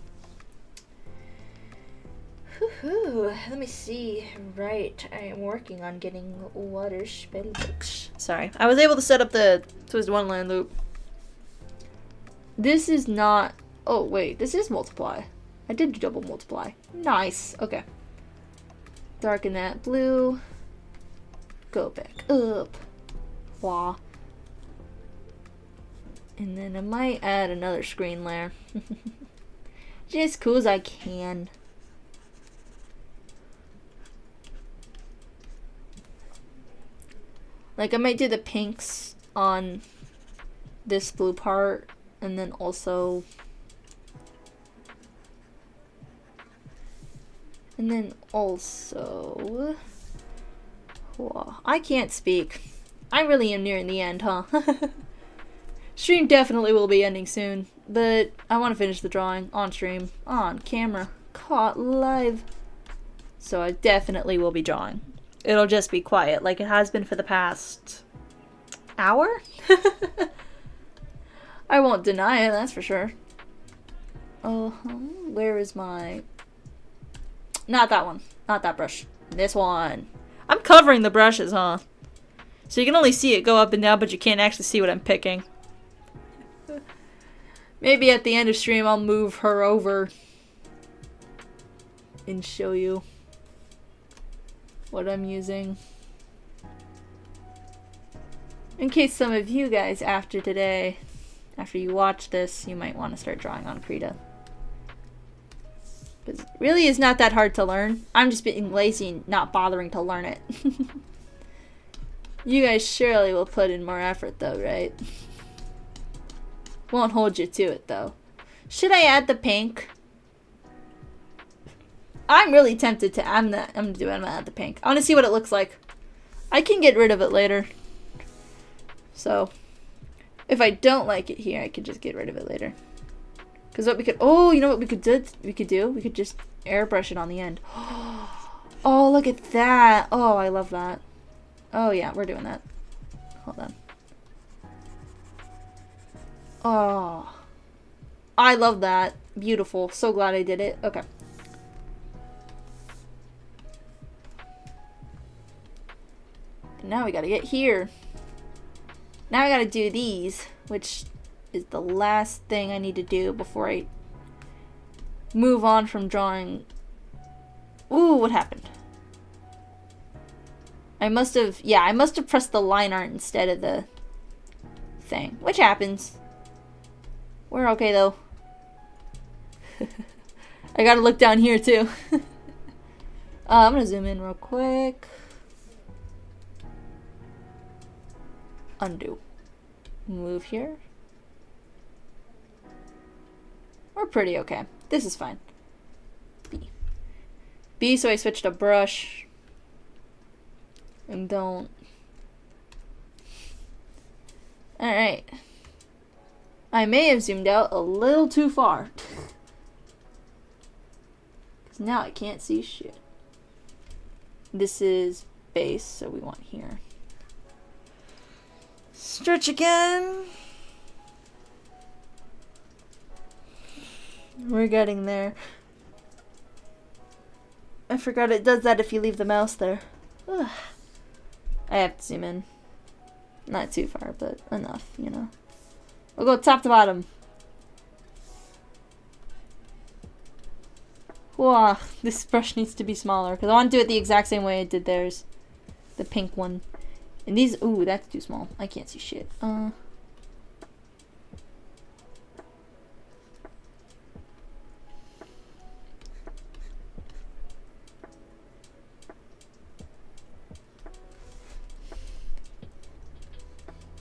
Whew, let me see. Right, I am working on getting water spell books. Sorry, I was able to set up the Twisted Wonderland loop. This is not. Oh wait, this is multiply. I did double multiply. Nice. Okay. Darken that blue. Go back up. Wah. And then I might add another screen layer. Just cool as I can. Like I might do the pinks on this blue part, and then also whoa, I can't speak. I really am nearing the end, huh? Stream definitely will be ending soon, but I want to finish the drawing on stream, on camera, caught live. So I definitely will be drawing. It'll just be quiet like it has been for the past hour? I won't deny it, that's for sure. Where is my... Not that one. Not that brush. This one. I'm covering the brushes, huh? So you can only see it go up and down, but you can't actually see what I'm picking. Maybe at the end of stream I'll move her over and show you what I'm using. In case some of you guys after today, after you watch this, you might want to start drawing on Krita. Because it really is not that hard to learn. I'm just being lazy and not bothering to learn it. You guys surely will put in more effort though, right? Won't hold you to it though. Should I add the pink? I'm really tempted to. I'm gonna add the pink. I want to see what it looks like. I can get rid of it later. So, if I don't like it here, I could just get rid of it later. Because what we could, you know what we could do? We could just airbrush it on the end. Oh, look at that. Oh, I love that. Oh yeah, we're doing that. Hold on. Oh, I love that. Beautiful. So glad I did it. Okay. Now we gotta get here. Now I gotta do these, which is the last thing I need to do before I move on from drawing. Ooh, what happened? I must have pressed the line art instead of the thing, which happens. We're okay though. I gotta look down here too. I'm gonna zoom in real quick. Undo. Move here. We're pretty okay. This is fine. B, so I switched a brush. And don't. Alright. I may have zoomed out a little too far. Because now I can't see shit. This is base, so we want here. Stretch again. We're getting there. I forgot it does that if you leave the mouse there. Ugh. I have to zoom in. Not too far, but enough, you know. We'll go top to bottom. Whoa, this brush needs to be smaller because I want to do it the exact same way I did theirs. The pink one. And these, ooh, that's too small. I can't see shit.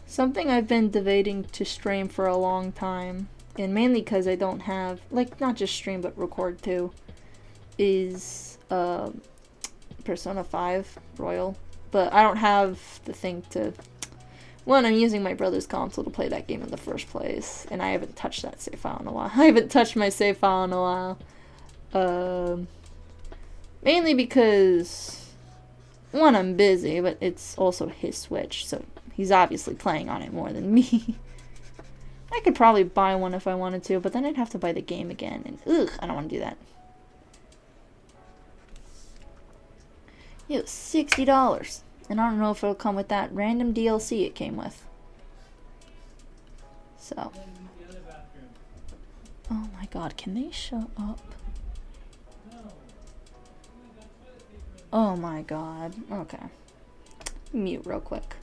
Something I've been debating to stream for a long time, and mainly because I don't have, like, not just stream but record too, is Persona 5 Royal. But I don't have the thing to... One, I'm using my brother's console to play that game in the first place, and I haven't touched that save file in a while. I haven't touched my save file in a while. Mainly because... One, I'm busy, but it's also his Switch, so he's obviously playing on it more than me. I could probably buy one if I wanted to, but then I'd have to buy the game again, and ugh, I don't want to do that. It was $60, and I don't know if it'll come with that random DLC it came with. So. Oh my god, can they shut up? Oh my god, okay. Mute real quick.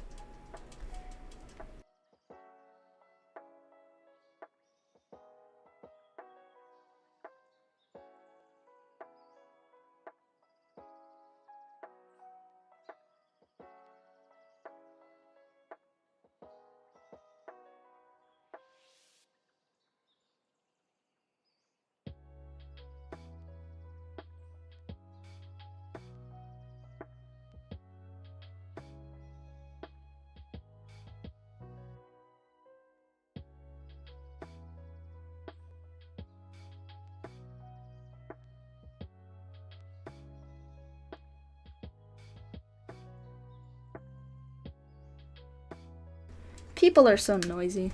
People are so noisy.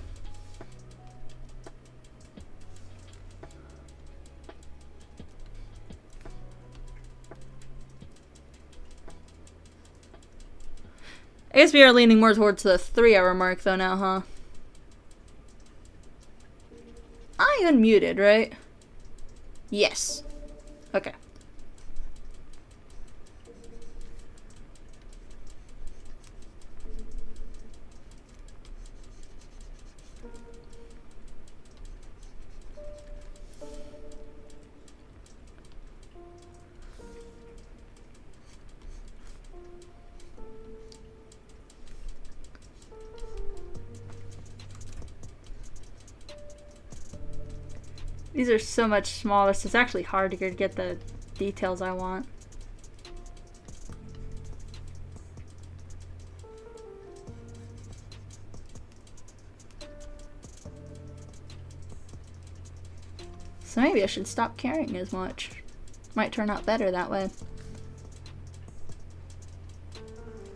I guess we are leaning more towards the 3-hour mark though now, huh? I unmuted, right? Yes. Okay. These are so much smaller, so it's actually hard to get the details I want. So maybe I should stop caring as much. Might turn out better that way.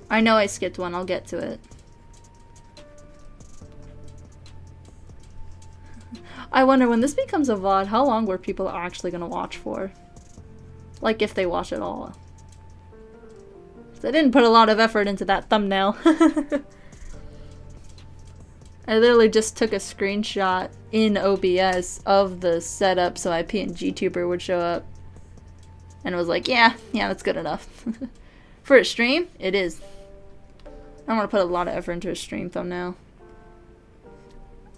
I know I skipped one, I'll get to it. I wonder when this becomes a VOD, how long were people actually gonna watch for? Like if they watch at all. They didn't put a lot of effort into that thumbnail. I literally just took a screenshot in OBS of the setup so my PNG tuber would show up. And it was like, yeah, that's good enough. For a stream, it is. I don't want to put a lot of effort into a stream thumbnail.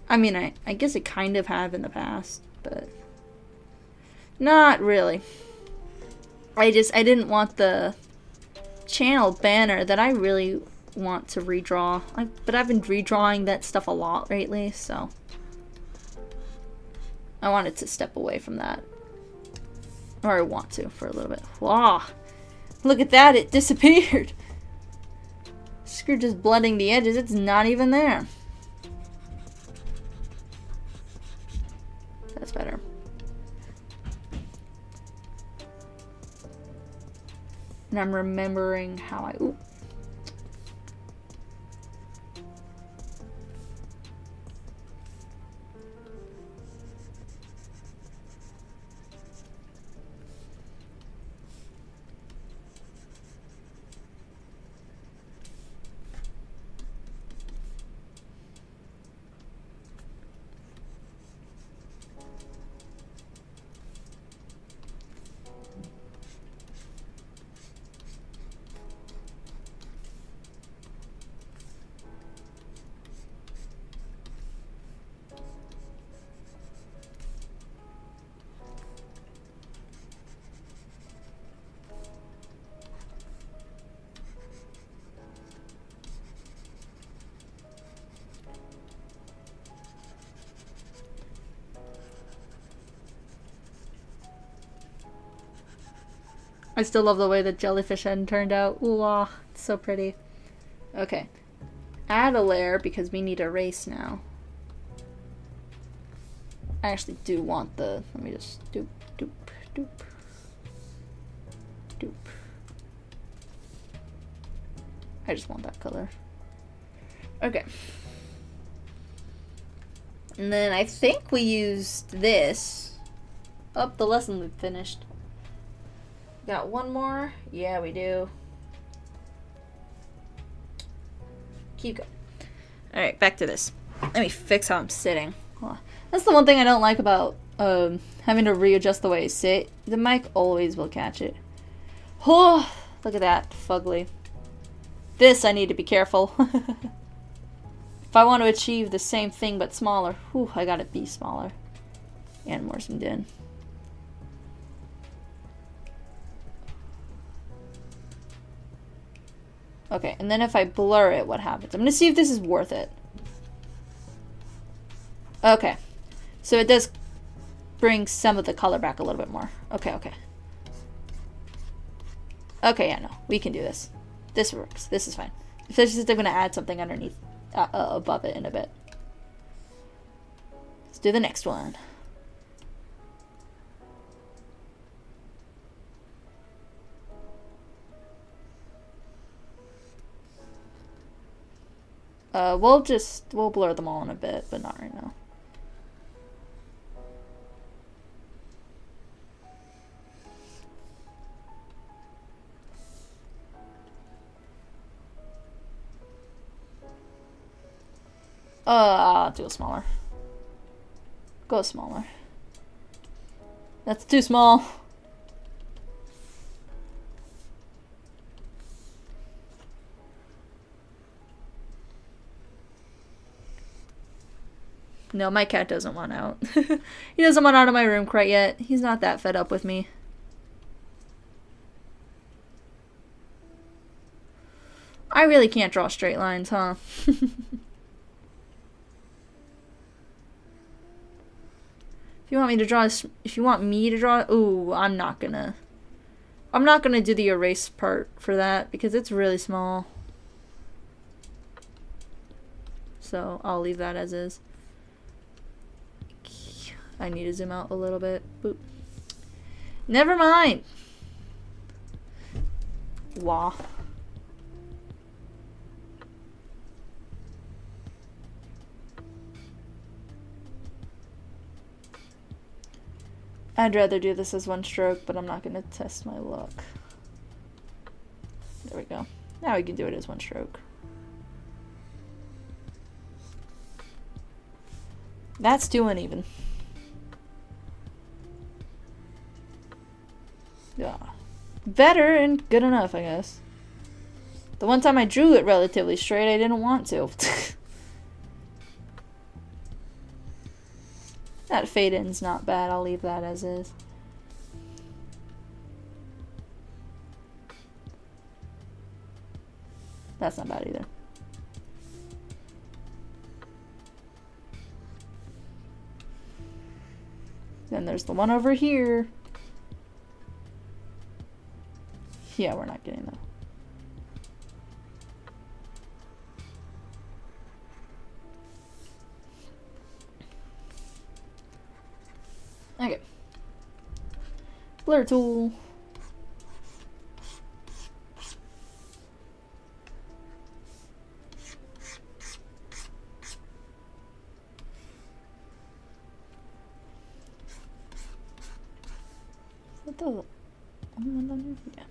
I mean, I guess I kind of have in the past, but not really. I didn't want the channel banner that I really want to redraw. But I've been redrawing that stuff a lot lately, so I wanted to step away from that. Or I want to for a little bit. Wow. Look at that, it disappeared. Screw just blending the edges, it's not even there. That's better. And I'm remembering how I... Ooh. I still love the way the jellyfish head turned out. Ooh, ah, it's so pretty. Okay. Add a layer because we need a erase now. I actually do want the... Let me just doop, doop, doop. Doop. I just want that color. Okay. And then I think we used this. Oh, the lesson loop finished. Got one more? Yeah, we do. Keep going. Alright, back to this. Let me fix how I'm sitting. That's the one thing I don't like about having to readjust the way I sit. The mic always will catch it. Oh, look at that. Fugly. This I need to be careful. If I want to achieve the same thing but smaller, whew, I gotta be smaller. And more zoomed in. Okay, and then if I blur it, what happens? I'm gonna see if this is worth it. Okay. So it does bring some of the color back a little bit more. Okay, okay. Okay, yeah, no. We can do this. This works. This is fine. Especially since I'm gonna add something underneath, above it in a bit. Let's do the next one. We'll blur them all in a bit, but not right now. I'll do it smaller. Go smaller. That's too small. No, my cat doesn't want out. He doesn't want out of my room quite yet. He's not that fed up with me. I really can't draw straight lines, huh? If you want me to draw, ooh, I'm not gonna do the erase part for that because it's really small. So I'll leave that as is. I need to zoom out a little bit. Boop. Never mind. Wah. I'd rather do this as one stroke, but I'm not going to test my luck. There we go. Now we can do it as one stroke. That's too uneven. Yeah. Better and good enough, I guess. The one time I drew it relatively straight, I didn't want to. That fade in's not bad. I'll leave that as is. That's not bad either. Then there's the one over here. Yeah, we're not getting that. Okay. Blur tool. Is that the one down here? Yeah.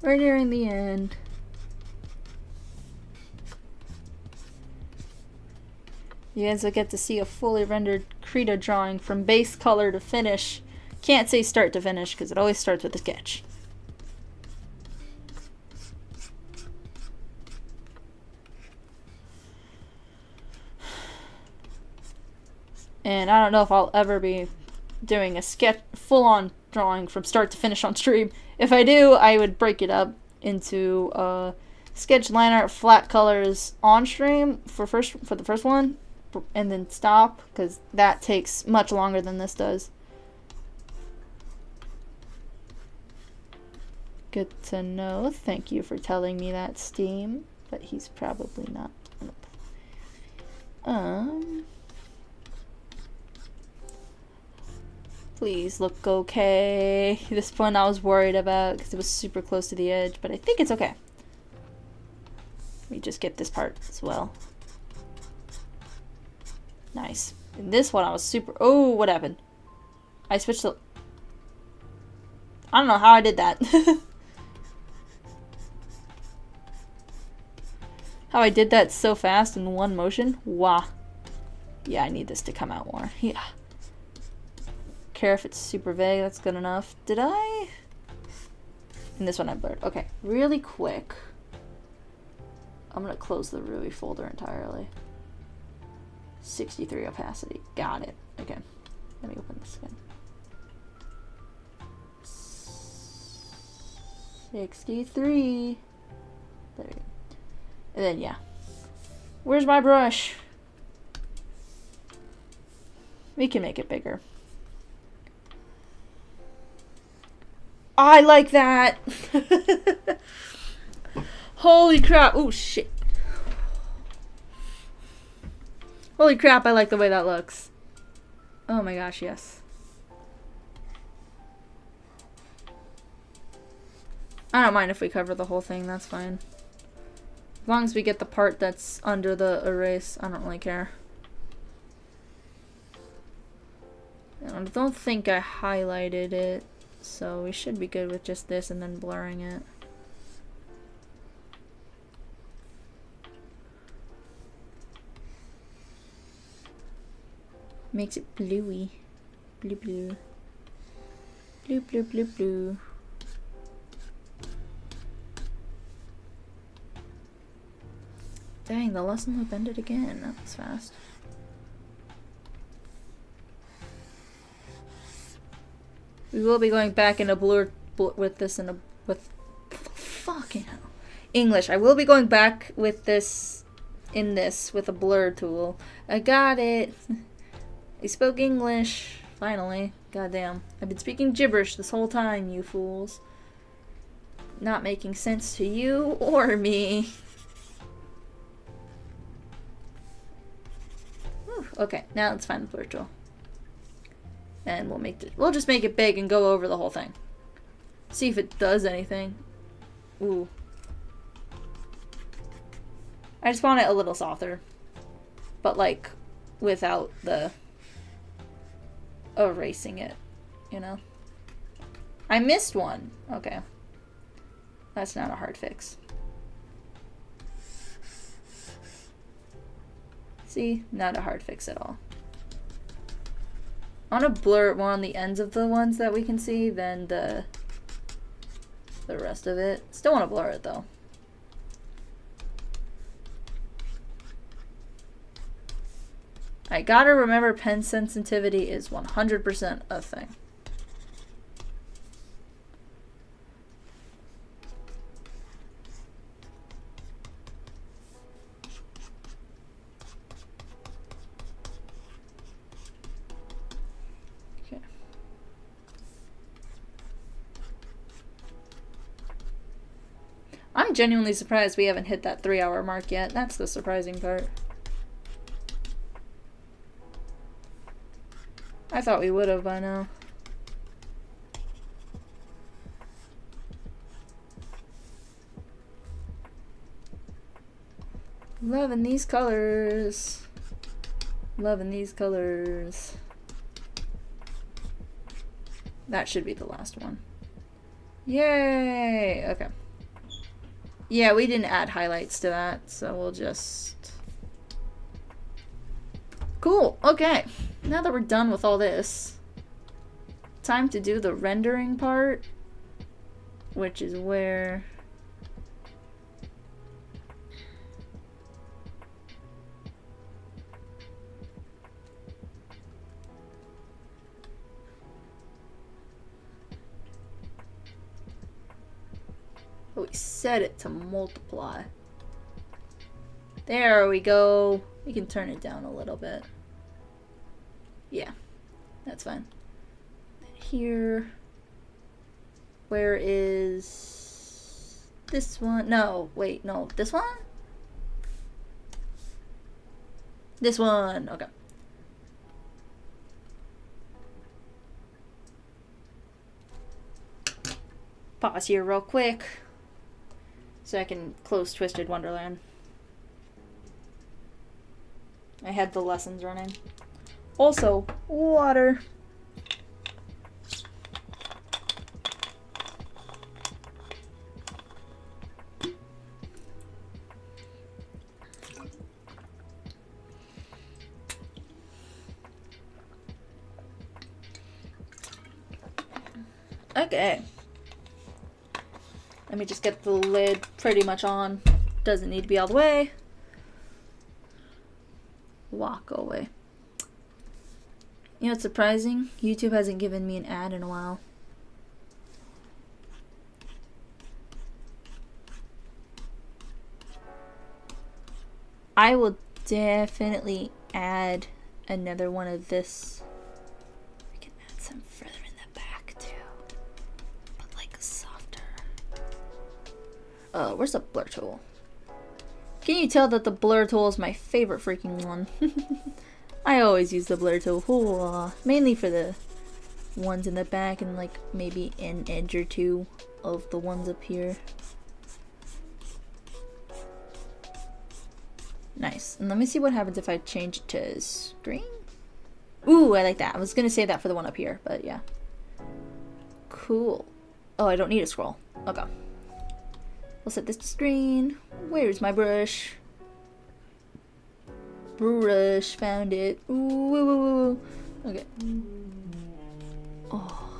We're nearing the end. You guys will get to see a fully rendered Krita drawing from base color to finish. Can't say start to finish because it always starts with a sketch. And I don't know if I'll ever be doing a sketch, full-on drawing from start to finish on stream. If I do, I would break it up into sketch, line art, flat colors on stream for the first one, and then stop because that takes much longer than this does. Good to know. Thank you for telling me that, Steam. But he's probably not. Please look okay. This one I was worried about because it was super close to the edge, but I think it's okay. Let me just get this part as well. Nice. And this one I was super... Oh, what happened? I switched to... I don't know how I did that. How I did that so fast in one motion. Wow. Yeah, I need this to come out more. Yeah. Care if it's super vague, that's good enough. Did I? And this one I blurred. Okay, really quick. I'm gonna close the Rui folder entirely. 63 opacity. Got it. Okay. Let me open this again. 63. There we go. And then, yeah. Where's my brush? We can make it bigger. I like that! Holy crap! Oh, shit. Holy crap, I like the way that looks. Oh my gosh, yes. I don't mind if we cover the whole thing, that's fine. As long as we get the part that's under the erase, I don't really care. I don't think I highlighted it, so we should be good with just this and then blurring it. Makes it bluey. Blue, blue. Blue, blue, blue, blue. Dang, the lesson loop ended again. That was fast. We will be going back in a blur with this in a with fucking hell English. I will be going back with this in this with a blur tool. I got it. I spoke English finally. Goddamn, I've been speaking gibberish this whole time, you fools. Not making sense to you or me. Whew, okay, now let's find the blur tool. And we'll just make it big and go over the whole thing. See if it does anything. Ooh. I just want it a little softer. But like, without the erasing it, you know? I missed one. Okay. That's not a hard fix. See? Not a hard fix at all. I want to blur it more on the ends of the ones that we can see than the rest of it. Still want to blur it though. I gotta remember pen sensitivity is 100% a thing. I'm genuinely surprised we haven't hit that 3-hour mark yet. That's the surprising part. I thought we would have by now. Loving these colors. Loving these colors. That should be the last one. Yay! Okay. Yeah, we didn't add highlights to that, so we'll just... Cool, okay. Now that we're done with all this, time to do the rendering part, which is where... Oh, we set it to multiply. There we go. We can turn it down a little bit. Yeah, that's fine. Here. Where is this one? No, wait, no. This one? This one. Okay. Pause here real quick so I can close Twisted Wonderland. I had the lessons running. Also, water. Okay. Let me just get the lid pretty much on. Doesn't need to be all the way. Walk away. You know what's surprising? YouTube hasn't given me an ad in a while. I will definitely add another one of this. We can add some further in the back too. But like softer. Where's the blur tool? Can you tell that the blur tool is my favorite freaking one? I always use the blur tool. Ooh, mainly for the ones in the back and like maybe an edge or two of the ones up here. Nice. And let me see what happens if I change it to screen. Ooh, I like that. I was gonna save that for the one up here, but yeah. Cool. Oh, I don't need a scroll. Okay. We'll set this to screen. Where's my brush? Brush, found it. Ooh. Okay. Oh.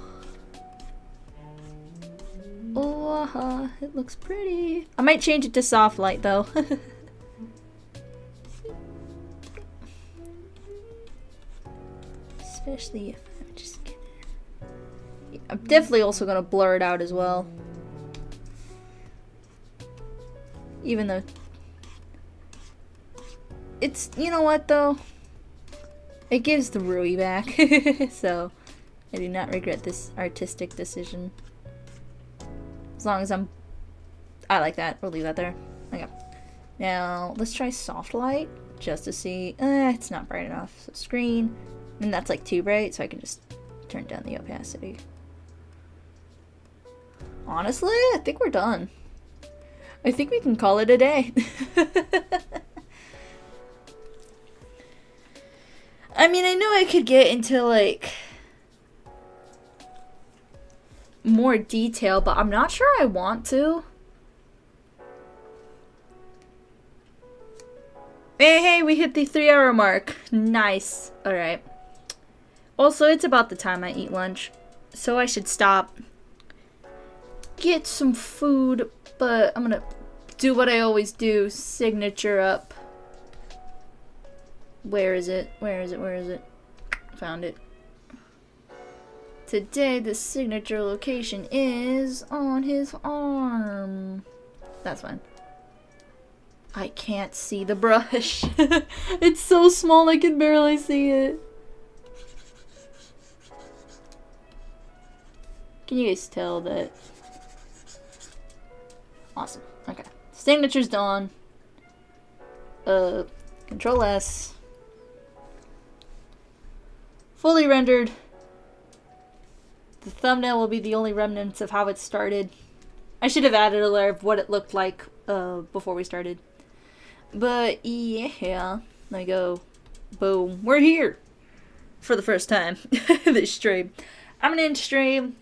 Oh, it looks pretty. I might change it to soft light though. Especially if I'm just gonna... Yeah, I'm definitely also gonna blur it out as well. Even though... It's... You know what though? It gives the Rui back. So, I do not regret this artistic decision. As long as I like that. We'll leave that there. Okay. Now, let's try soft light. Just to see... it's not bright enough. So, screen... And that's like too bright, so I can just turn down the opacity. Honestly, I think we're done. I think we can call it a day. I mean, I know I could get into like more detail, but I'm not sure I want to. Hey, we hit the 3-hour mark. Nice. Alright. Also, it's about the time I eat lunch, so I should stop, get some food, but I'm gonna do what I always do, signature up. Where is it? Where is it? Found it. Today, the signature location is on his arm. That's fine. I can't see the brush. It's so small I can barely see it. Can you guys tell that? Awesome. Okay. Signature's done. Control S. Fully rendered. The thumbnail will be the only remnants of how it started. I should have added a layer of what it looked like before we started. But yeah, there we go. Boom. We're here for the first time this stream. I'm gonna end stream.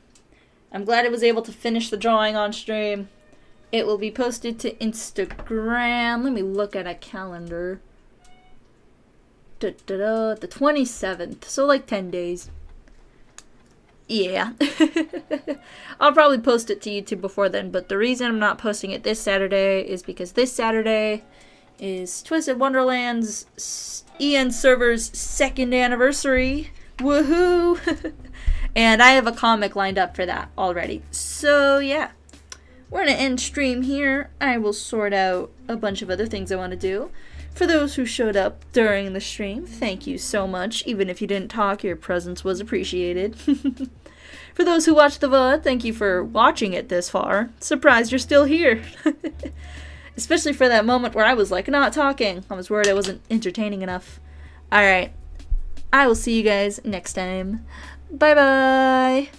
I'm glad I was able to finish the drawing on stream. It will be posted to Instagram. Let me look at a calendar. The 27th. So like 10 days. Yeah. I'll probably post it to YouTube before then, but the reason I'm not posting it this Saturday is because this Saturday is Twisted Wonderland's EN server's 2nd anniversary. Woohoo! And I have a comic lined up for that already. So yeah, we're gonna end stream here. I will sort out a bunch of other things I want to do. For those who showed up during the stream, thank you so much. Even if you didn't talk, your presence was appreciated. For those who watched the VOD, thank you for watching it this far. Surprised you're still here. Especially for that moment where I was like not talking. I was worried I wasn't entertaining enough. Alright, I will see you guys next time. Bye bye!